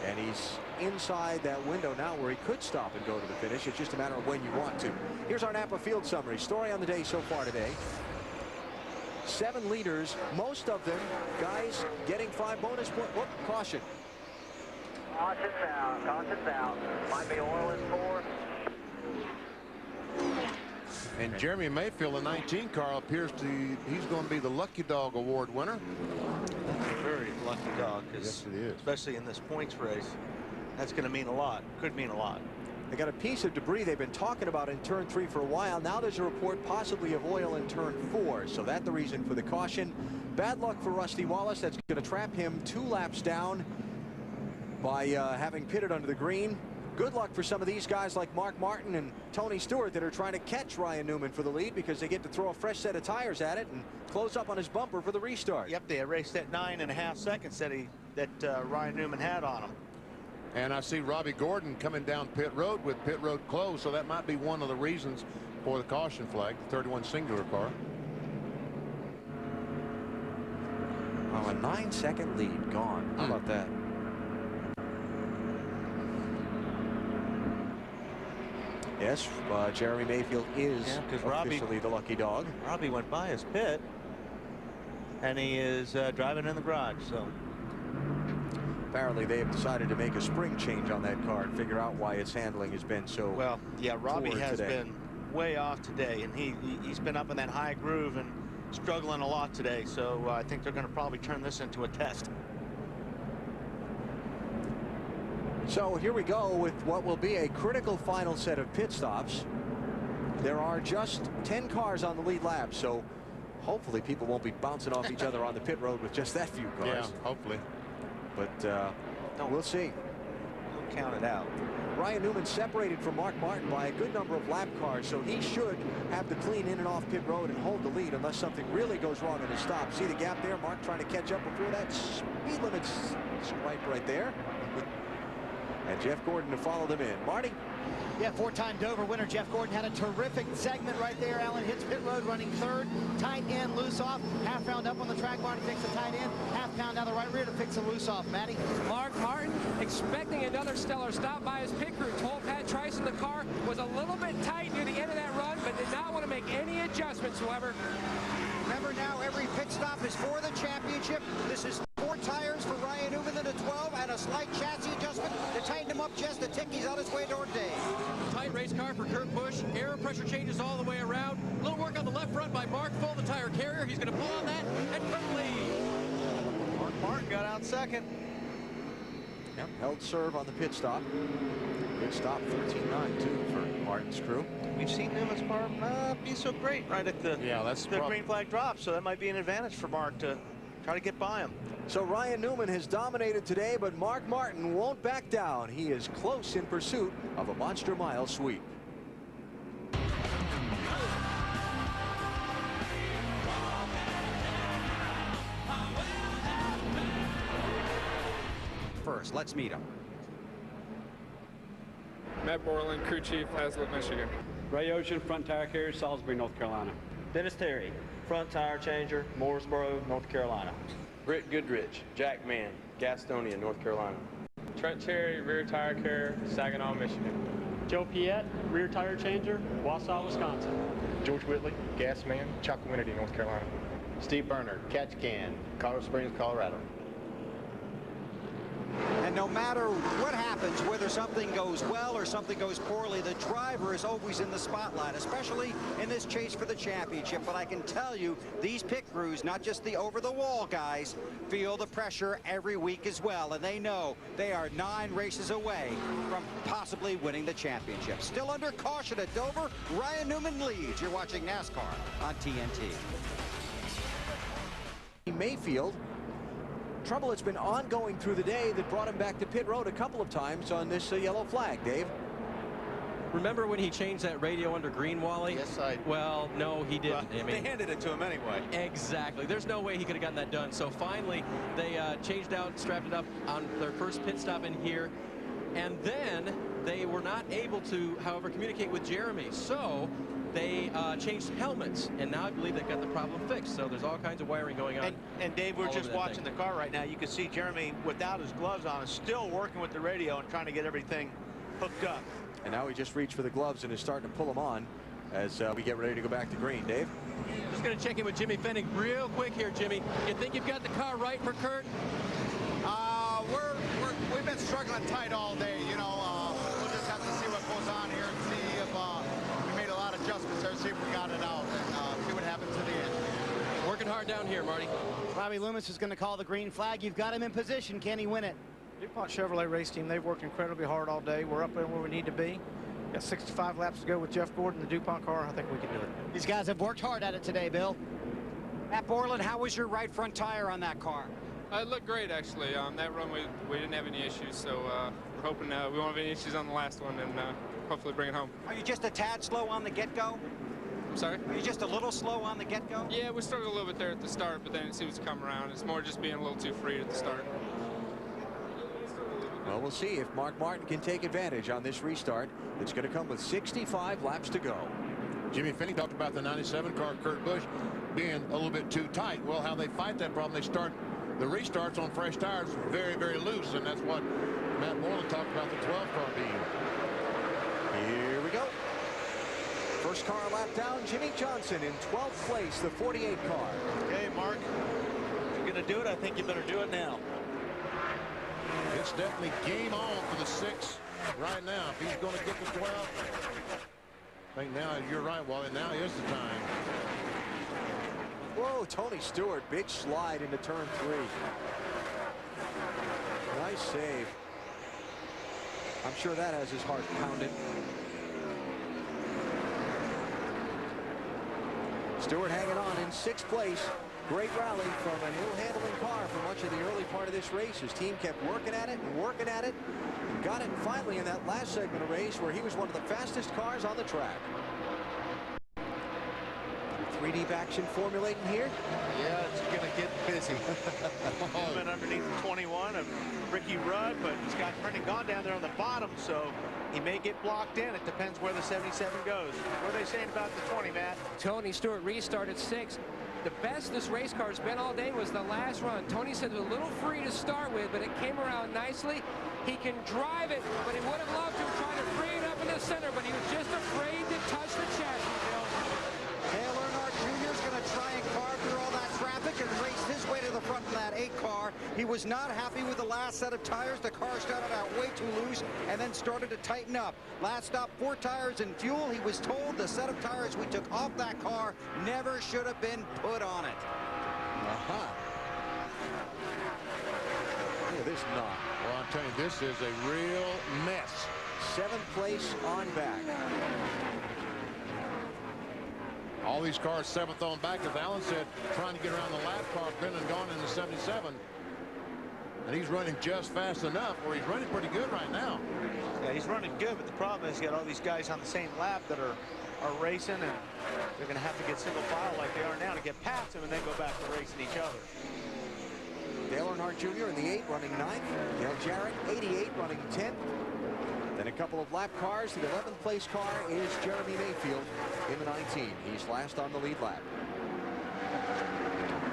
and he's inside that window now where he could stop and go to the finish. It's just a matter of when you want to. Here's our Napa field summary. Story on the day so far today. 7 leaders, most of them guys getting 5 bonus points. Whoop, caution. Caution's out. Caution's out. Might be oil in 4. And Jeremy Mayfield, the 19 car, appears to he's going to be the Lucky Dog Award winner. Very lucky dog, Yes, it is. especially in this points race, that's going to mean a lot. Could mean a lot. They got a piece of debris they've been talking about in turn 3 for a while. Now there's a report possibly of oil in turn 4. So that's the reason for the caution. Bad luck for Rusty Wallace. That's going to trap him 2 laps down by having pitted under the green. Good luck for some of these guys like Mark Martin and Tony Stewart that are trying to catch Ryan Newman for the lead, because they get to throw a fresh set of tires at it and close up on his bumper for the restart. Yep, they erased that 9.5 seconds that Ryan Newman had on him. And I see Robbie Gordon coming down pit road with pit road closed, so that might be one of the reasons for the caution flag, the 31 singular car. Oh, a 9-second lead gone. How about that? Yes, Jeremy Mayfield is officially the lucky dog. Robbie went by his pit, and he is driving in the garage. So apparently they have decided to make a spring change on that car and figure out why its handling has been so well. Yeah, Robbie has today. been way off today, and he's been up in that high groove and struggling a lot today. So I think they're going to probably turn this into a test. So here we go with what will be a critical final set of pit stops. There are just 10 cars on the lead lap, so hopefully people won't be bouncing off each other on the pit road with just that few cars. Yeah, hopefully. But we'll see. Don't count it out. Ryan Newman separated from Mark Martin by a good number of lap cars, so he should have the clean in and off pit road and hold the lead unless something really goes wrong in his stop. See the gap there? Mark trying to catch up before that speed limit's stripe right there. And Jeff Gordon to follow them in. Marty? Yeah, 4-time Dover winner Jeff Gordon had a terrific segment right there. Allen hits pit road running 3rd. Tight end, loose off. Half round up on the track. Marty fixed the tight end. Half pound down the right rear to fix the loose off. Matty? Mark Martin expecting another stellar stop by his pit crew. Told Pat Trice the car was a little bit tight near the end of that run, but did not want to make any adjustments, however. Remember now, every pit stop is for the championship. This is 4 tires for Ryan Newman and a 12 and a slight chassis adjustment to tighten him up just a tick. He's on his way toward Dave. Tight race car for Kurt Busch. Air pressure changes all the way around. A little work on the left front by Mark Full, the tire carrier. He's going to pull on that and quickly. Mark Martin got out second. Yep, held serve on the pit stop. Good stop, 13.9 too for Martin's crew. We've seen Newman's car not be so great right at the green flag drop, so that might be an advantage for Mark to try to get by him. So Ryan Newman has dominated today, but Mark Martin won't back down. He is close in pursuit of a monster mile sweep. First, let's meet him. Matt Borland, crew chief, Hazlet, Michigan. Ray Ocean, front tire carrier, Salisbury, North Carolina. Dennis Terry, front tire changer, Mooresboro, North Carolina. Britt Goodrich, Jackman, Gastonia, North Carolina. Trent Cherry, rear tire carrier, Saginaw, Michigan. Joe Piette, rear tire changer, Wausau, Wisconsin. George Whitley, gas man, Chalkawinity, North Carolina. Steve Berner, catch can, Colorado Springs, Colorado. And no matter what happens, whether something goes well or something goes poorly, the driver is always in the spotlight, especially in this chase for the championship. But I can tell you, these pit crews, not just the over-the-wall guys, feel the pressure every week as well. And they know they are 9 races away from possibly winning the championship. Still under caution at Dover, Ryan Newman leads. You're watching NASCAR on TNT. Mayfield. Trouble that's been ongoing through the day that brought him back to pit road a couple of times on this yellow flag, Dave. Remember when he changed that radio under green, Wally? Yes, I... Well, no, he didn't. Well, they handed it to him anyway. Exactly. There's no way he could have gotten that done. So finally, they changed out, strapped it up on their first pit stop in here. And then they were not able to, however, communicate with Jeremy. So they changed helmets, and now I believe they've got the problem fixed. So there's all kinds of wiring going on. And Dave, we're just watching the car right now. You can see Jeremy, without his gloves on, is still working with the radio and trying to get everything hooked up. And now he just reached for the gloves and is starting to pull them on as we get ready to go back to green. Dave? Just going to check in with Jimmy Fennig real quick here, Jimmy. You think you've got the car right for Kurt? We've been struggling tight all day. You know, we'll just have to see what goes on here and see if we made a lot of adjustments there, see if we got it out, and see what happens at the end. Working hard down here, Marty. Robbie Loomis is going to call the green flag. You've got him in position. Can he win it? DuPont Chevrolet race team, they've worked incredibly hard all day. We're up there where we need to be. Got 65 laps to go with Jeff Gordon, the DuPont car. I think we can do it. These guys have worked hard at it today, Bill. At Borland, how was your right front tire on that car? It looked great, actually. On that run, we didn't have any issues, so we're hoping we won't have any issues on the last one, and hopefully bring it home. Are you just a tad slow on the get-go? I'm sorry? Are you just a little slow on the get-go? Yeah, we struggled a little bit there at the start, but then it seems to come around. It's more just being a little too free at the start. Well, we'll see if Mark Martin can take advantage on this restart. It's going to come with 65 laps to go. Jimmy Fennig talked about the 97 car, Kurt Busch, being a little bit too tight. Well, how they fight that problem, they start the restarts on fresh tires very, very loose, and that's what Matt Moreland talked about the 12 car being. Here we go. First car lap down, Jimmy Johnson in 12th place, the 48 car. Okay, Mark, if you're going to do it, I think you better do it now. It's definitely game on for the 6 right now. If he's going to get the 12, I think now you're right, Wally. Now is the time. Whoa, Tony Stewart, big slide into turn 3. Nice save. I'm sure that has his heart pounding. Stewart hanging on in 6th place. Great rally from an ill-handling car for much of the early part of this race. His team kept working at it and working at it. And got it finally in that last segment of race where he was one of the fastest cars on the track. 3D action formulating here. Yeah, it's going to get busy. Movement underneath the 21 of Ricky Rudd, but he's got Brendan Gaughan down there on the bottom, so he may get blocked in. It depends where the 77 goes. What are they saying about the 20, Matt? Tony Stewart restarted 6th. The best this race car has been all day was the last run. Tony said it was a little free to start with, but it came around nicely. He can drive it, but he would have loved to try to free it up in the center, but he was just afraid to touch the chassis, Bill. Dale Earnhardt Jr. is going to try and carve through all that traffic and race his way to the front of that 8 car. He was not happy with the last set of tires. The car started out way too loose and then started to tighten up. Last stop, 4 tires and fuel. He was told the set of tires we took off that car never should have been put on it. Look at this knot. Well, I'm telling you, this is a real mess. 7th place on back. All these cars 7th on back, as Alan said, trying to get around the lap car. Brendan Gaughan in the 77. And he's running just fast enough, or he's running pretty good right now. Yeah, he's running good, but the problem is you got all these guys on the same lap that are racing, and they're going to have to get single file like they are now to get past him and then go back to racing each other. Dale Earnhardt Jr. in the 8 running 9th. Dale Jarrett, 88, running 10th. Then a couple of lap cars. The 11th place car is Jeremy Mayfield in the 19. He's last on the lead lap.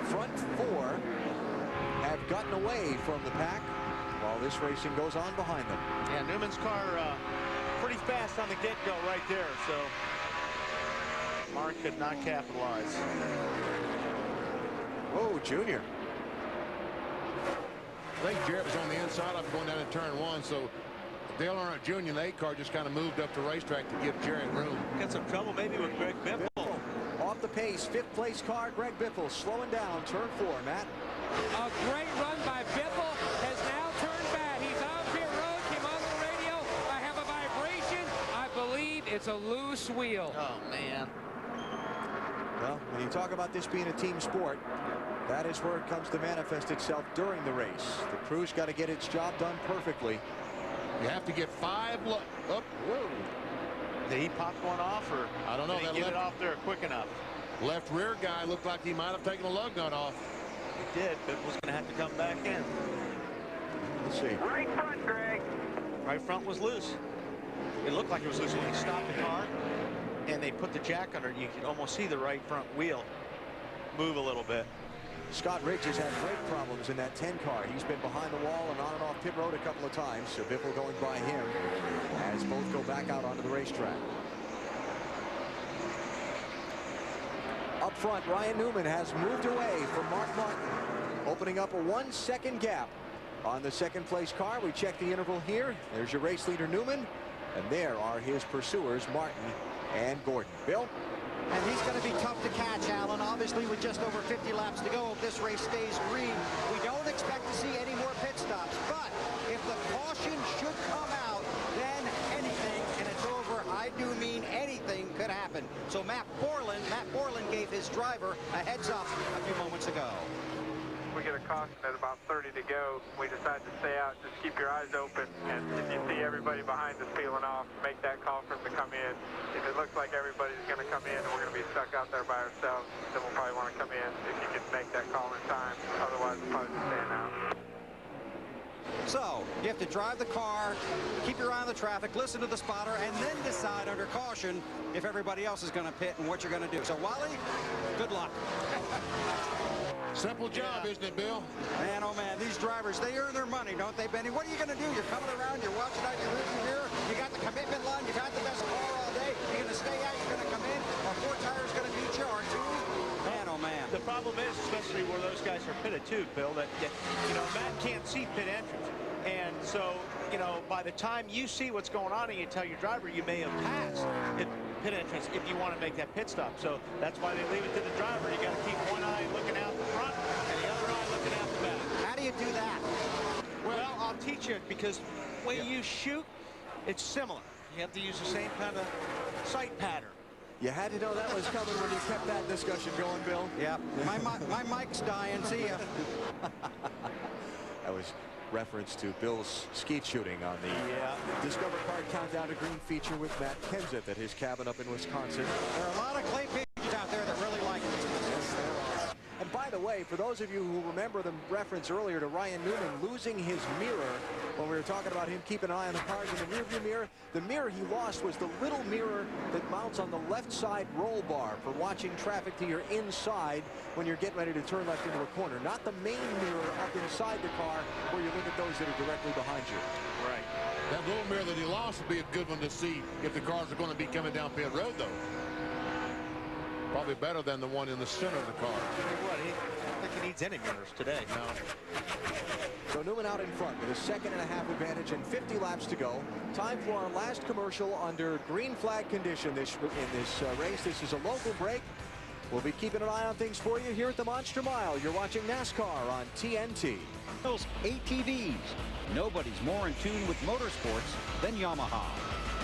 Front 4 have gotten away from the pack, while this racing goes on behind them. Yeah, Newman's car pretty fast on the get-go right there, so Mark could not capitalize. Whoa, Junior. I think Jarrett was on the inside of going down in turn 1, so Dale Earnhardt Jr. in the 8 car just kind of moved up the racetrack to give Jarrett room. Got some trouble maybe with Greg Biffle. Off the pace, 5th place car, Greg Biffle slowing down, turn 4, Matt. A great run by Biffle, has now turned bad. He's on pit road, came on the radio. I have a vibration. I believe it's a loose wheel. Oh, man. Well, when you talk about this being a team sport, that is where it comes to manifest itself during the race. The crew's got to get its job done perfectly. You have to get 5 up. Whoa. Did he pop one off, or I don't know. did he get it off there quick enough? Left rear guy looked like he might have taken a lug nut off. He did, but was going to have to come back in. Let's see. Right front, Greg. Right front was loose. It looked like it was loose when he stopped the car and they put the jack under. You could almost see the right front wheel move a little bit. Scott Riggs has had brake problems in that 10 car. He's been behind the wall and on and off pit road a couple of times. So Biffle going by him as both go back out onto the racetrack. Up front, Ryan Newman has moved away from Mark Martin, opening up a 1-second gap on the 2nd place car. We check the interval here. There's your race leader Newman, and there are his pursuers Martin and Gordon. Bill? And he's going to be tough to catch, Alan. Obviously, with just over 50 laps to go, if this race stays green, we don't expect to see any more pit stops. But if the caution should come out, then anything, and it's over, I do mean anything, could happen. So Matt Borland gave his driver a heads up a few moments ago. We get a caution at about 30 to go. We decide to stay out. Just keep your eyes open, and if you see everybody behind us peeling off, make that call for them to come in. If it looks like everybody's going to come in and we're going to be stuck out there by ourselves, then we'll probably want to come in if you can make that call in time. Otherwise, we'll probably just stand out. So you have to drive the car, keep your eye on the traffic, listen to the spotter, and then decide under caution if everybody else is going to pit and what you're going to do. So Wally, good luck. Simple job, isn't it, Bill? Man, oh man, these drivers, they earn their money, don't they, Benny? What are you going to do? You're coming around, you're watching out your rearview mirror, you got the commitment line, you've had the best car all day, you're going to stay out, you're going to come in, or 4 tires going to beat you, or 2? Man, oh man. The problem is, especially where those guys are pitted too, Bill, that, you know, Matt can't see pit entrance. And so, you know, by the time you see what's going on and you tell your driver, you may have passed pit entrance if you want to make that pit stop. So that's why they leave it to the driver. You got to keep one eye looking out the front and the other eye looking out the back. How do you do that? Well, I'll teach you, because when you shoot, it's similar. You have to use the same kind of sight pattern. You had to know that was coming when you kept that discussion going, Bill. Yeah, my mic's dying. See ya. That was reference to Bill's skeet shooting on the Discover Card Countdown to Green feature with Matt Kenseth at his cabin up in Wisconsin. There are a lot of clay pigeons out there that really like it. Yes, there are. And by the way, for those of you who remember the reference earlier to Ryan Newman losing his mirror when we were talking about him keeping an eye on the cars in the rearview mirror, the mirror he lost was the little mirror that mounts on the left side roll bar for watching traffic to your inside when you're getting ready to turn left into a corner, not the main mirror up inside the car where you look at those that are directly behind you. Right. That little mirror that he lost would be a good one to see if the cars are going to be coming down pit road, though. Probably better than the one in the center of the car. What, I don't think he needs any mirrors today. No. So Newman out in front with a 2.5 advantage and 50 laps to go. Time for our last commercial under green flag condition in this race. This is a local break. We'll be keeping an eye on things for you here at the Monster Mile. You're watching NASCAR on TNT. Those ATVs. Nobody's more in tune with motorsports than Yamaha.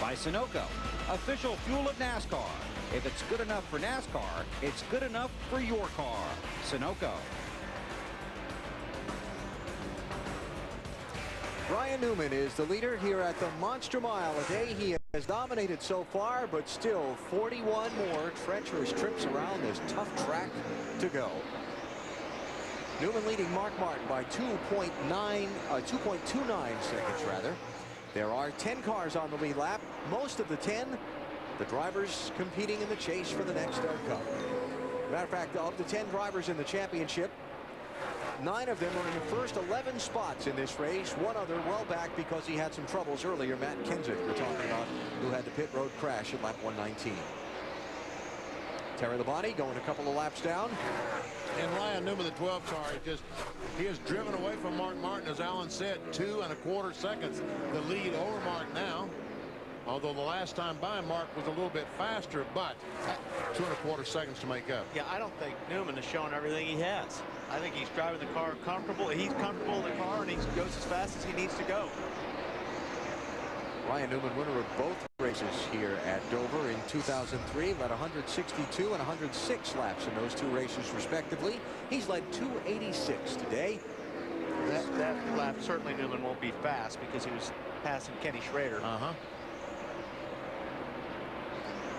By Sunoco, official fuel of NASCAR. If it's good enough for NASCAR, it's good enough for your car. Sunoco. Ryan Newman is the leader here at the Monster Mile. A day he has dominated so far, but still 41 more treacherous trips around this tough track to go. Newman leading Mark Martin by 2.29 seconds rather. There are 10 cars on the lead lap. Most of the 10, the drivers competing in the chase for the Nextel Cup. Matter of fact, of the 10 drivers in the championship, 9 of them are in the first 11 spots in this race. One other well back because he had some troubles earlier. Matt Kenseth, we're talking about, who had the pit road crash at lap 119. Terry Labonte going a couple of laps down. And Ryan Newman, the 12 car, he has driven away from Mark Martin, as Alan said, 2 1/4 seconds the lead over Mark now. Although the last time by, Mark was a little bit faster, but 2 1/4 seconds to make up. Yeah, I don't think Newman has shown everything he has. I think he's driving the car comfortable. He's comfortable in the car, and he goes as fast as he needs to go. Ryan Newman, winner of both races here at Dover in 2003, led 162 and 106 laps in those 2 races respectively. He's led 286 today. That lap certainly Newman won't be fast because he was passing Kenny Schrader.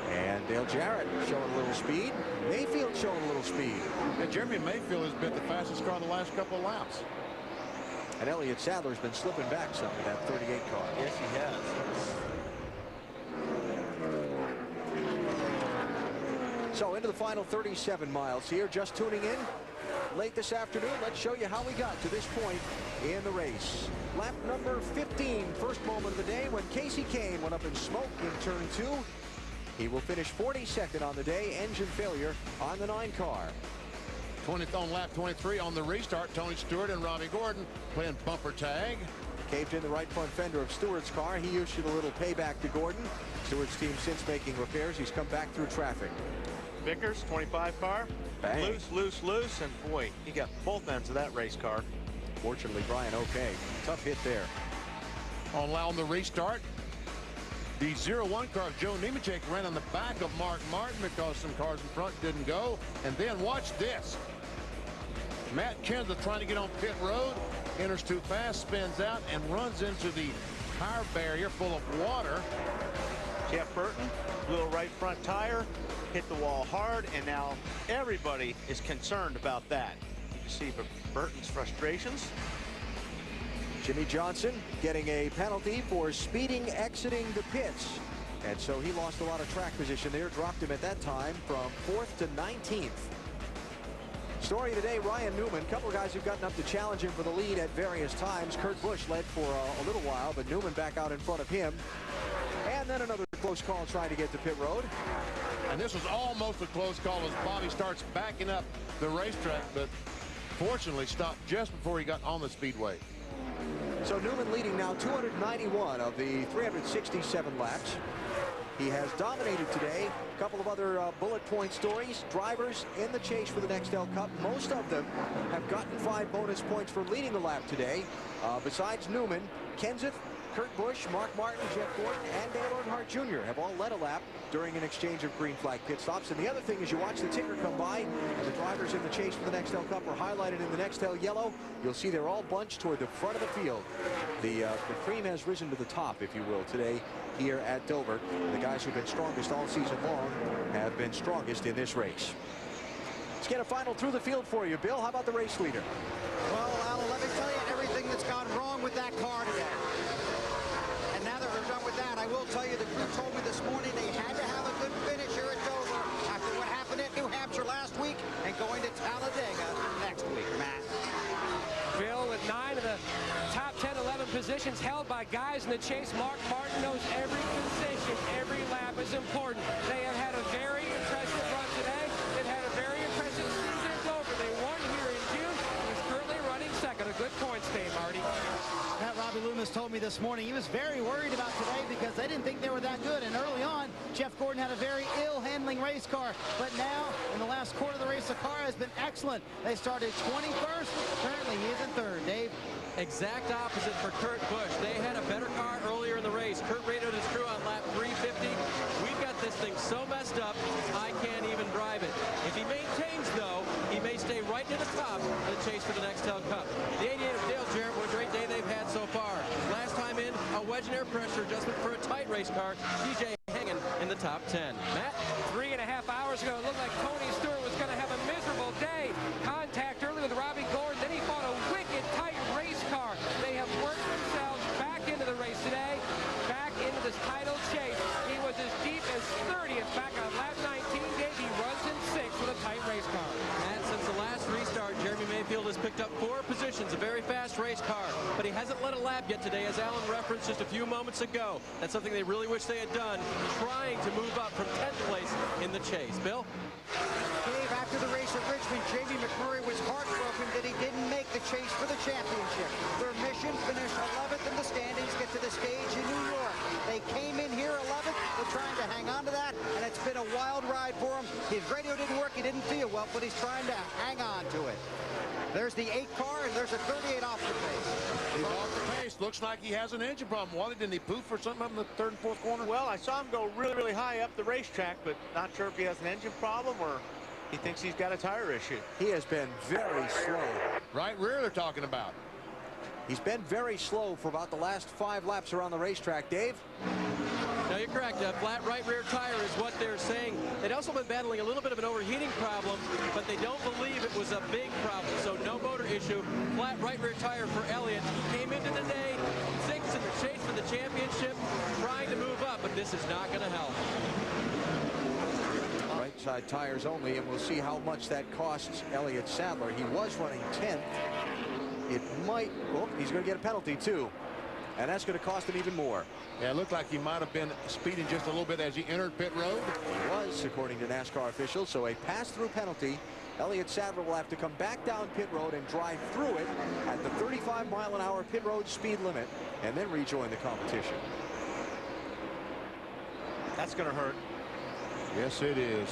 And Dale Jarrett showing a little speed. Mayfield showing a little speed. And Jeremy Mayfield has been the fastest car the last couple of laps. And Elliott Sadler's been slipping back some in that 38 car. Yes, he has. So into the final 37 miles here. Just tuning in late this afternoon, let's show you how we got to this point in the race. Lap number 15, first moment of the day when Kasey Kahne went up in smoke in turn 2. He will finish 42nd on the day. Engine failure on the 9 car. 20th on lap 23 on the restart. Tony Stewart and Robbie Gordon playing bumper tag. Caved in the right front fender of Stewart's car. He issued a little payback to Gordon. Stewart's team since making repairs. He's come back through traffic. Vickers, 25 car. Bang. Loose, and boy, he got both ends of that race car. Fortunately, Brian, okay. Tough hit there. On the restart, the 01 car of Joe Nemechek ran on the back of Mark Martin because some cars in front didn't go. And then watch this. Matt Kenseth trying to get on pit road, enters too fast, spins out, and runs into the tire barrier full of water. Jeff Burton, little right front tire, hit the wall hard, and now everybody is concerned about that. You can see Burton's frustrations. Jimmy Johnson getting a penalty for speeding exiting the pits. And so he lost a lot of track position there, dropped him at that time from 4th to 19th. Story today, Ryan Newman. A couple of guys who've gotten up to challenge him for the lead at various times. Kurt Busch led for a little while, but Newman back out in front of him. And then another close call trying to get to pit road. And this was almost a close call as Bobby starts backing up the racetrack, but fortunately stopped just before he got on the speedway. So Newman leading now 291 of the 367 laps. He has dominated today. A couple of other bullet point stories. Drivers in the chase for the Nextel Cup. Most of them have gotten 5 bonus points for leading the lap today. Besides Newman, Kenseth, Kurt Busch, Mark Martin, Jeff Gordon, and Dale Earnhardt Jr. have all led a lap during an exchange of green flag pit stops. And the other thing is you watch the ticker come by, and the drivers in the chase for the Nextel Cup are highlighted in the Nextel yellow. You'll see they're all bunched toward the front of the field. The cream has risen to the top, if you will, today here at Dover. The guys who've been strongest all season long have been strongest in this race. Let's get a final through the field for you. Bill, how about the race leader? Well, Alan, let me tell you everything that's gone wrong with that car today. And now that we're done with that, I will tell you the crew told me this morning they had to have a good finish here at Dover after what happened at New Hampshire last week and going to Talladega next week, Matt. Bill, with 9 of the top 10, 11 positions held by guys in the chase. Mark Martin knows every position, every lap is important. They have had a very impressive run today. They've had a very impressive season at Dover. They won here in June. He's currently running second. A good points day, Marty. Matt Robbie Loomis told me this morning he was very worried about today because they didn't think they were that good. And early on, Jeff Gordon had a very ill-handling race car. But now, in the last quarter of the race, the car has been excellent. They started 21st. Currently, he is in 3rd. Dave? Exact opposite for Kurt Busch. They had a better car earlier in the race. Kurt radioed his crew on lap 350. We've got this thing so messed up, I can't even drive it. If he maintains, though, he may stay right near the top of the chase for the Nextel Cup. The 88 of Dale Jarrett, what a great day they've had so far. Last time in, a wedge and air pressure adjustment for a tight race car. DJ hanging in the top 10. Matt? 3.5 hours ago, it looked like Tony Stewart was going to have a miserable day. Contact early with Robbie Gordon. Then he fought a wicked tight race car. They have worked themselves back into the race today, back into this title chase. He was as deep as 30th back on lap 19. Dave, he runs in 6th with a tight race car. And since the last restart, Jeremy Mayfield has picked up 4 hasn't led a lap yet today, as Alan referenced just a few moments ago. That's something they really wish they had done, trying to move up from 10th place in the chase. Bill? Dave, after the race at Richmond, Jamie McMurray was heartbroken that he didn't make the chase for the championship. Their mission, finish 11th in the standings, get to the stage in New York. They came in here 11th. They're trying to hang on to that, and it's been a wild ride for him. His radio didn't work. He didn't feel well, but he's trying to hang on to it. There's the 8 car, and there's a 38 off the pace. He's off the pace. Looks like he has an engine problem. Wally, didn't he poof or something up in the 3rd and 4th corner? Well, I saw him go really, really high up the racetrack, but not sure if he has an engine problem or he thinks he's got a tire issue. He has been very slow. Right rear they're talking about. He's been very slow for about the last 5 laps around the racetrack. Dave? No, you're correct. A flat right rear tire is what they're saying. They'd also been battling a little bit of an overheating problem, but they don't believe it was a big problem. So no motor issue. Flat right rear tire for Elliott. He came into the day 6th in the chase for the championship, trying to move up, but this is not going to help. Right side tires only, and we'll see how much that costs Elliott Sadler. He was running 10th. It might, well, he's going to get a penalty too, and that's going to cost him even more. Yeah, it looked like he might have been speeding just a little bit as he entered pit road. He was, according to NASCAR officials, so a pass-through penalty. Elliott Sadler will have to come back down pit road and drive through it at the 35-mile-an-hour pit road speed limit, and then rejoin the competition. That's going to hurt. Yes, it is.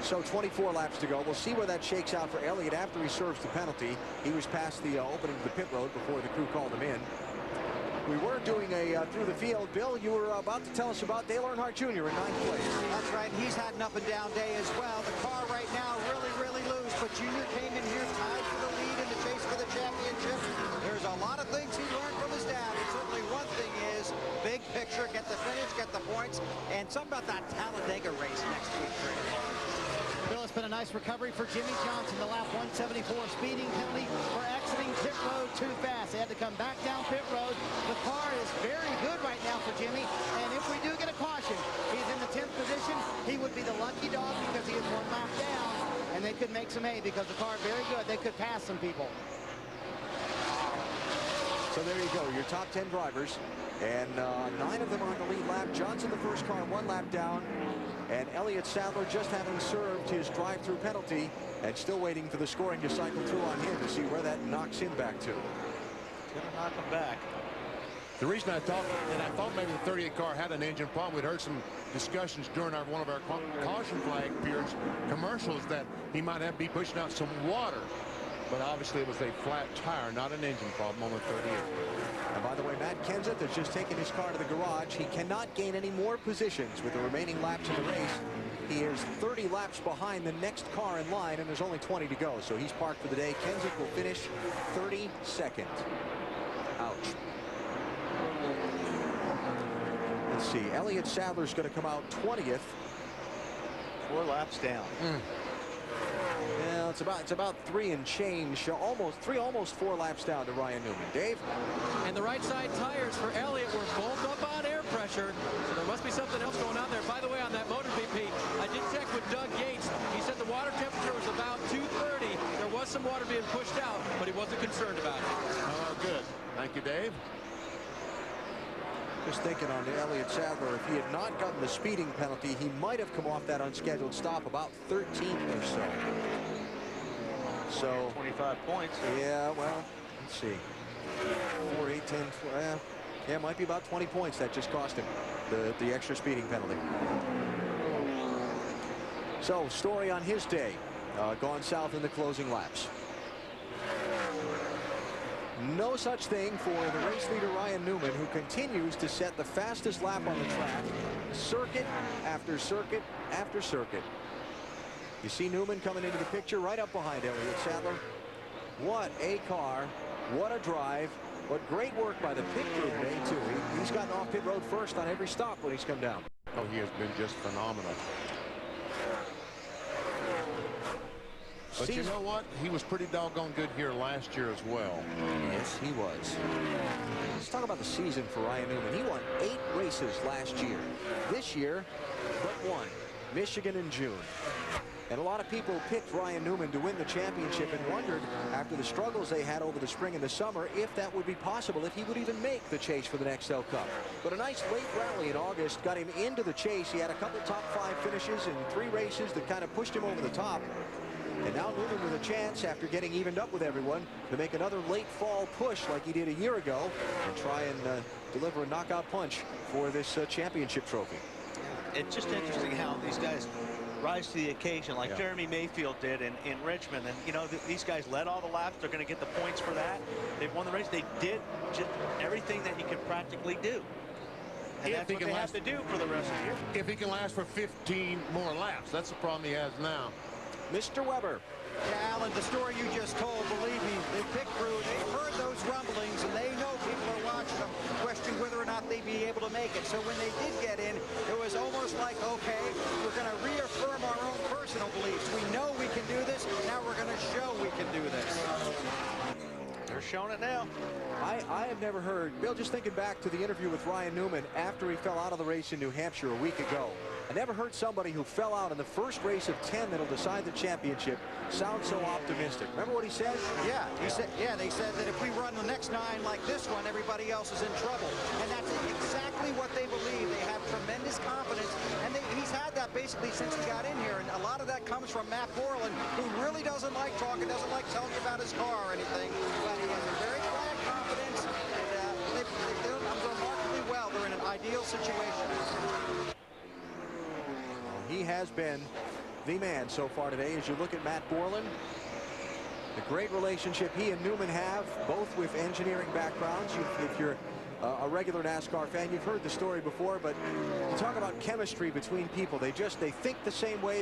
So 24 laps to go. We'll see where that shakes out for Elliott after he serves the penalty. He was past the opening of the pit road before the crew called him in. We were doing a through the field. Bill, you were about to tell us about Dale Earnhardt Jr. in 9th place. That's right. He's had an up-and-down day as well. The car right now really, really loose, but Junior came in here tied for the lead in the chase for the championship. There's a lot of things he learned from his dad, and certainly one thing is big picture, get the finish, get the points, and something about that Talladega race next week for him. Bill, it's been a nice recovery for Jimmy Johnson. The lap 174 speeding penalty for exiting pit road too fast. They had to come back down pit road. The car is very good right now for Jimmy, and if we do get a caution, he's in the 10th position. He would be the lucky dog because he is 1 lap down, and they could make some hay because the car is very good. They could pass some people. So there you go, your top 10 drivers, and 9 of them are on the lead lap. Johnson, the first car, 1 lap down, and Elliott Sadler just having served his drive-through penalty and still waiting for the scoring to cycle through on him to see where that knocks him back to. It's going to knock him back. The reason I thought maybe the 38 car had an engine problem, we'd heard some discussions during one of our caution flag periods commercials that he might have to be pushing out some water. But obviously it was a flat tire, not an engine problem on the 38. And by the way, Matt Kenseth has just taken his car to the garage. He cannot gain any more positions with the remaining laps in the race. He is 30 laps behind the next car in line, and there's only 20 to go. So he's parked for the day. Kenseth will finish 32nd. Ouch. Let's see. Elliott Sadler's going to come out 20th. 4 laps down. Yeah, it's about 3 and change, almost 4 laps down to Ryan Newman. Dave? And the right side tires for Elliott were both up on air pressure, so there must be something else going on there. By the way, on that motor VP, I did check with Doug Yates. He said the water temperature was about 230. There was some water being pushed out, but he wasn't concerned about it. Oh, good. Thank you, Dave. Just thinking on Elliott Sadler, if he had not gotten the speeding penalty, he might have come off that unscheduled stop about 13th or so. So 25 points. Yeah, well, let's see. 4, 8, 10, 4, yeah, it might be about 20 points that just cost him the extra speeding penalty. So, story on his day, gone south in the closing laps. No such thing for the race leader Ryan Newman, who continues to set the fastest lap on the track, circuit after circuit after circuit. You see Newman coming into the picture right up behind Elliott Sadler. What a car, what a drive, what great work by the pit crew today too. He's gotten off pit road first on every stop when he's come down. Oh, he has been just phenomenal. But you know what? He was pretty doggone good here last year as well. Yes, he was. Let's talk about the season for Ryan Newman. He won 8 races last year. This year, but 1. Michigan in June. And a lot of people picked Ryan Newman to win the championship and wondered, after the struggles they had over the spring and the summer, if that would be possible, if he would even make the chase for the Nextel Cup. But a nice late rally in August got him into the chase. He had a couple top 5 finishes in 3 races that kind of pushed him over the top. And now Newman with a chance, after getting evened up with everyone, to make another late fall push like he did a year ago and try and deliver a knockout punch for this championship trophy. It's just interesting how these guys rise to the occasion, like Jeremy Mayfield did in Richmond. And, you know, these guys led all the laps. They're going to get the points for that. They've won the race. They did just everything that you could practically do. And that's what they have to do for the rest of the year. If he can last for 15 more laps, that's the problem he has now. Mr. Weber. Yeah, Alan, the story you just told, believe me, they picked through, they heard those rumblings, and they know people are watching them, question whether or not they'd be able to make it. So when they did get in, it was almost like, okay, we're going to reaffirm our own personal beliefs. We know we can do this. Now we're going to show we can do this. They're showing it now. I have never heard, Bill, just thinking back to the interview with Ryan Newman after he fell out of the race in New Hampshire a week ago. I never heard somebody who fell out in the first race of 10 that'll decide the championship sound so optimistic. Remember what he said? Yeah, he said, they said that if we run the next 9 like this one, everybody else is in trouble. And that's exactly what they believe. They have tremendous confidence, and he's had that basically since he got in here. And a lot of that comes from Matt Borland, who really doesn't like talking, doesn't like telling you about his car or anything. But he has a very quiet confidence, and they've done remarkably well. They're in an ideal situation. He has been the man so far today. As you look at Matt Borland, the great relationship he and Newman have, both with engineering backgrounds. If you're a regular NASCAR fan, you've heard the story before, but you talk about chemistry between people. They think the same way,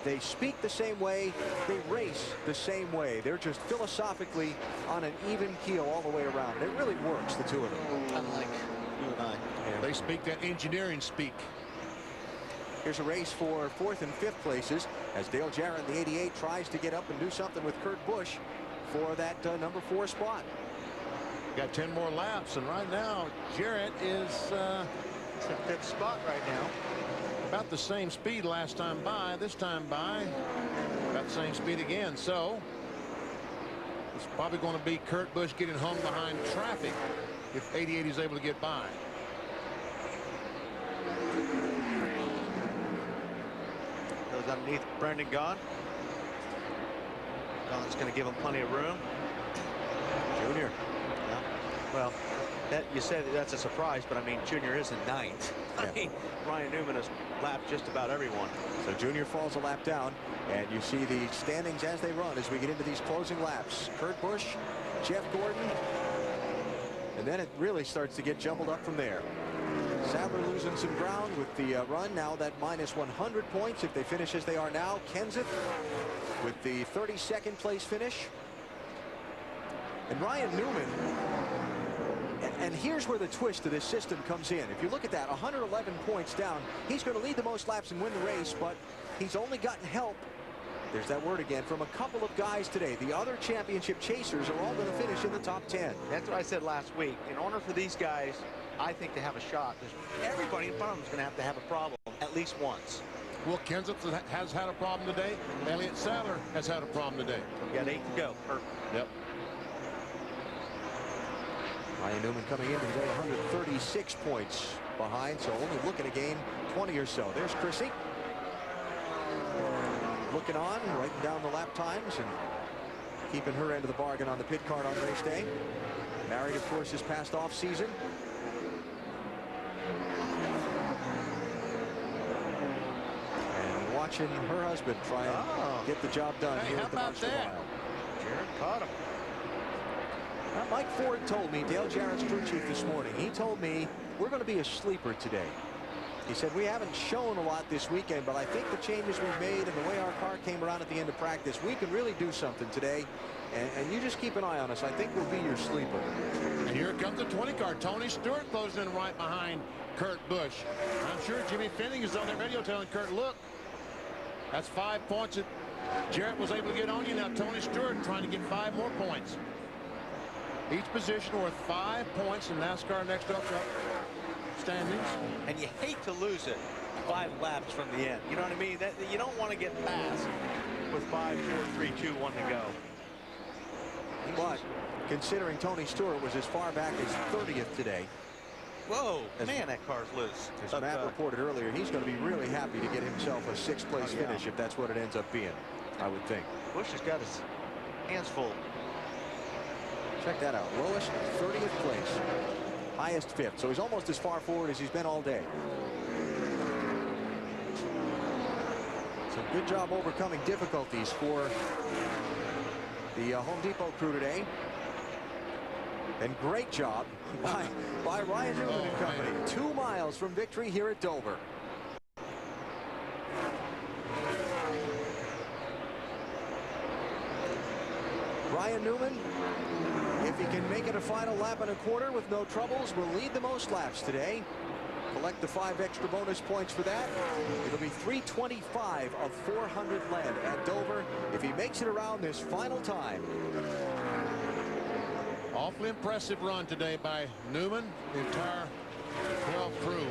they speak the same way, they race the same way. They're just philosophically on an even keel all the way around. It really works, the two of them. Unlike you and I. Yeah. They speak that engineering speak. Here's a race for 4th and 5th places as Dale Jarrett, the 88, tries to get up and do something with Kurt Busch for that number 4 spot. Got 10 more laps, and right now Jarrett is it's the 5th spot right now. About the same speed last time by. This time by about the same speed again. So it's probably going to be Kurt Busch getting hung behind traffic if 88 is able to get by. Goes underneath Brendan Gaughan. Gaughan's going to give him plenty of room. Junior. Yeah. Well, you said that's a surprise, but I mean, Junior is in 9th. Yeah. I mean, Ryan Newman has lapped just about everyone. So Junior falls a lap down, and you see the standings as they run as we get into these closing laps. Kurt Busch, Jeff Gordon, and then it really starts to get jumbled up from there. Sadler losing some ground with the run. Now that minus 100 points if they finish as they are now. Kenseth with the 32nd place finish. And Ryan Newman, and here's where the twist to this system comes in. If you look at that, 111 points down, he's going to lead the most laps and win the race, but he's only gotten help, there's that word again, from a couple of guys today. The other championship chasers are all going to finish in the top 10. That's what I said last week. In order for these guys, I think, to have a shot, everybody in front of them is going to have a problem at least once. Well, Kenseth has had a problem today. Elliott Sadler has had a problem today. We got 8 to go. Yep. Ryan Newman coming in today 136 points behind, so only looking to gain 20 or so. There's Chrissy looking on, writing down the lap times and keeping her end of the bargain on the pit card on race day. Married, of course, this past off season. And watching her husband try and get the job done here at the Monster Mile. Jarrett caught him. Now, Mike Ford told me, Dale Jarrett's crew chief this morning, he told me we're going to be a sleeper today. He said we haven't shown a lot this weekend, but I think the changes we've made and the way our car came around at the end of practice, we can really do something today. And you just keep an eye on us. I think we'll be your sleeper. And here comes the 20 car. Tony Stewart closing in right behind Kurt Busch. I'm sure Jimmy Finning is on the radio telling Kurt, look, that's 5 points that Jarrett was able to get on you. Now Tony Stewart trying to get 5 more points. Each position worth 5 points in NASCAR Nextel Cup standings. and you hate to lose it 5 laps from the end. You know what I mean? You don't want to get past with 5, 4, 3, 2, 1 to go. But considering Tony Stewart was as far back as 30th today. Whoa, man, that car's loose. As Matt reported earlier, he's going to be really happy to get himself a 6th place finish if that's what it ends up being, I would think. Busch has got his hands full. Check that out. Lowest 30th place. Highest 5th. So he's almost as far forward as he's been all day. So good job overcoming difficulties for the Home Depot crew today. And great job by Ryan Newman and company. 2 miles from victory here at Dover. Ryan Newman, if he can make it a final lap and a quarter with no troubles, will lead the most laps today. Collect the 5 extra bonus points for that. It'll be 325 of 400 led at Dover if he makes it around this final time. Awfully impressive run today by Newman, the entire 12 crew.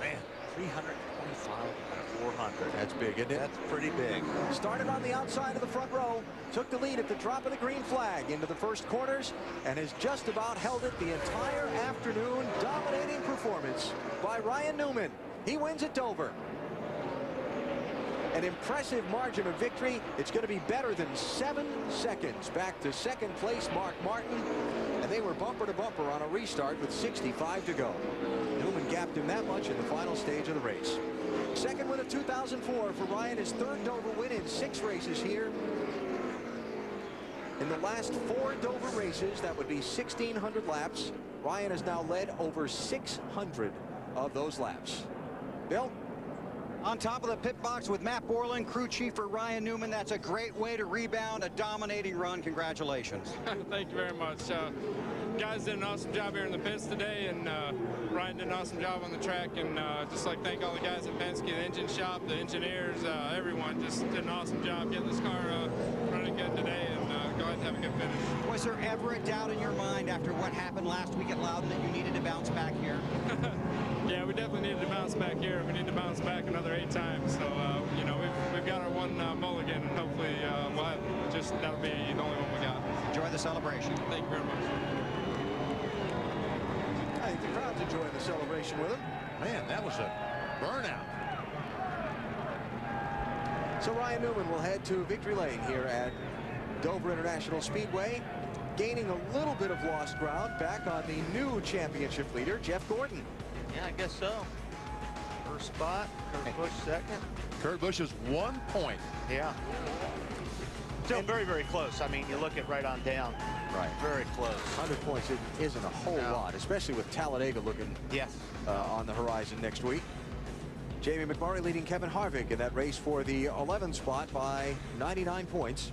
Man, 325 of 400. That's big, isn't it? That's pretty big. Started on the outside of the front row, took the lead at the drop of the green flag into the first corners, and has just about held it the entire afternoon. Dominating performance by Ryan Newman. He wins at Dover. An impressive margin of victory. It's going to be better than 7 seconds. Back to 2nd place, Mark Martin. And they were bumper to bumper on a restart with 65 to go. Newman gapped him that much in the final stage of the race. 2nd win of 2004 for Ryan. His 3rd Dover win in 6 races here. In the last 4 Dover races, that would be 1,600 laps. Ryan has now led over 600 of those laps. Bill? On top of the pit box with Matt Borland, crew chief for Ryan Newman. That's a great way to rebound a dominating run. Congratulations. Thank you very much. Guys did an awesome job here in the pits today, and Ryan did an awesome job on the track. And just like thank all the guys at Penske, the engine shop, the engineers, everyone just did an awesome job getting this car running good today, and go ahead and have a good finish. Was there ever a doubt in your mind after what happened last week at Loudon that you needed to bounce back here? Yeah, we definitely needed to bounce back here. We need to bounce back another 8 times. So, you know, we've got our 1 mulligan, and hopefully we'll have that'll be the only one we got. Enjoy the celebration. Thank you very much. I think the crowd's enjoying the celebration with him. Man, that was a burnout. So Ryan Newman will head to victory lane here at Dover International Speedway, gaining a little bit of lost ground back on the new championship leader, Jeff Gordon. Yeah, I guess so. First spot, Kurt Busch 2nd. Kurt Busch is 1 point. Yeah. Still very, very close. I mean, you look at right on down. Right. Very close. 100 points isn't a whole lot, especially with Talladega looking on the horizon next week. Jamie McMurray leading Kevin Harvick in that race for the 11th spot by 99 points.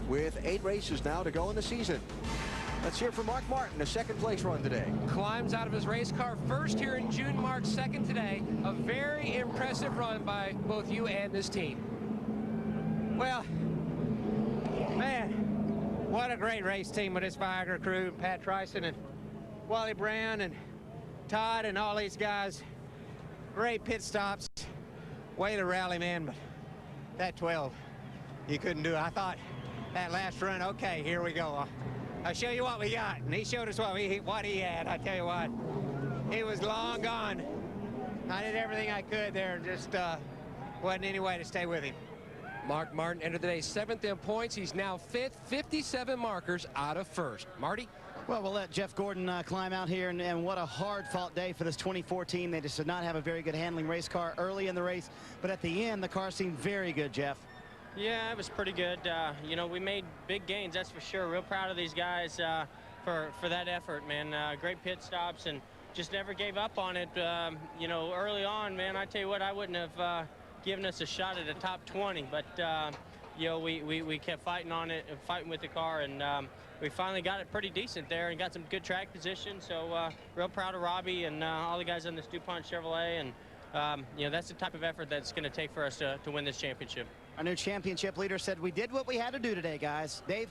With 8 races now to go in the season. Let's hear from Mark Martin, a 2nd place run today. Climbs out of his race car first here in June, marked 2nd today. A very impressive run by both you and this team. Well, man, what a great race team with this Viagra crew, and Pat Tryson and Wally Brown and Todd and all these guys. Great pit stops. Way to rally, man, but that 12, you couldn't do it. I thought that last run, okay, here we go. I'll show you what we got. And he showed us what he had. I tell you what, he was long gone. I did everything I could there, and just wasn't any way to stay with him. Mark Martin entered the day 7th in points. He's now 5th, 57 markers out of 1st. Marty? Well, we'll let Jeff Gordon climb out here, and what a hard-fought day for this 2014. They just did not have a very good handling race car early in the race, but at the end, the car seemed very good, Jeff. Yeah, it was pretty good. You know, we made big gains, that's for sure. Real proud of these guys for that effort, man. Great pit stops, and just never gave up on it. You know, early on, man, I tell you what, I wouldn't have given us a shot at the top 20, but you know, we kept fighting on it and fighting with the car, and we finally got it pretty decent there and got some good track position. So real proud of Robbie and all the guys on this DuPont Chevrolet, and you know, that's the type of effort that's going to take for us to win this championship. Our new championship leader said we did what we had to do today, guys. Dave?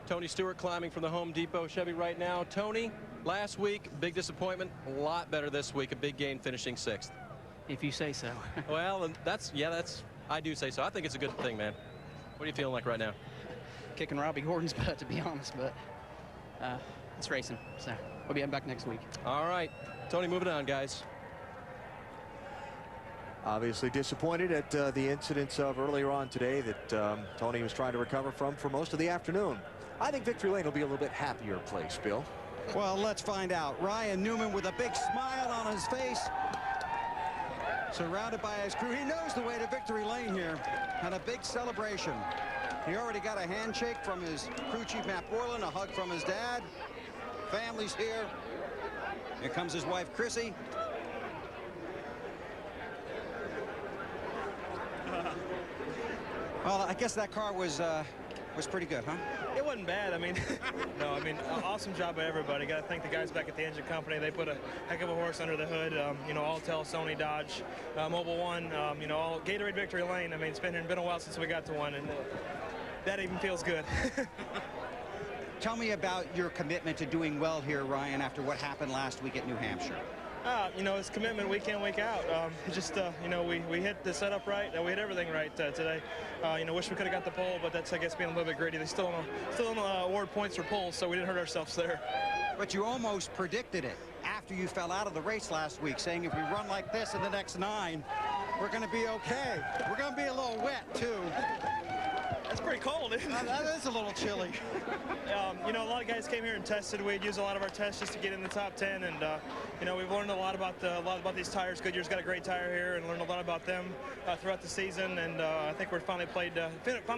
Tony Stewart climbing from the Home Depot Chevy right now. Tony, Last week, big disappointment. A lot better this week. A big gain, finishing 6th. If you say so. Well, and I do say so. I think it's a good thing, man. What are you feeling like right now? Kicking Robbie Gordon's butt, to be honest, but it's racing. So we'll be back next week. All right, Tony, moving on, guys. Obviously disappointed at the incidents of earlier on today that Tony was trying to recover from for most of the afternoon. I think Victory Lane will be a little bit happier place, Bill. Well, let's find out. Ryan Newman with a big smile on his face, surrounded by his crew. He knows the way to Victory Lane here, and a big celebration. He already got a handshake from his crew chief, Matt Borland, a hug from his dad. Family's here. Here comes his wife, Chrissy. Well, I guess that car was pretty good, huh? It wasn't bad. I mean, no, I mean, awesome job by everybody. Got to thank the guys back at the engine company. They put a heck of a horse under the hood. You know, Alltel, Sony, Dodge, Mobile One, you know, all Gatorade Victory Lane. I mean, it's been a while since we got to one, and that even feels good. Tell me about your commitment to doing well here, Ryan, after what happened last week at New Hampshire. You know, it's commitment week in, week out. Just, you know, we hit the setup right. We hit everything right today. You know, wish we could have got the pole, but that's, I guess, being a little bit greedy. They still don't award points for poles, so we didn't hurt ourselves there. But you almost predicted it after you fell out of the race last week, saying if we run like this in the next 9, we're going to be okay. We're going to be a little wet, too. That's pretty cold, isn't it? That is a little chilly. You know, a lot of guys came here and tested. We'd use a lot of our tests just to get in the top 10, and you know, we've learned a lot about these tires. Goodyear's got a great tire here, and learned a lot about them throughout the season. And I think we're finally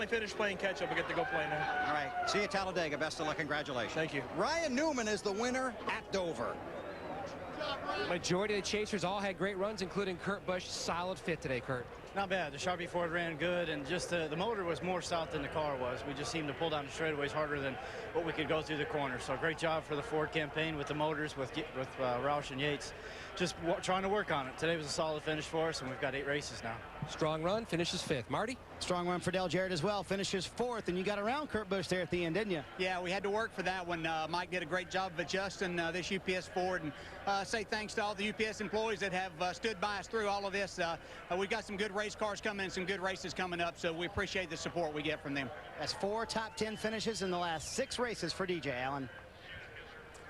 finished playing catch up and get to go play now. All right, see you at Talladega. Best of luck, congratulations. Thank you. Ryan Newman is the winner at Dover. Majority of the chasers all had great runs, including Kurt Busch. Solid fit today, Kurt. Not bad. The Sharpie Ford ran good, and just the motor was more south than the car was. We just seemed to pull down the straightaways harder than what we could go through the corners. So great job for the Ford campaign with the motors, with Roush and Yates. Just trying to work on it. Today was a solid finish for us, and we've got 8 races now. Strong run, finishes 5th. Marty? Strong run for Dale Jarrett as well, finishes 4th, and you got around Kurt Busch there at the end, didn't you? Yeah, we had to work for that one. Mike did a great job of adjusting this UPS Ford, and say thanks to all the UPS employees that have stood by us through all of this. We've got some good race cars coming and some good races coming up, so we appreciate the support we get from them. That's 4 top 10 finishes in the last 6 races for DJ Allen.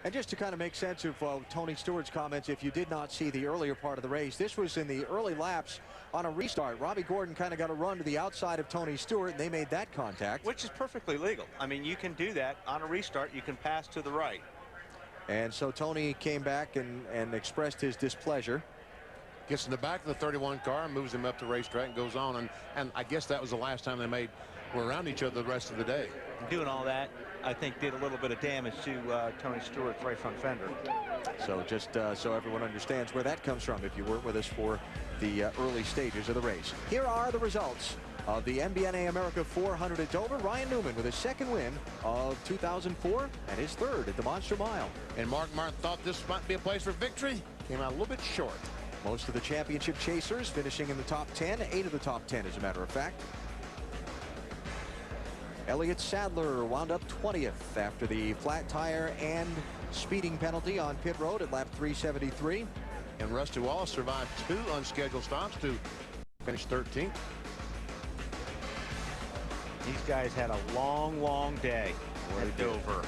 And just to kind of make sense of Tony Stewart's comments, if you did not see the earlier part of the race, this was in the early laps on a restart. Robbie Gordon kind of got a run to the outside of Tony Stewart, and they made that contact. Which is perfectly legal. I mean, you can do that on a restart. You can pass to the right. And so Tony came back and expressed his displeasure. Gets in the back of the 31 car and moves him up the racetrack and goes on. And I guess that was the last time they were around each other the rest of the day. Doing all that, I think, did a little bit of damage to Tony Stewart's right front fender. So just so everyone understands where that comes from, if you weren't with us for the early stages of the race. Here are the results of the MBNA America 400 at Dover. Ryan Newman with his 2nd win of 2004 and his 3rd at the Monster Mile. And Mark Martin thought this might be a place for victory. Came out a little bit short. Most of the championship chasers finishing in the top 10, 8 of the top 10 as a matter of fact. Elliott Sadler wound up 20th after the flat tire and speeding penalty on pit road at lap 373. And Rusty Wallace survived 2 unscheduled stops to finish 13th. These guys had a long day at Dover.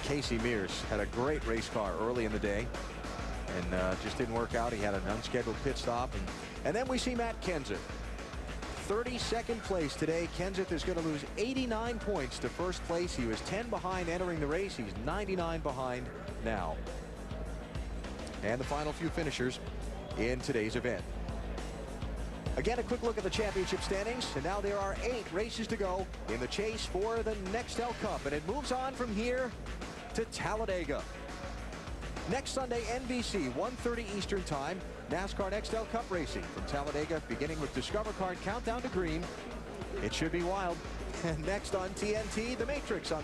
Casey Mears had a great race car early in the day and just didn't work out. He had an unscheduled pit stop. And then we see Matt Kenseth. 32nd place today. Kenseth is going to lose 89 points to first place. He was 10 behind entering the race. He's 99 behind now. And the final few finishers in today's event. Again, a quick look at the championship standings, and now there are 8 races to go in the chase for the Nextel Cup, and it moves on from here to Talladega. Next Sunday, NBC, 1:30 Eastern Time, NASCAR Nextel Cup racing from Talladega, beginning with Discover Card Countdown to Green. It should be wild. And next on TNT, The Matrix on